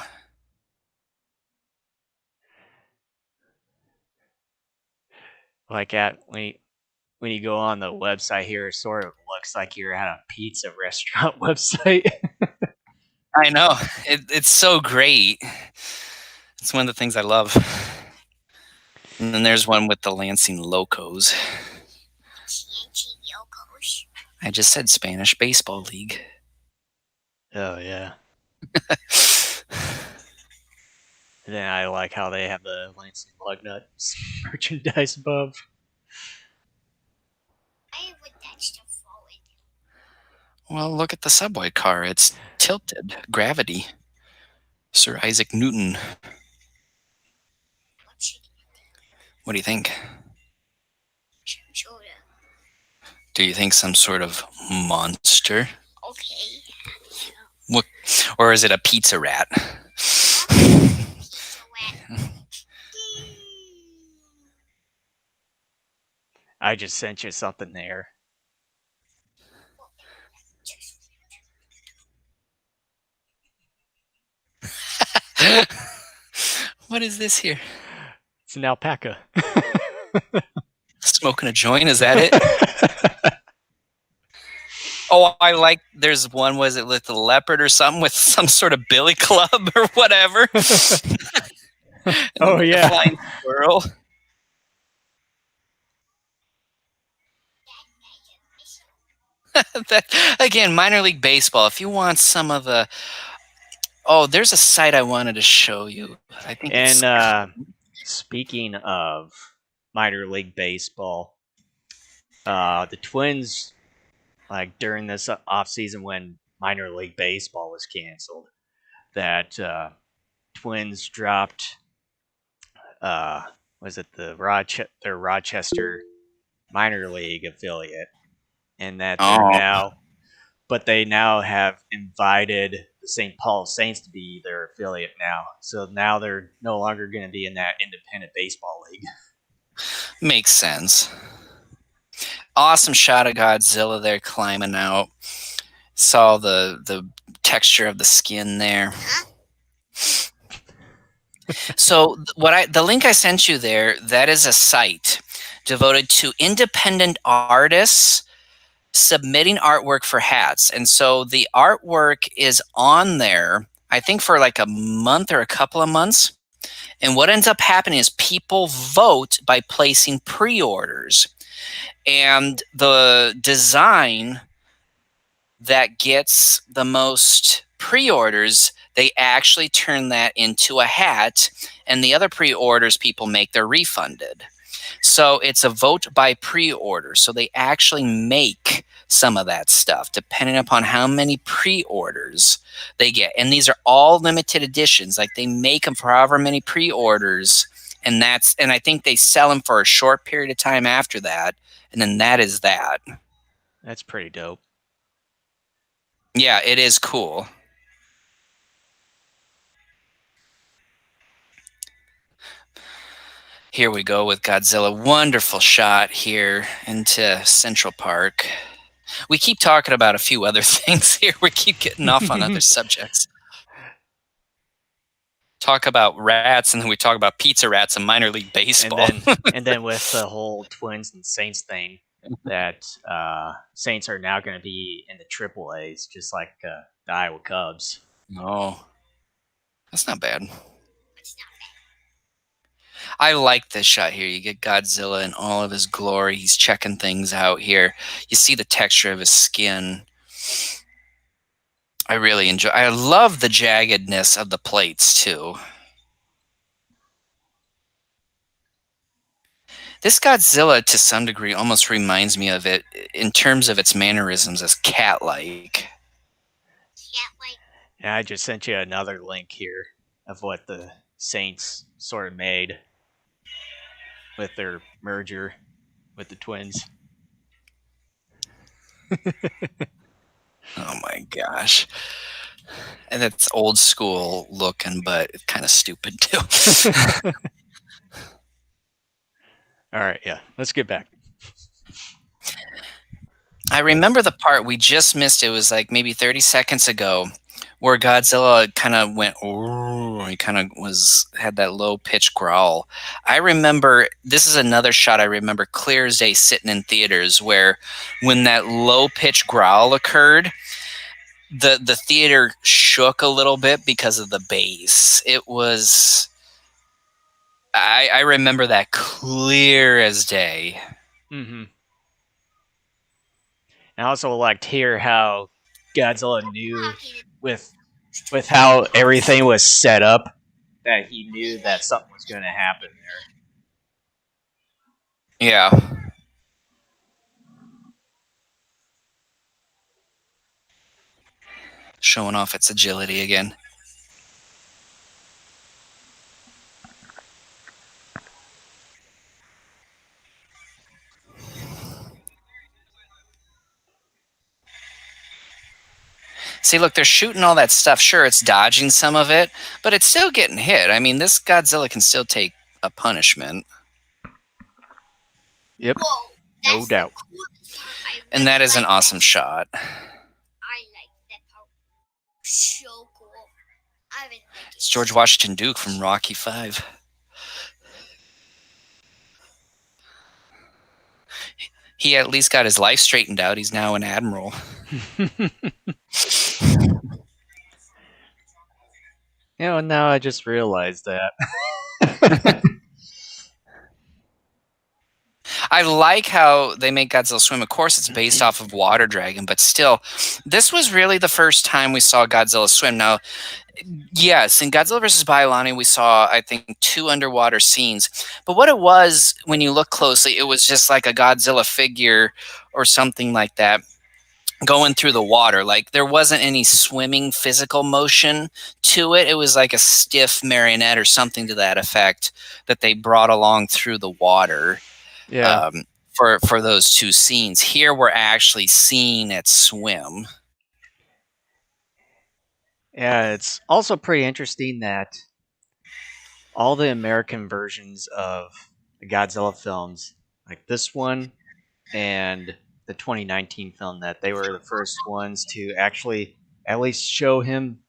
Like when you go on the website here, it sort of looks like you're at a pizza restaurant website.
I know. It's so great. It's one of the things I love. And then there's one with the Lansing Locos. I just said Spanish Baseball League.
Oh yeah. And then I like how they have the Lansing Lugnut merchandise above.
Well, look at the subway car. It's tilted. Gravity. Sir Isaac Newton. What do you think? Do you think some sort of monster?
Okay.
What, or is it a pizza rat?
I just sent you something there.
What is this here?
It's an alpaca.
Smoking a joint? Is that it? Oh, I like. There's one. Was it with the leopard or something with some sort of billy club or whatever?
Oh yeah.
Flying squirrel. Again, minor league baseball. If you want some of the, there's a site I wanted to show you. I think it's.
And speaking of minor league baseball, the Twins, like during this off season when minor league baseball was canceled, that Twins dropped. Was it their Rochester minor league affiliate, and that they're
Oh,
now, but they now have invited the St. Paul Saints to be their affiliate now. So now they're no longer going to be in that independent baseball league.
makes sense. Awesome shot of Godzilla there climbing out. Saw the texture of the skin there. So the link I sent you there, that is a site devoted to independent artists submitting artwork for hats. And so the artwork is on there, I think for like a month or a couple of months. And what ends up happening is people vote by placing pre-orders. And the design that gets the most pre-orders, they actually turn that into a hat, and the other pre-orders people make, they're refunded. So it's a vote by pre-order. So they actually make some of that stuff depending upon how many pre-orders they get. And these are all limited editions. Like they make them for however many pre-orders, and I think they sell them for a short period of time after that, and then that is that.
That's pretty dope.
Yeah, it is cool. Here we go with Godzilla. Wonderful shot here into Central Park. We keep talking about a few other things here. We keep getting off on other subjects. Talk about rats, and then we talk about pizza rats and minor league baseball.
And then with the whole Twins and Saints thing, that Saints are now going to be in the Triple A's, just like the Iowa Cubs.
Oh, that's not bad.
It's not
I like this shot here. You get Godzilla in all of his glory. He's checking things out here. You see the texture of his skin. I really enjoy. I love the jaggedness of the plates too. This Godzilla, to some degree, almost reminds me of it in terms of its mannerisms as cat-like.
cat-like.
And I just sent you another link here of what the Saints sort of made with their merger with the Twins.
Oh my gosh. And it's old school looking, but it's kind of stupid too.
All right, yeah, let's get back.
I remember the part we just missed. It was like maybe 30 seconds ago where Godzilla kind of went, ooh, he kind of had that low pitched growl. I remember, this is another shot I remember clear as day sitting in theaters where when that low pitched growl occurred, the theater shook a little bit because of the bass. It was, I remember that clear as day.
Mm-hmm. I also liked hear how Godzilla knew with how everything was set up that he knew that something was going to happen there.
Yeah. Showing off its agility again. See, look, they're shooting all that stuff. Sure, it's dodging some of it, but it's still getting hit. I mean, this Godzilla can still take a punishment.
Yep.
Whoa,
No doubt.
And that is an awesome shot.
I like that part. So cool. I would like
It's George Washington Duke from Rocky V. He at least got his life straightened out. He's now an admiral.
Now I just realized that.
I like how they make Godzilla swim. Of course, it's based off of Water Dragon, but still, this was really the first time we saw Godzilla swim. Now, yes, in Godzilla vs. Biollani, we saw, I think, 2 underwater scenes. But what it was, when you look closely, it was just like a Godzilla figure or something like that going through the water. Like, there wasn't any swimming physical motion to it. It was like a stiff marionette or something to that effect that they brought along through the water.
Yeah.
For those 2 scenes. Here we're actually seeing it swim.
Yeah, it's also pretty interesting that all the American versions of the Godzilla films, like this one and the 2019 film, that they were the first ones to actually at least show him,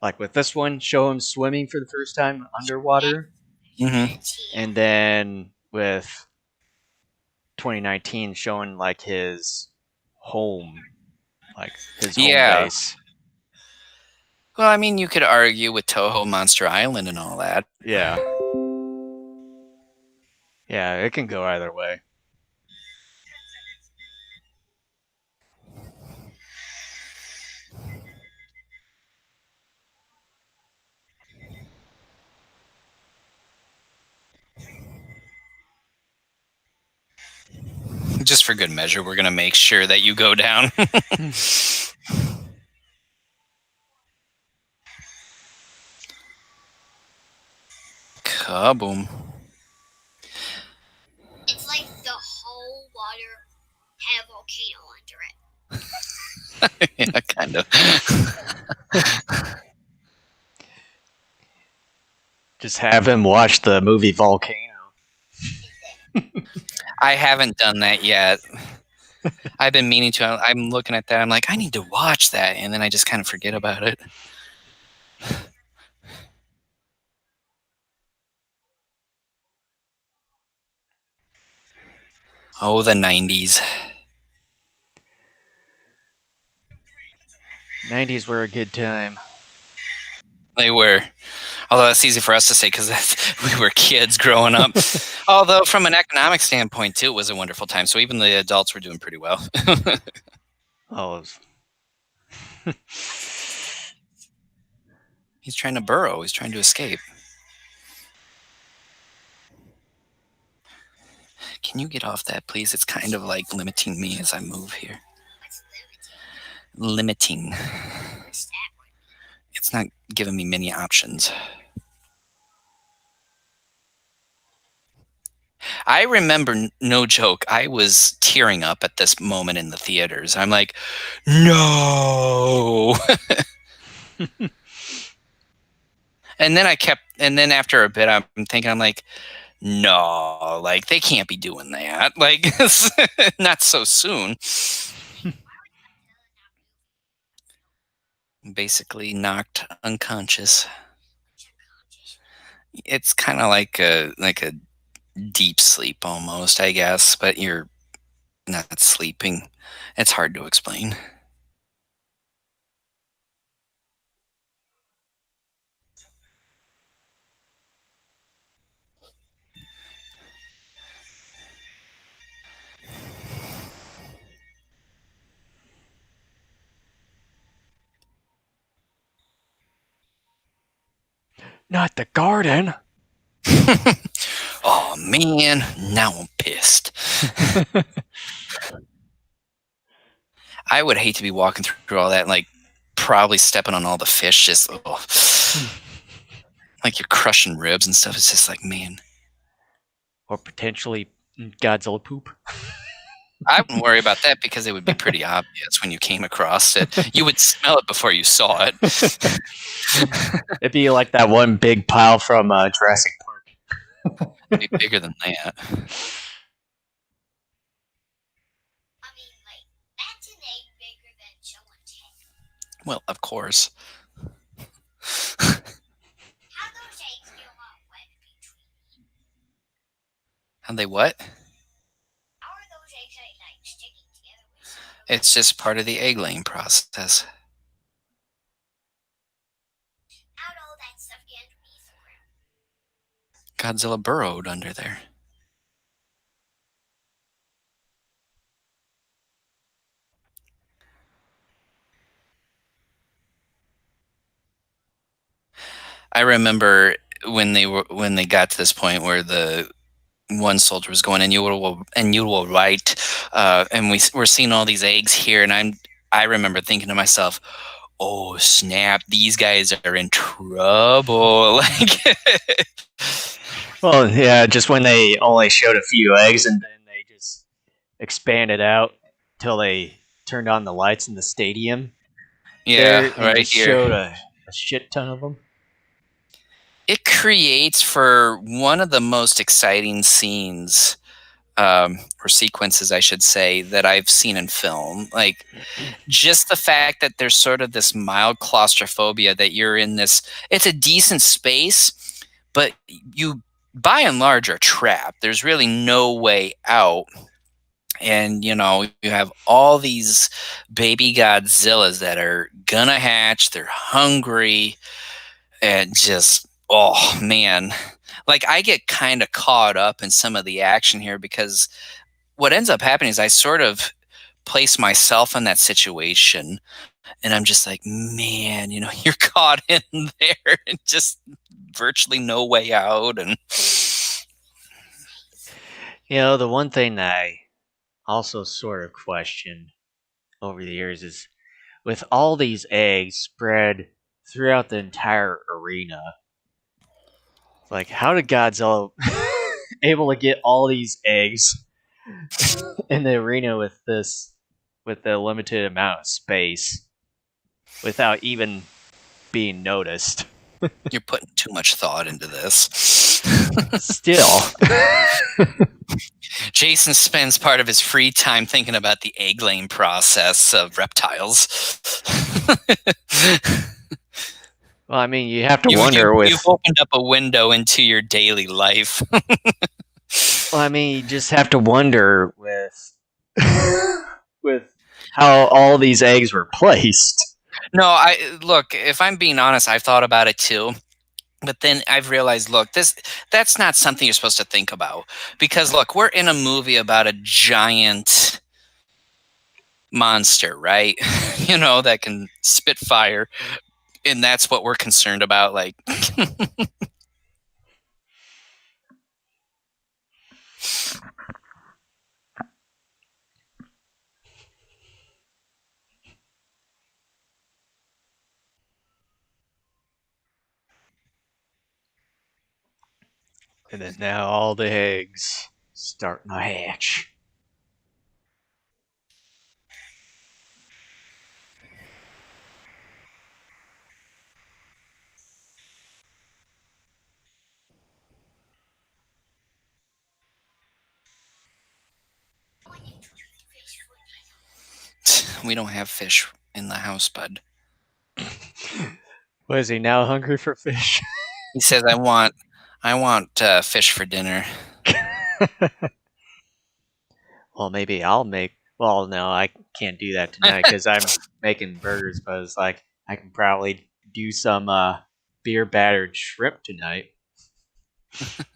like with this one, show him swimming for the first time underwater.
Mm-hmm.
And then with 2019 showing like his home, like his home
Yeah.
base.
Well, I mean, you could argue with Toho Monster Island and all that.
Yeah. Yeah, it can go either way.
Just for good measure, we're going to make sure that you go down. Kaboom.
It's like the whole water had a volcano under it.
Yeah, kind of.
Just have him watch the movie Volcano.
I haven't done that yet. I've been meaning to. I'm looking at that. I'm like, I need to watch that. And then I just kind of forget about it. Oh, the 90s.
90s were a good time.
They were. Although that's easy for us to say because we were kids growing up. Although from an economic standpoint, too, it was a wonderful time. So even the adults were doing pretty well.
Oh,
He's trying to burrow. He's trying to escape. Can you get off that, please? It's kind of like limiting me as I move here.
What's
Limiting.
What's that one?
It's not giving me many options. I remember, no joke, I was tearing up at this moment in the theaters. I'm like, no. And then after a bit, I'm thinking, I'm like, no, like, they can't be doing that. Like, not so soon. Basically knocked unconscious. It's kind of like a deep sleep almost, I guess, but you're not sleeping. It's hard to explain.
not the garden.
Oh man, now I'm pissed. I would hate to be walking through all that and like probably stepping on all the fish, just like you're crushing ribs and stuff. It's just like, man,
Or potentially Godzilla poop.
I wouldn't worry about that because it would be pretty obvious when you came across it. You would smell it before you saw it.
It'd be like that one big pile from Jurassic Park.
It'd be bigger than that.
I mean, like, that's an egg bigger than someone's head.
Well, of course.
How those eggs get along wet between?
And they what?
How are those eggs like sticking together with?
It's just part of the egg laying process.
How'd all that stuff get underneath the ground?
Godzilla burrowed under there. I remember when they got to this point where the one soldier was going, and you will write, and we're seeing all these eggs here, and I remember thinking to myself, oh snap, these guys are in trouble. Like,
Well, yeah, just when they only showed a few eggs and then they just expanded out till they turned on the lights in the stadium
yeah,
there and
right
just
here.
showed a shit ton of them.
It creates for one of the most exciting scenes, or sequences, I should say, that I've seen in film. Like, just the fact that there's sort of this mild claustrophobia, that you're in this, it's a decent space, but you by and large are trapped. There's really no way out. And you have all these baby Godzillas that are gonna hatch, they're hungry, and just, oh man. Like, I get kind of caught up in some of the action here, because what ends up happening is I sort of place myself in that situation, and I'm just like, man, you're caught in there and just virtually no way out. And
The one thing that I also sort of questioned over the years is with all these eggs spread throughout the entire arena, like how did Godzilla able to get all these eggs in the arena with the limited amount of space without even being noticed?
you're putting too much thought into this.
Still.
Jason spends part of his free time thinking about the egg laying process of reptiles.
Well, I mean, you have to
You've,
wonder with.
you've opened up a window into your daily life.
Well, I mean, you just have to wonder with with how all these eggs were placed.
No, look, if I'm being honest, I've thought about it too. But then I've realized, look, that's not something you're supposed to think about. Because look, we're in a movie about a giant monster, right? That can spit fire. And that's what we're concerned about. Like,
And then now all the eggs starting to hatch.
we don't have fish in the house, bud.
What is he now hungry for fish?
He says, I want fish for dinner.
Well, maybe I'll make. Well, no, I can't do that tonight because I'm making burgers. But it's like I can probably do some beer battered shrimp tonight. But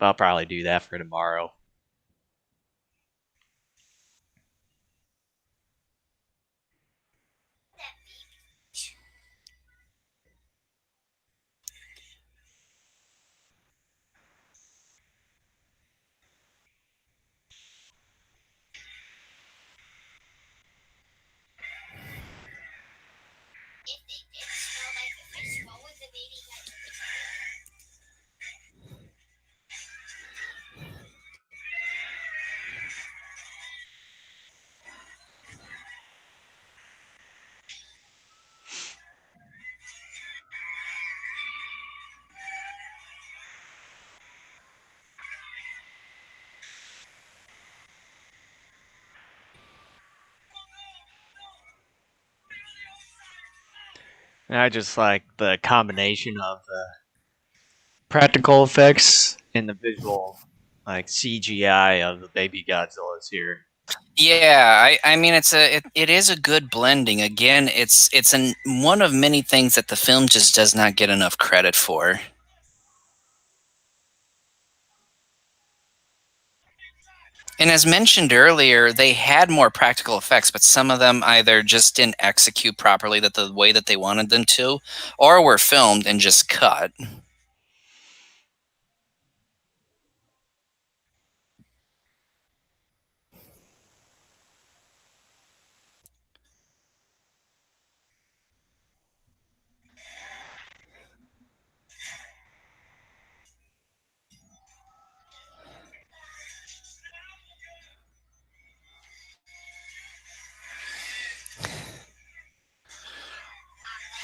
I'll probably do that for tomorrow.
If they did smell like a fish, what would the baby guys
And I just like the combination of the practical effects and the visual, like CGI of the baby Godzillas here.
Yeah, I mean, it is a good blending. Again, it's one of many things that the film just does not get enough credit for. And as mentioned earlier, they had more practical effects, but some of them either just didn't execute properly the way that they wanted them to, or were filmed and just cut.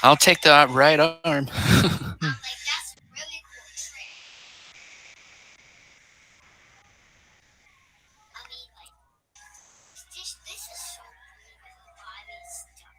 I'll take the right arm.
I'm like, that's really cool trick. I mean, like, this is so cool with a lot of stuff.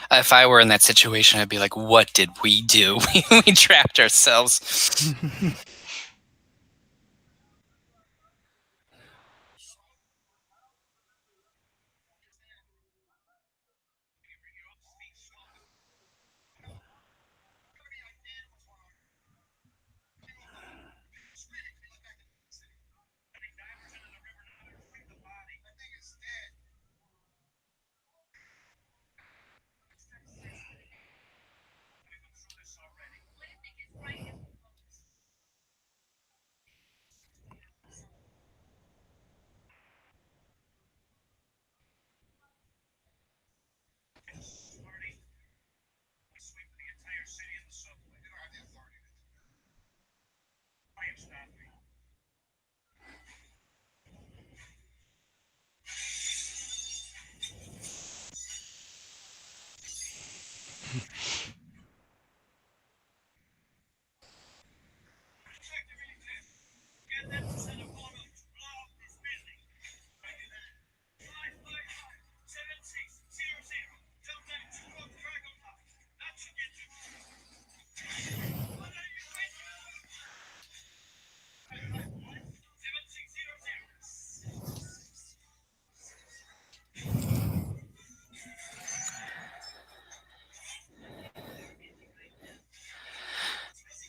If I were in that situation, I'd be like, what did we do? We trapped ourselves.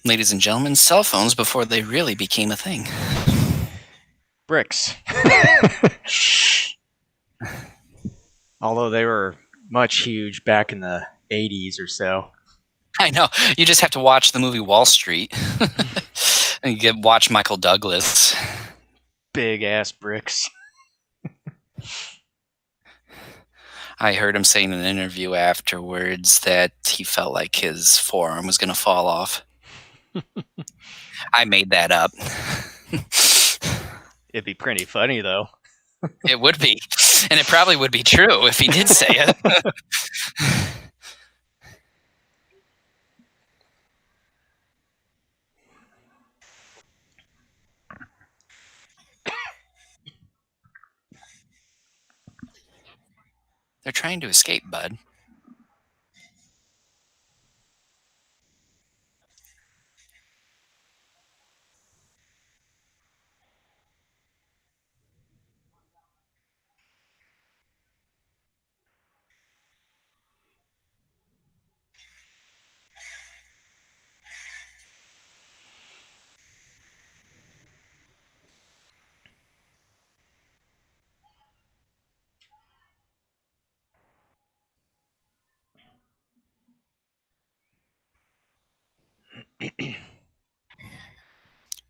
Ladies and gentlemen, cell phones before they really became a thing.
Bricks. Although they were much huge back in the 80s or so.
I know. You just have to watch the movie Wall Street and watch Michael Douglas.
Big ass bricks.
I heard him say in an interview afterwards that he felt like his forearm was going to fall off. I made that up.
It'd be pretty funny, though.
It would be. And it probably would be true if he did say it. They're trying to escape, bud.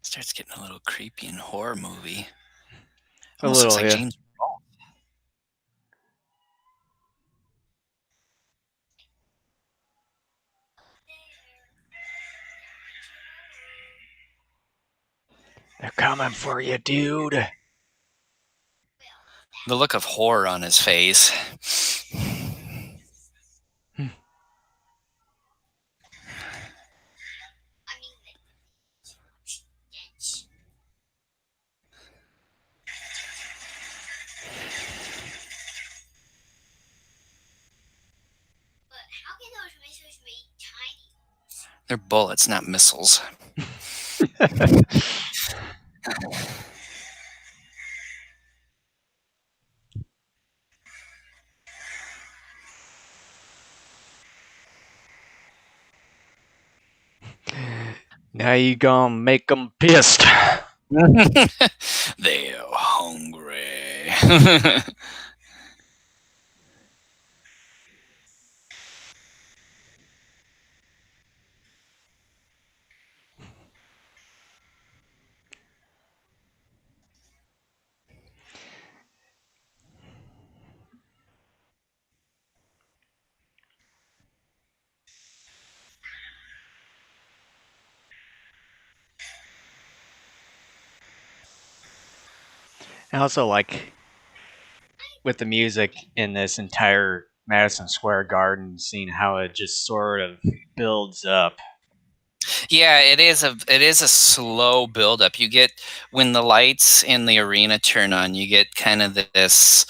Starts getting a little creepy in horror movie. Almost looks like
yeah.
James Rolfe.
They're coming for you, dude.
The look of horror on his face.
I mean, like, too much stench. But how can those missiles be tiny?
They're bullets, not missiles.
Now you gonna make them pissed.
They're hungry.
I also like with the music in this entire Madison Square Garden scene how it just sort of builds up.
Yeah, it is a slow buildup. You get when the lights in the arena turn on, you get kind of this,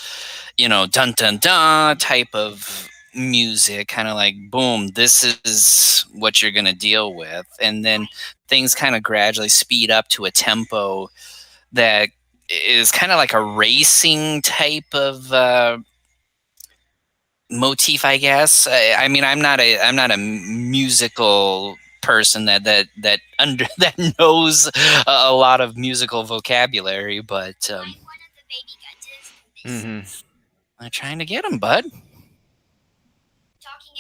dun dun dun type of music, kind of like boom, this is what you're gonna deal with, and then things kind of gradually speed up to a tempo that is kind of like a racing type of motif, I guess. I mean, I'm not a musical person that under that knows a lot of musical vocabulary, but
Like one of the baby Godzillas do this.
Mm-hmm.
I'm trying to get him, bud,
Talking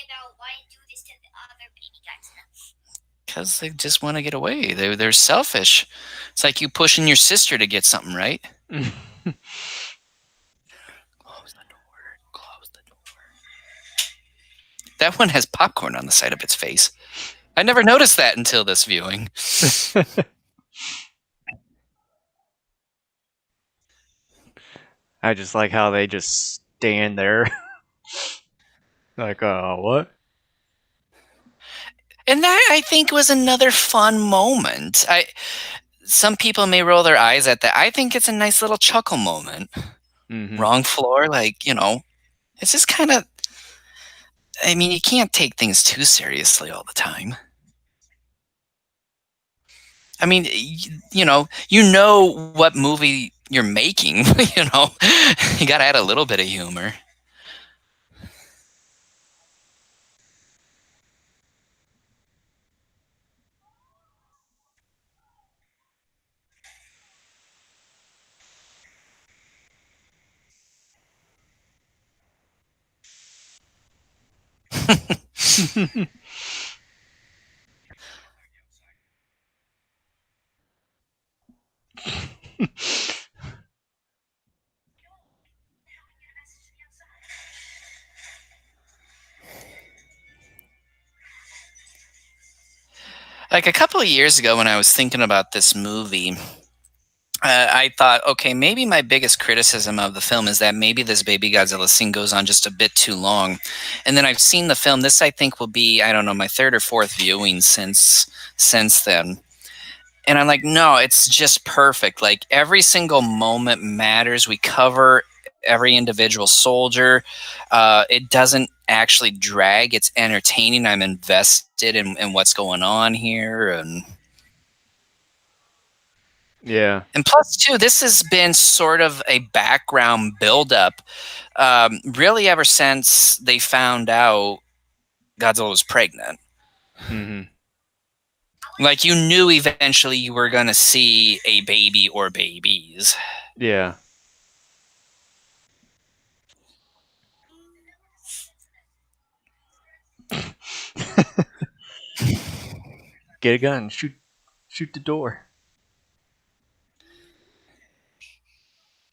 about why do this to the other baby Godzilla.
because they just want to get away. They're selfish. It's like you pushing your sister to get something, right? Close the door. Close the door. That one has popcorn on the side of its face. I never noticed that until this viewing.
I just like how they just stand there. Like, what?
And that, I think, was another fun moment. Some people may roll their eyes at that. I think it's a nice little chuckle moment.
Mm-hmm.
Wrong floor, it's just kind of. I mean, you can't take things too seriously all the time. I mean, you know what movie you're making. You got to add a little bit of humor. Like a couple of years ago, when I was thinking about this movie, I thought, okay, maybe my biggest criticism of the film is that maybe this baby Godzilla scene goes on just a bit too long. And then I've seen the film. This, I think, will be, I don't know, my third or fourth viewing since then. And I'm like, no, it's just perfect. Like every single moment matters. We cover every individual soldier. It doesn't actually drag. It's entertaining. I'm invested in what's going on here,
Yeah.
and plus, too, this has been sort of a background buildup, really ever since they found out Godzilla was pregnant.
Mm-hmm.
Like, you knew eventually you were going to see a baby or babies.
Yeah. Get a gun, shoot the door.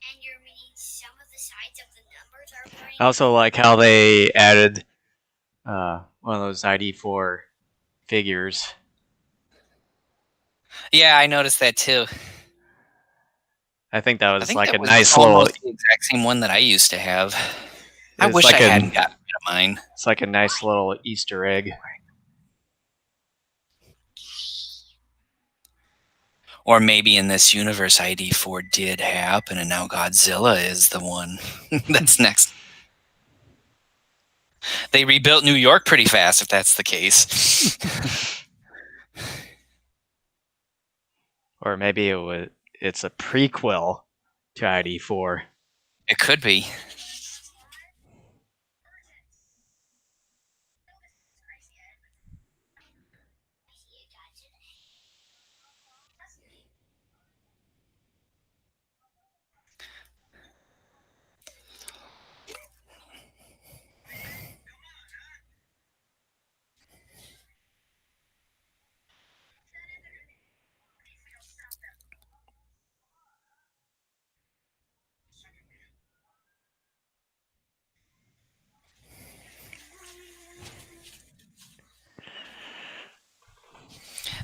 And you're meaning some of the sides of the numbers are printed.
I also like how they added one of those ID4 figures.
Yeah, I noticed that too.
I think that
I
was
think
like
that
a
was
nice little.
almost the exact same one that I used to have. I
It's
wish I
like
hadn't
a.
gotten rid of mine.
It's like a nice little Easter egg.
Or maybe in this universe, ID4 did happen, and now Godzilla is the one that's next. They rebuilt New York pretty fast, if that's the case.
Or maybe it's a prequel to ID4.
It could be.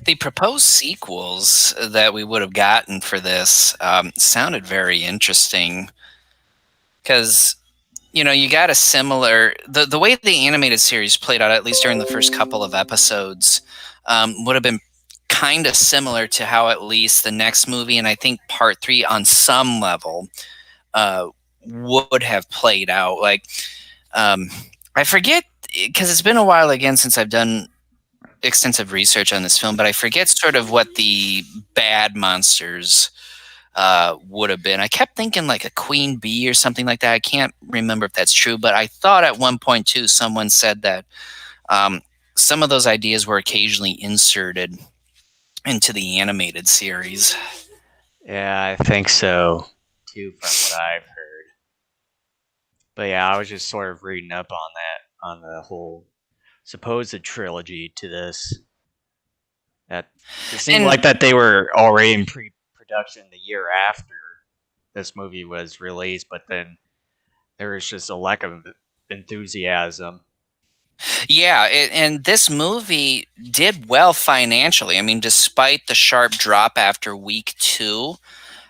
The proposed sequels that we would have gotten for this sounded very interesting because you got a similar the way the animated series played out, at least during the first couple of episodes, would have been kind of similar to how at least the next movie, and I think part 3 on some level, would have played out. Like, I forget, because it's been a while again since I've done extensive research on this film, but I forget sort of what the bad monsters would have been. I kept thinking like a queen bee or something like that. I can't remember if that's true, but I thought at one point too, someone said that some of those ideas were occasionally inserted into the animated series.
Yeah, I think so too, from what I've heard. But yeah, I was just sort of reading up on that, on the whole supposed trilogy to this. That it seemed
And
like that they were already in pre-production the year after this movie was released, but then there was just a lack of enthusiasm.
yeah, and this movie did well financially. I mean, despite the sharp drop after week 2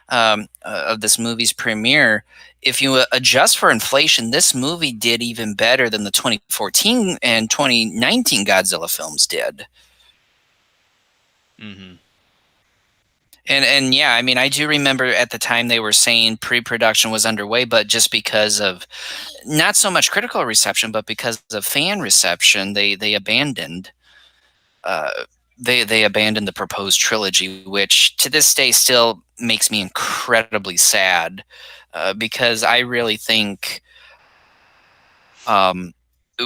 of this movie's premiere, if you adjust for inflation, this movie did even better than the 2014 and 2019 Godzilla films did.
Mm-hmm.
And yeah, I mean, I do remember at the time they were saying pre-production was underway, but just because of not so much critical reception, but because of fan reception, they abandoned uh, they abandoned the proposed trilogy, which to this day still makes me incredibly sad, because I really think um,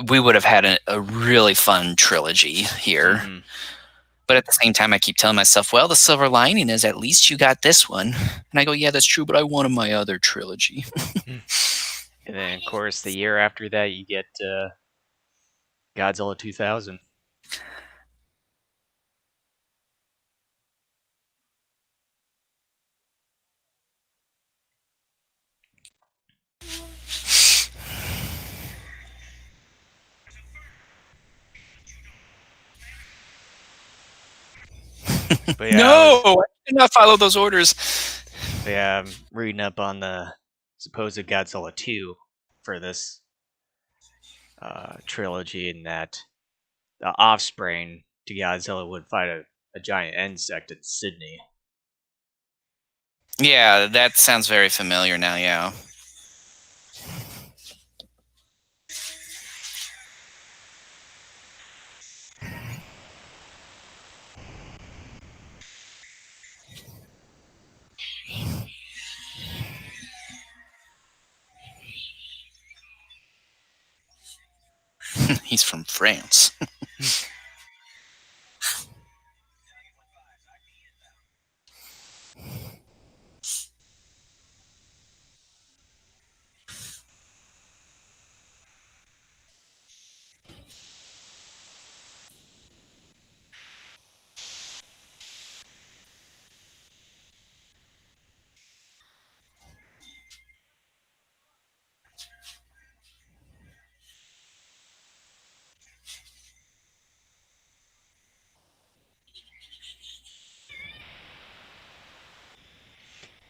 we would have had a really fun trilogy here.
Mm-hmm.
But at the same time, I keep telling myself, well, the silver lining is at least you got this one. And I go, yeah, that's true, but I wanted my other trilogy.
And then, of course, the year after that, you get Godzilla 2000. But yeah,
No, I did not follow those orders.
I'm reading up on the supposed Godzilla 2 for this trilogy, and that the offspring to Godzilla would fight a giant insect in Sydney.
Yeah, that sounds very familiar now, yeah. He's from France.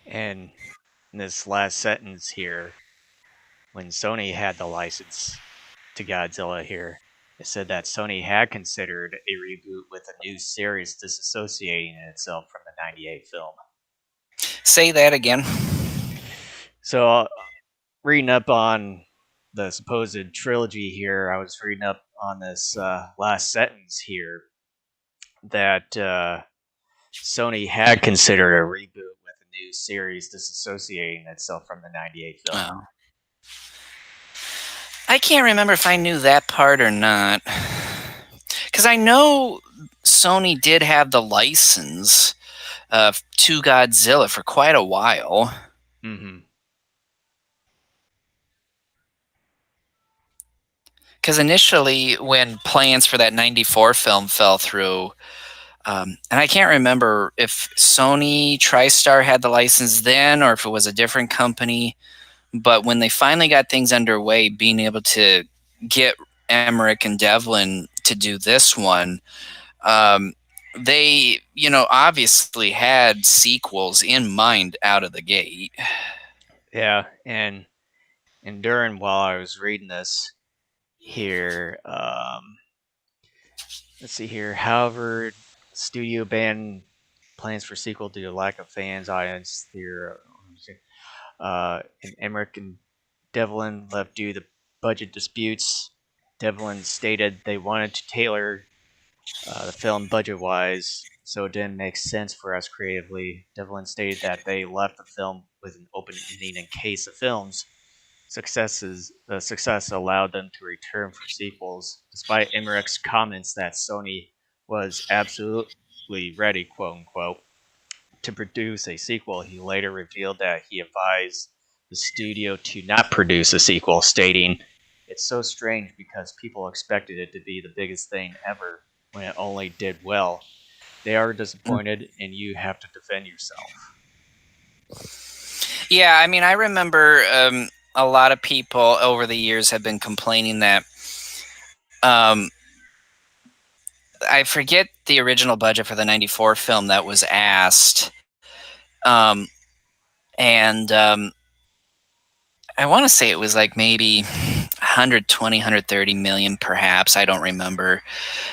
And in this last sentence here, when Sony had the license to Godzilla here, it said that Sony had considered a reboot with a new series disassociating itself from the '98 film.
Say that again.
So, reading up on the supposed trilogy here, I was reading up on this last sentence here that Sony had considered a reboot with a new series disassociating itself from the '98 film.
Oh. I can't remember if I knew that part or not. Because I know Sony did have the license to Godzilla for quite a while.
Mm-hmm.
Because initially, when plans for that '94 film fell through, and I can't remember if Sony TriStar had the license then or if it was a different company, but when they finally got things underway, being able to get Emmerich and Devlin to do this one, they, obviously had sequels in mind out of the gate.
Yeah, and during while I was reading this here, let's see here. However, studio banned plans for sequel due to lack of fans, audience here. And Emmerich and Devlin left due to budget disputes. Devlin stated they wanted to tailor the film budget-wise, so it didn't make sense for us creatively. Devlin stated that they left the film with an open ending in case the film's success allowed them to return for sequels, despite Emmerich's comments that Sony was absolutely ready, quote unquote, to produce a sequel. He later revealed that he advised the studio to not produce a sequel, stating, "It's so strange because people expected it to be the biggest thing ever when it only did well. They are disappointed, and you have to defend yourself."
Yeah, I mean, I remember a lot of people over the years have been complaining that I forget the original budget for the '94 film that was asked, and I want to say it was like maybe 120, 130 million, perhaps. I don't remember.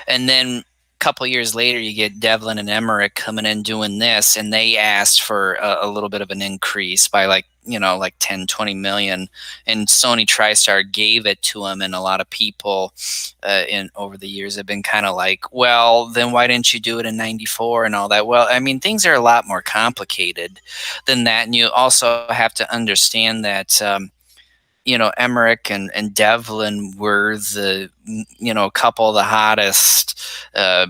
And then a couple years later, you get Devlin and Emmerich coming in doing this, and they asked for a little bit of an increase by like 10, 20 million. And Sony TriStar gave it to them, and a lot of people in over the years have been kind of like, well, then why didn't you do it in '94 and all that? Well, I mean, things are a lot more complicated than that, and you also have to understand that. Emmerich and Devlin were a couple of the hottest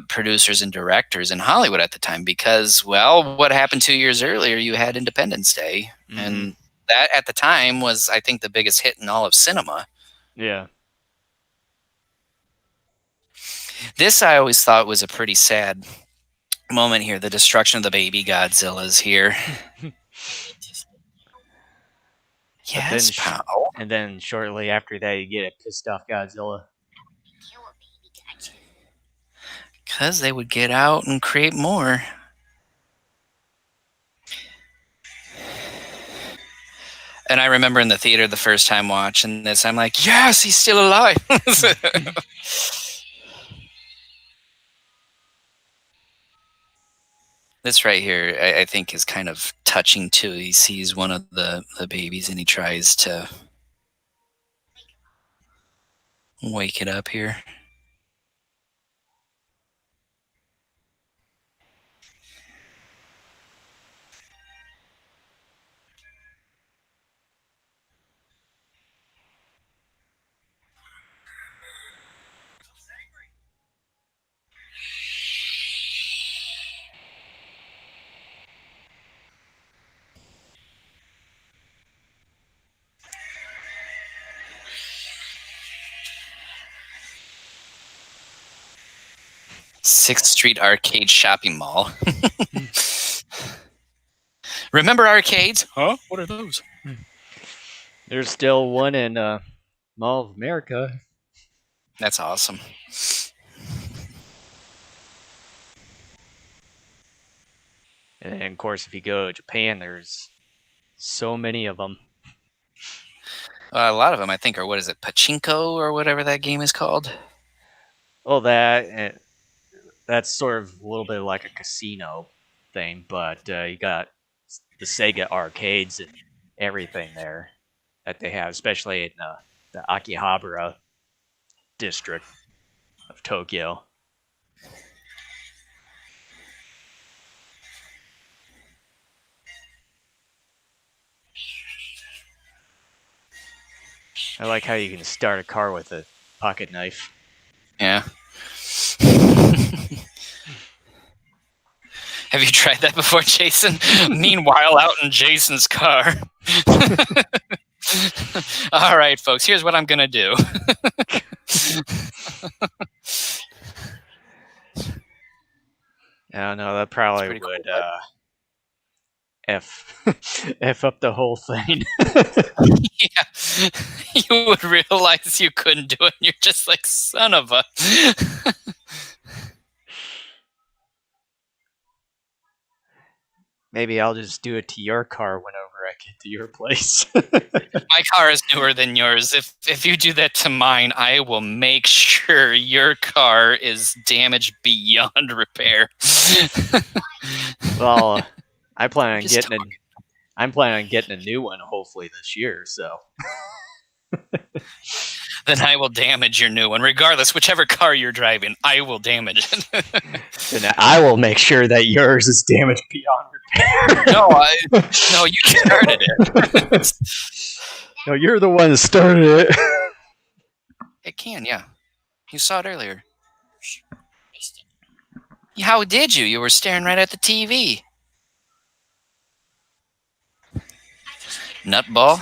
producers and directors in Hollywood at the time because, well, what happened 2 years earlier? You had Independence Day, and that at the time was, I think, the biggest hit in all of cinema.
Yeah.
This I always thought was a pretty sad moment here. The destruction of the baby Godzillas here. Yes, pal.
And then shortly after that, you get a pissed off Godzilla.
Kill a baby Godzilla.
Because they would get out and create more. And I remember in the theater the first time watching this, I'm like, yes, he's still alive. This right here, I think, is kind of touching too. He sees one of the babies and he tries to wake it up here. Sixth Street Arcade Shopping Mall. Remember arcades? Huh? What are those?
There's still one in Mall of America.
That's awesome.
And of course, if you go to Japan, there's So many of them.
A lot of them, I think, are, what is it, Pachinko or whatever that game is called?
Well, that's sort of a little bit like a casino thing, but you got the Sega arcades and everything there that they have, especially in the Akihabara district of Tokyo. I like how you can start a car with a pocket knife.
Yeah. Have you tried that before, Jason? Meanwhile, out in Jason's car. All right, folks, here's what I'm going to do.
I don't know, that probably
pretty
would
cool,
F up the whole thing.
Yeah. You would realize you couldn't do it, and you're just like, son of a...
Maybe I'll just do it to your car whenever I get to your place.
My car is newer than yours. If you do that to mine, I will make sure your car is damaged beyond repair.
Well, I'm planning on
Just
getting a new one hopefully this year, so.
Then I will damage your new one. Regardless, whichever car you're driving, I will damage it.
Then I will make sure that yours is damaged beyond repair.
No, you started it.
No, you're the one that started it.
It can, yeah. You saw it earlier. How did you? You were staring right at the TV. Nutball?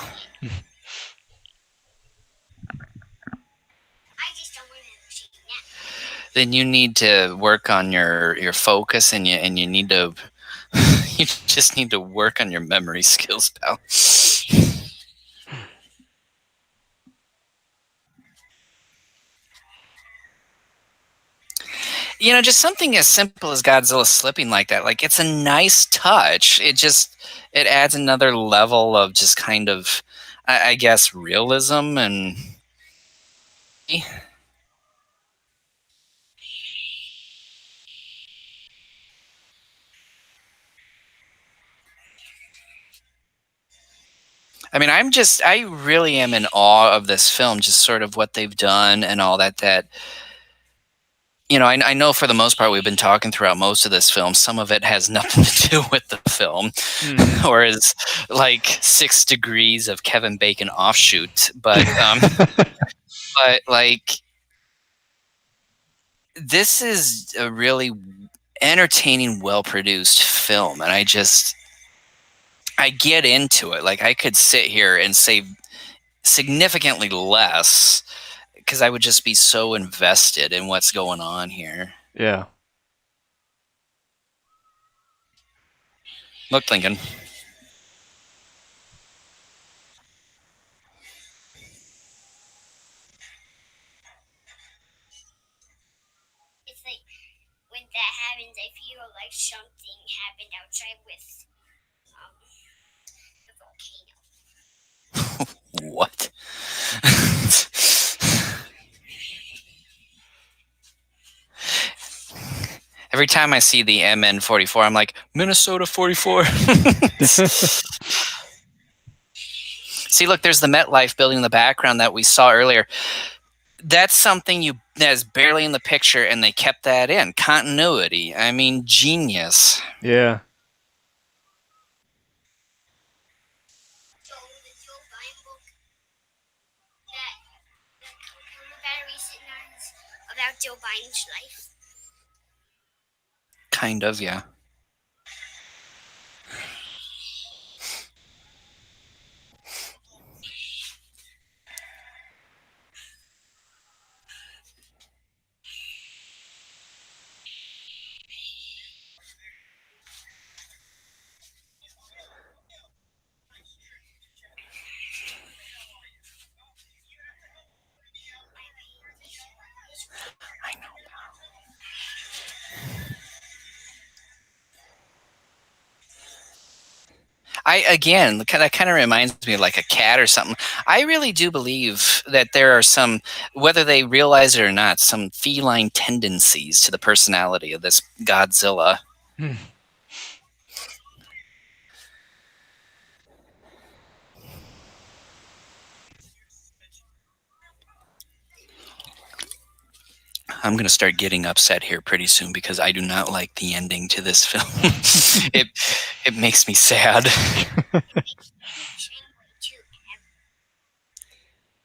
Then you need to work on your focus, and you need to you just need to work on your memory skills, pal. You know, just something as simple as Godzilla slipping like that, like, it's a nice touch. It adds another level of just kind of, I guess, realism and. I mean, I really am in awe of this film, just sort of what they've done and all that. You know, I know for the most part we've been talking throughout most of this film. Some of it has nothing to do with the film, or is like 6 degrees of Kevin Bacon offshoot. But like, this is a really entertaining, well-produced film, and I get into it. Like, I could sit here and say significantly less because I would just be so invested in what's going on here.
Yeah.
Look, Lincoln.
It's like when that happens, I feel like something happened outside with the volcano.
What? Every time I see the MN44, I'm like, Minnesota 44. See, look, there's the MetLife building in the background that we saw earlier. That's something that's barely in the picture, and they kept that in. Continuity. I mean, genius.
Yeah.
So the Joe Biden book that the battery sitting on is about Joe Biden's life.
Kind of, yeah. I know. That kind of reminds me of like a cat or something. I really do believe that there are some, whether they realize it or not, some feline tendencies to the personality of this Godzilla. I'm going to start getting upset here pretty soon because I do not like the ending to this film. it makes me sad.
Same way too, Cam.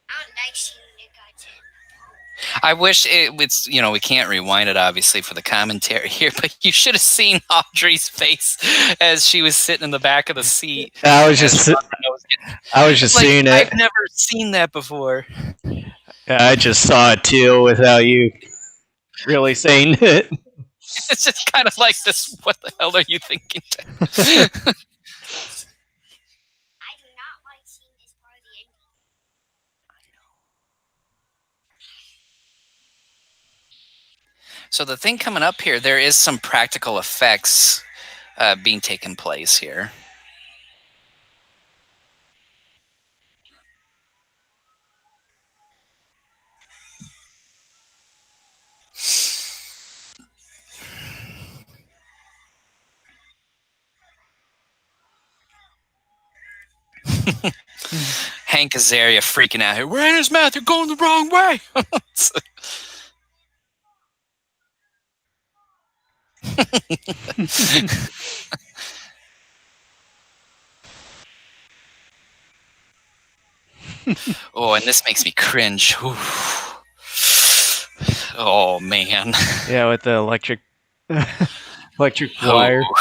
I don't like seeing the Godzilla.
I wish it's, we can't rewind it obviously for the commentary here, but you should have seen Audrey's face as she was sitting in the back of the seat.
I was just seeing it.
I've never seen that before.
I just saw it too without you really saying it.
It's just kind of like this. What the hell are you thinking?
I do not like seeing this part of the ending.
So the thing coming up here, there is some practical effects being taken place here. Hank Azaria freaking out here. We're in his mouth. You're going the wrong way. Oh, and this makes me cringe. Oof. Oh man.
Yeah, with the electric wire.
Oh.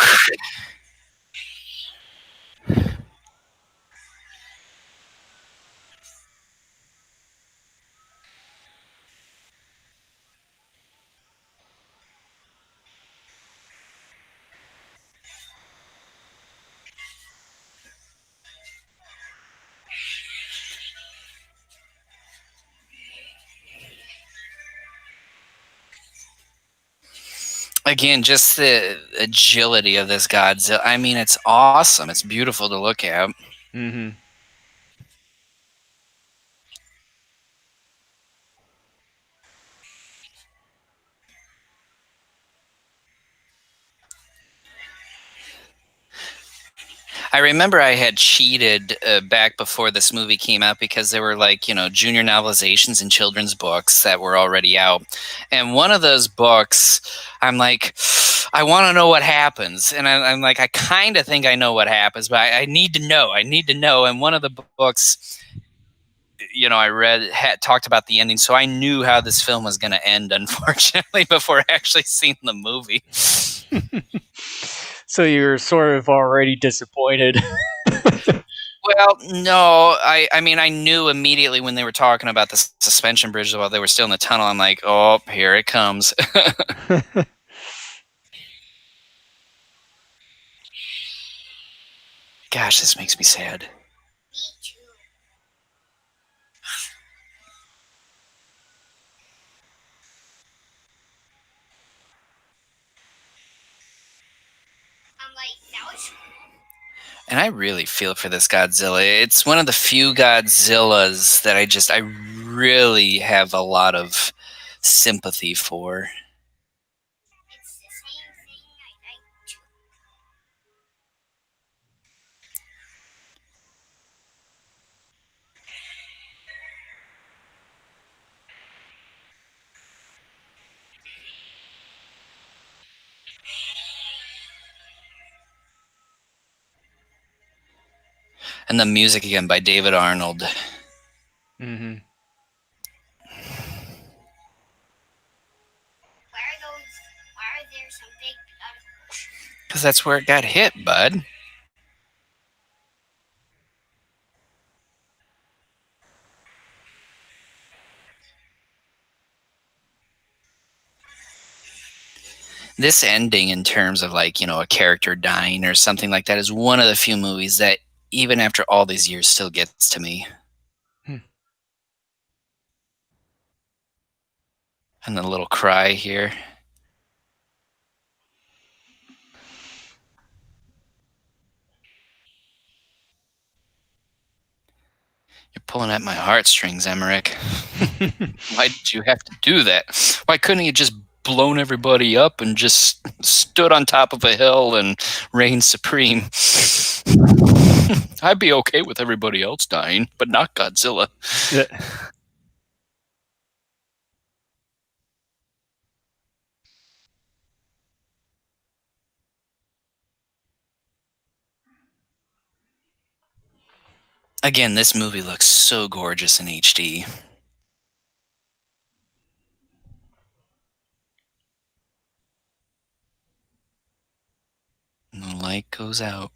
Again, just the agility of this Godzilla. I mean, it's awesome. It's beautiful to look at.
Mm-hmm.
I remember I had cheated back before this movie came out because there were like, junior novelizations and children's books that were already out. And one of those books, I'm like, I want to know what happens. And I'm like, I kind of think I know what happens, but I need to know. I need to know. And one of the books, I read talked about the ending. So I knew how this film was going to end, unfortunately, before actually seeing the movie.
So you're sort of already disappointed.
Well, no, I mean, I knew immediately when they were talking about the suspension bridge while they were still in the tunnel. I'm like, oh, here it comes. Gosh, this makes me sad.
Me too. I'm like, that was cool.
And I really feel for this Godzilla. It's one of the few Godzillas that I really have a lot of sympathy for.
It's the same thing I like too.
And the music again by David Arnold.
Mm-hmm.
Why are there some big blood?
Because that's where it got hit, bud. This ending in terms of like, a character dying or something like that is one of the few movies that even after all these years still gets to me. And the little cry here. You're pulling at my heartstrings, Emmerich. Why did you have to do that? Why couldn't you just blown everybody up and just stood on top of a hill and reigned supreme? I'd be okay with everybody else dying, but not Godzilla. Again, this movie looks so gorgeous in HD. And the light goes out.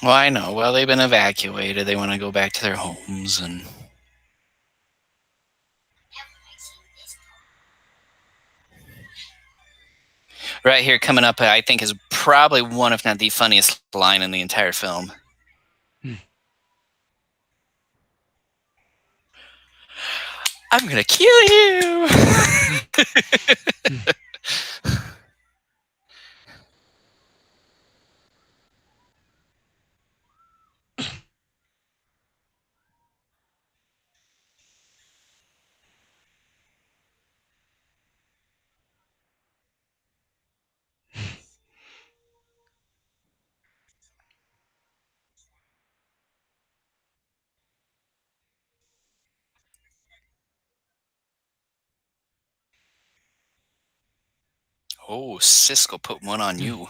Well, I know. Well, they've been evacuated. They want to go back to their homes and... Right here coming up, I think, is probably one, if not the funniest line in the entire film. I'm gonna kill you! Oh, Siskel put one on you.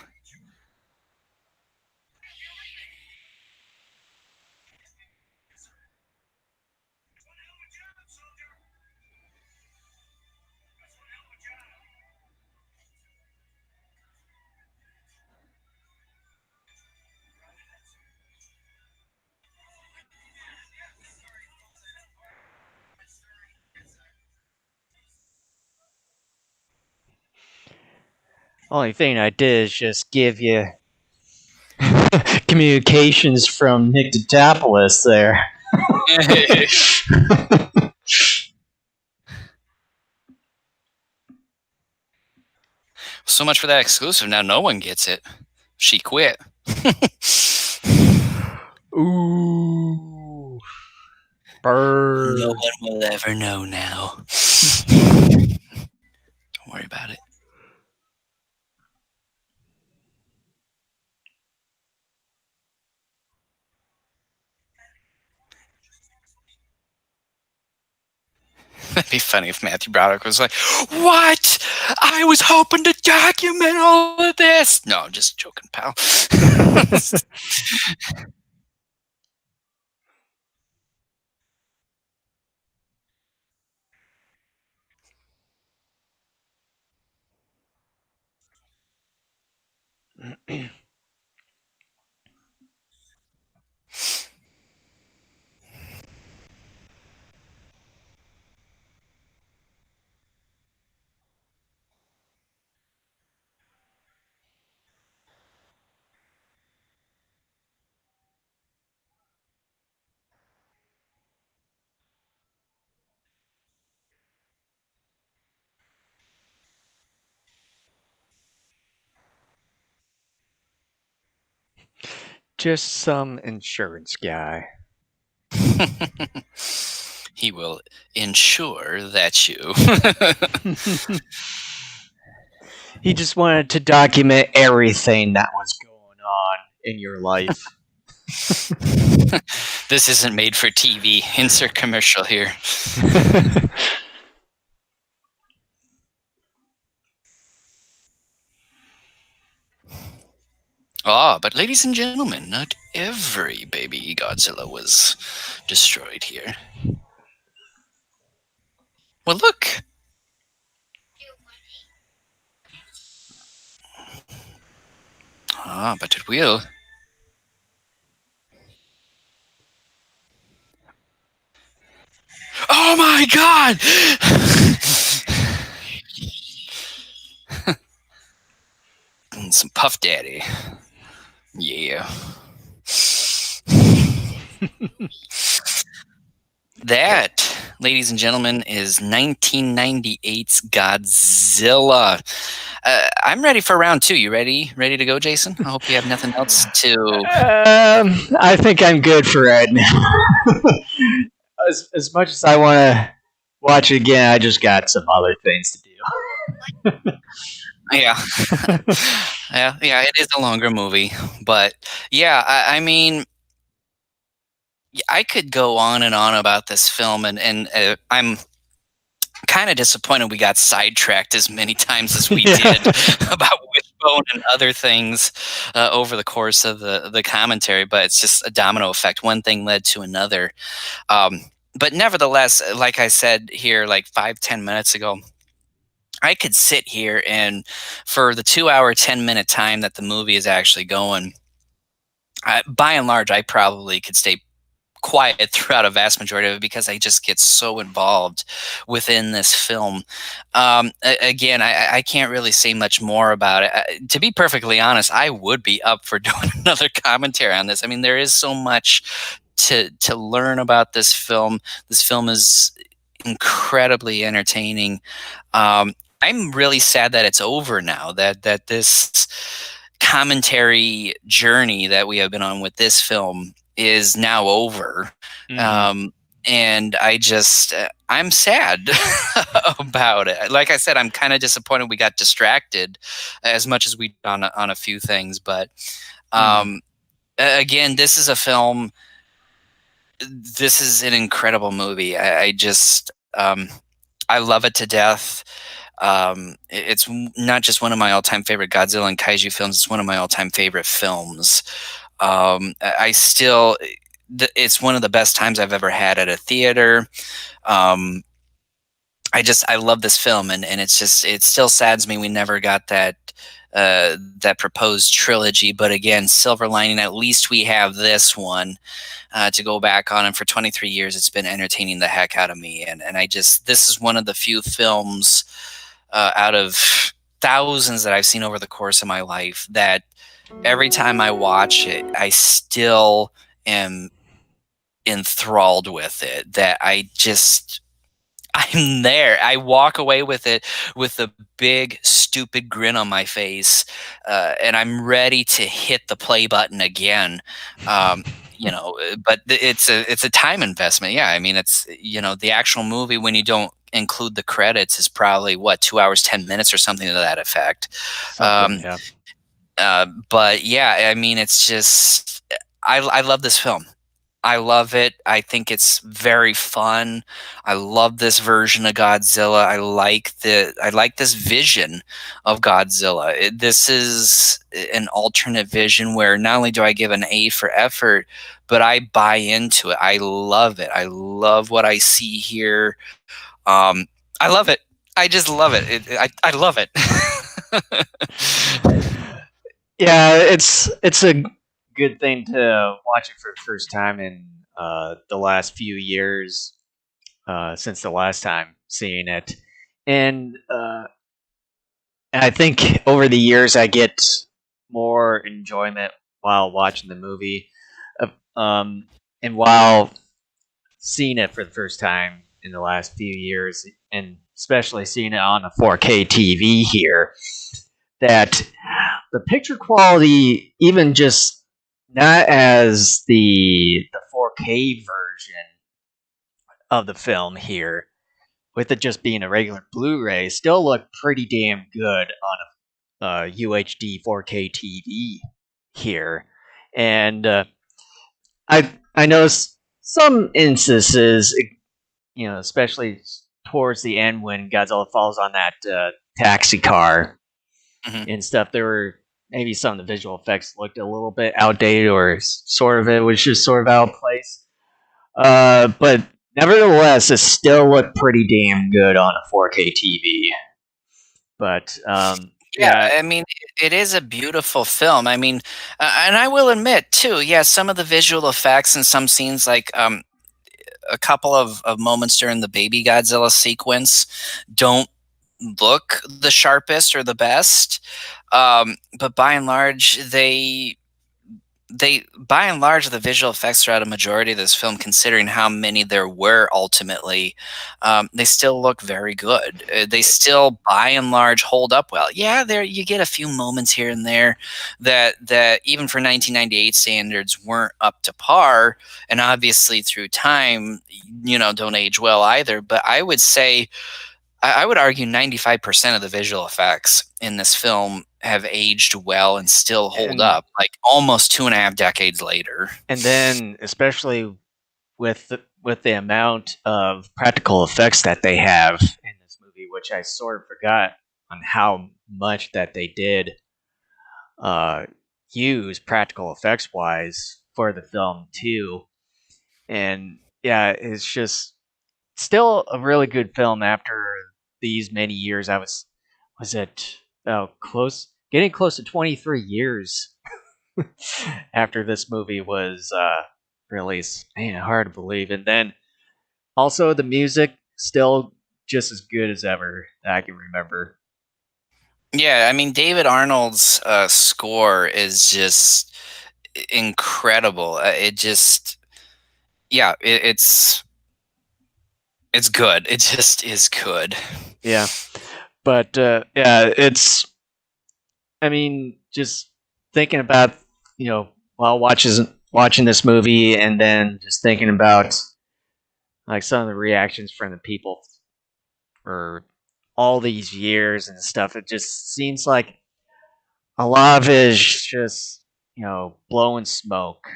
Only thing I did is just give you communications from Nick Datapolis there.
So much for that exclusive. Now no one gets it. She quit.
Ooh. Bird.
No one will ever know now. Don't worry about it. That'd be funny if Matthew Broderick was like, "What? I was hoping to document all of this." No, I'm just joking, pal.
Just some insurance guy.
He will ensure that you.
He just wanted to document everything that was going on in your life.
This isn't made for TV. Insert commercial here. But ladies and gentlemen, not every baby Godzilla was destroyed here. Well, look. But it will. Oh my God! Puff Daddy. Yeah. That, ladies and gentlemen, is 1998's Godzilla. I'm ready for round two. You ready? Ready to go, Jason? I hope you have nothing else to.
I think I'm good for right now. as much as I want to watch it again, I just got some other things to do.
Yeah. Yeah. It is a longer movie, but yeah, I mean, I could go on and on about this film, and I'm kind of disappointed we got sidetracked as many times as we did about Wishbone and other things over the course of the commentary. But it's just a domino effect. One thing led to another. But nevertheless, like I said here, like 5-10 minutes ago, I could sit here and for the 2 hour, 10-minute time that the movie is actually going, by and large, I probably could stay quiet throughout a vast majority of it because I just get so involved within this film. Again, I can't really say much more about it. To be perfectly honest, I would be up for doing another commentary on this. I mean, there is so much to learn about this film. This film is incredibly entertaining. I'm really sad that it's over now, that this commentary journey that we have been on with this film is now over. And I just, I'm sad about it. Like I said, I'm kind of disappointed we got distracted as much as we on a few things. But again, this is a film. This is an incredible movie. I just, I love it to death. It's not just one of my all-time favorite Godzilla and Kaiju films. It's one of my all-time favorite films. I still, it's one of the best times I've ever had at a theater. I love this film, and it's just, it still saddens me we never got that that proposed trilogy. But again, silver lining, at least we have this one to go back on, and for 23 years it's been entertaining the heck out of me. And I just, this is one of the few films out of thousands that I've seen over the course of my life that every time I watch it, I still am enthralled with it, that I'm there. I walk away with it with a big, stupid grin on my face, and I'm ready to hit the play button again. But it's a time investment. Yeah, I mean, it's, the actual movie, when you don't include the credits, is probably 2 hours 10 minutes or something to that effect.
Yeah.
But yeah, I mean, it's just, I love this film. I love it. I think it's very fun. I love this version of Godzilla. I like this vision of Godzilla. This is an alternate vision where not only do I give an A for effort, but I buy into it. I love it. I love what I see here. I love it. I just love it. I love it.
Yeah, it's a good thing to watch it for the first time in the last few years since the last time seeing it, and I think over the years I get more enjoyment while watching the movie, and while seeing it for the first time in the last few years, and especially seeing it on a 4K TV here, that the picture quality, even just not as the 4K version of the film here, with it just being a regular Blu-ray, still look pretty damn good on a UHD 4K TV here. And I noticed some instances, especially towards the end when Godzilla falls on that taxi car and stuff, there were maybe some of the visual effects looked a little bit outdated, or sort of it was just sort of out of place. But nevertheless, it still looked pretty damn good on a 4K TV. But
yeah, I mean, it is a beautiful film. I mean, and I will admit too, yeah, some of the visual effects in some scenes, like a couple of moments during the baby Godzilla sequence, don't look the sharpest or the best, but by and large, by and large, the visual effects throughout a majority of this film, considering how many there were ultimately, they still look very good. They still by and large hold up well. Yeah, there you get a few moments here and there that even for 1998 standards weren't up to par, and obviously through time, don't age well either. But I would say I would argue 95% of the visual effects in this film have aged well and still hold
And
up, like almost 2.5 decades later.
and then especially with the amount of practical effects that they have in this movie, which I sort of forgot on how much that they did uh, use practical effects wise for the film too. And yeah, it's just still a really good film after these many years. Was it close getting close to 23 years after this movie was released. Man, hard to believe. And then also the music still just as good as ever that I can remember.
Yeah, I mean David Arnold's score is just incredible. It just, yeah, it's good. It just is good.
Yeah, but yeah, it's. I mean, just thinking about while watching this movie, and then just thinking about like some of the reactions from the people for all these years and stuff. It just seems like a lot of it is just blowing smoke.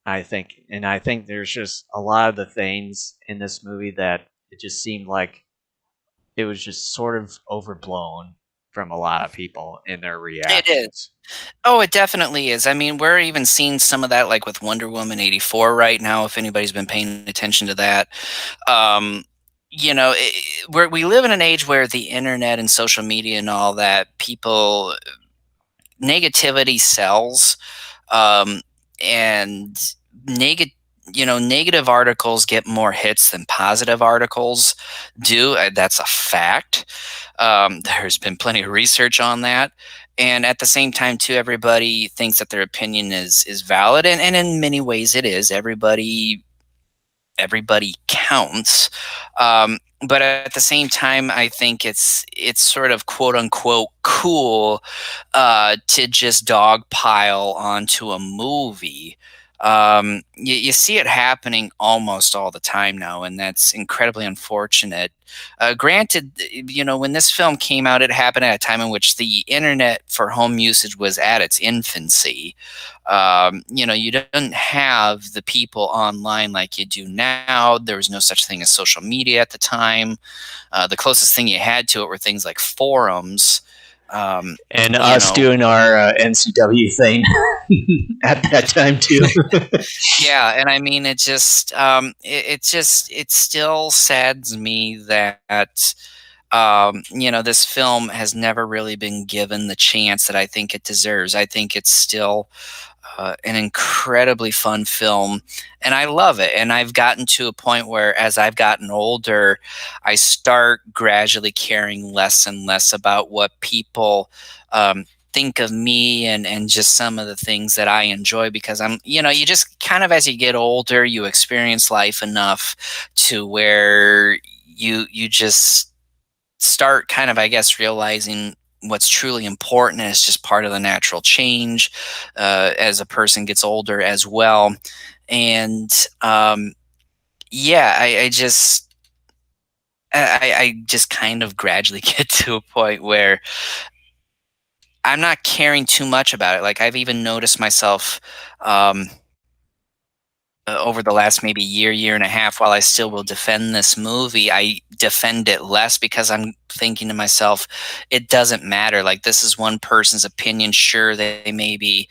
I think, and I think there's just a lot of the things in this movie that it just seemed like it was just sort of overblown from a lot of people in their
It is.
reactions.
Oh, it definitely is. I mean, we're even seeing some of that like with Wonder Woman 84 right now, if anybody's been paying attention to that. Um, we live in an age where the internet and social media and all that, people negativity sells, and negative negative articles get more hits than positive articles do. That's a fact. There's been plenty of research on that. And at the same time, too, everybody thinks that their opinion is valid, and in many ways it is. Everybody counts. But at the same time, I think it's sort of quote unquote cool to just dogpile onto a movie. You see it happening almost all the time now, and that's incredibly unfortunate. Granted, when this film came out, it happened at a time in which the internet for home usage was at its infancy. You didn't have the people online like you do now. There was no such thing as social media at the time. The closest thing you had to it were things like forums.
And us doing our NCW thing at that time too.
Yeah, and I mean, it still saddens me that this film has never really been given the chance that I think it deserves. I think it's still an incredibly fun film, and I love it. And I've gotten to a point where, as I've gotten older, I start gradually caring less and less about what people think of me and just some of the things that I enjoy, because you just kind of, as you get older, you experience life enough to where you just start kind of, I guess, realizing what's truly important, and it's just part of the natural change as a person gets older as well. And yeah, I just kind of gradually get to a point where I'm not caring too much about it. Like, I've even noticed myself over the last maybe year and a half, while I still will defend this movie, I defend it less because I'm thinking to myself, it doesn't matter. Like, this is one person's opinion. Sure, they may be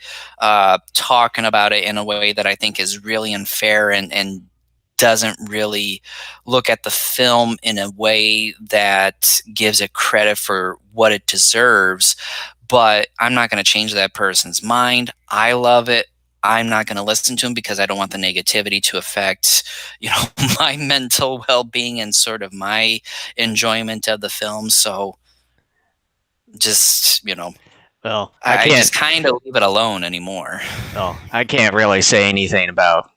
talking about it in a way that I think is really unfair and doesn't really look at the film in a way that gives it credit for what it deserves. But I'm not going to change that person's mind. I love it. I'm not going to listen to them because I don't want the negativity to affect, my mental well-being and sort of my enjoyment of the film. So just,
Well,
I just kind of leave it alone anymore.
Well, I can't really say anything about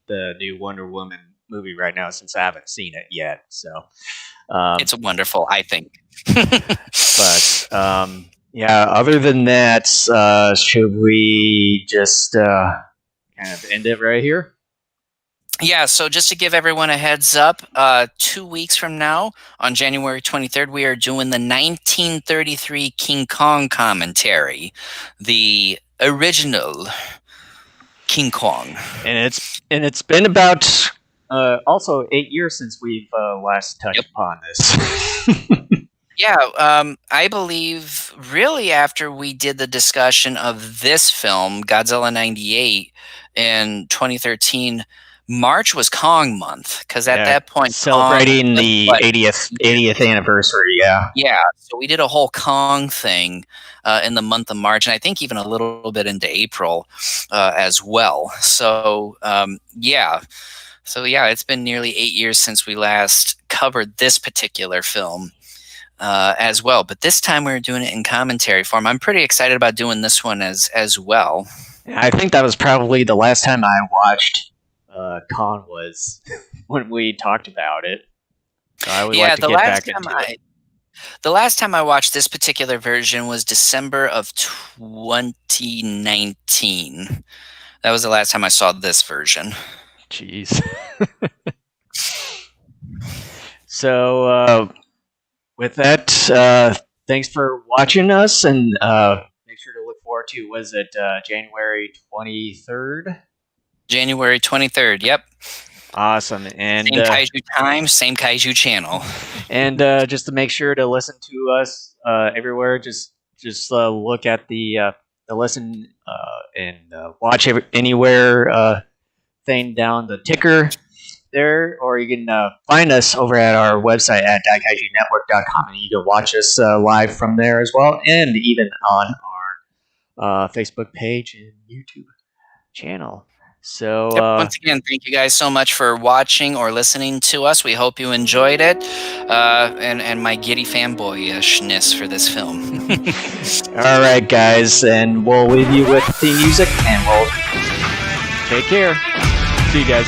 the new Wonder Woman movie right now since I haven't seen it yet. So
it's wonderful, I think.
But yeah, other than that, should we just kind of end it right here?
Yeah, so just to give everyone a heads up, 2 weeks from now, on January 23rd, we are doing the 1933 King Kong commentary, the original King Kong.
And it's been about also 8 years since we've last touched upon this.
Yeah, I believe really after we did the discussion of this film, Godzilla 98, in 2013, March was Kong month, because at that point,
celebrating the 80th anniversary, yeah.
Yeah, so we did a whole Kong thing in the month of March, and I think even a little bit into April as well. So, yeah. So, yeah, it's been nearly 8 years since we last covered this particular film. As well, but this time we're doing it in commentary form. I'm pretty excited about doing this one as well.
I think that was probably the last time I watched Kong was when we talked about it. So I would like to get back into it.
The last time I watched this particular version was December of 2019. That was the last time I saw this version.
Jeez. So with that, thanks for watching us, and make sure to look forward to, was it January 23rd?
January 23rd, yep.
Awesome. And
same Kaiju time, same Kaiju channel.
And just to make sure to listen to us everywhere, just look at the listen and watch anywhere thing down the ticker there, or you can find us over at our website at daikaijunetwork.com, and you can watch us live from there as well, and even on our Facebook page and YouTube channel. So
once again, thank you guys so much for watching or listening to us. We hope you enjoyed it, and my giddy fanboyishness for this film.
All right, guys, and we'll leave you with the music, and we'll take care. See you guys.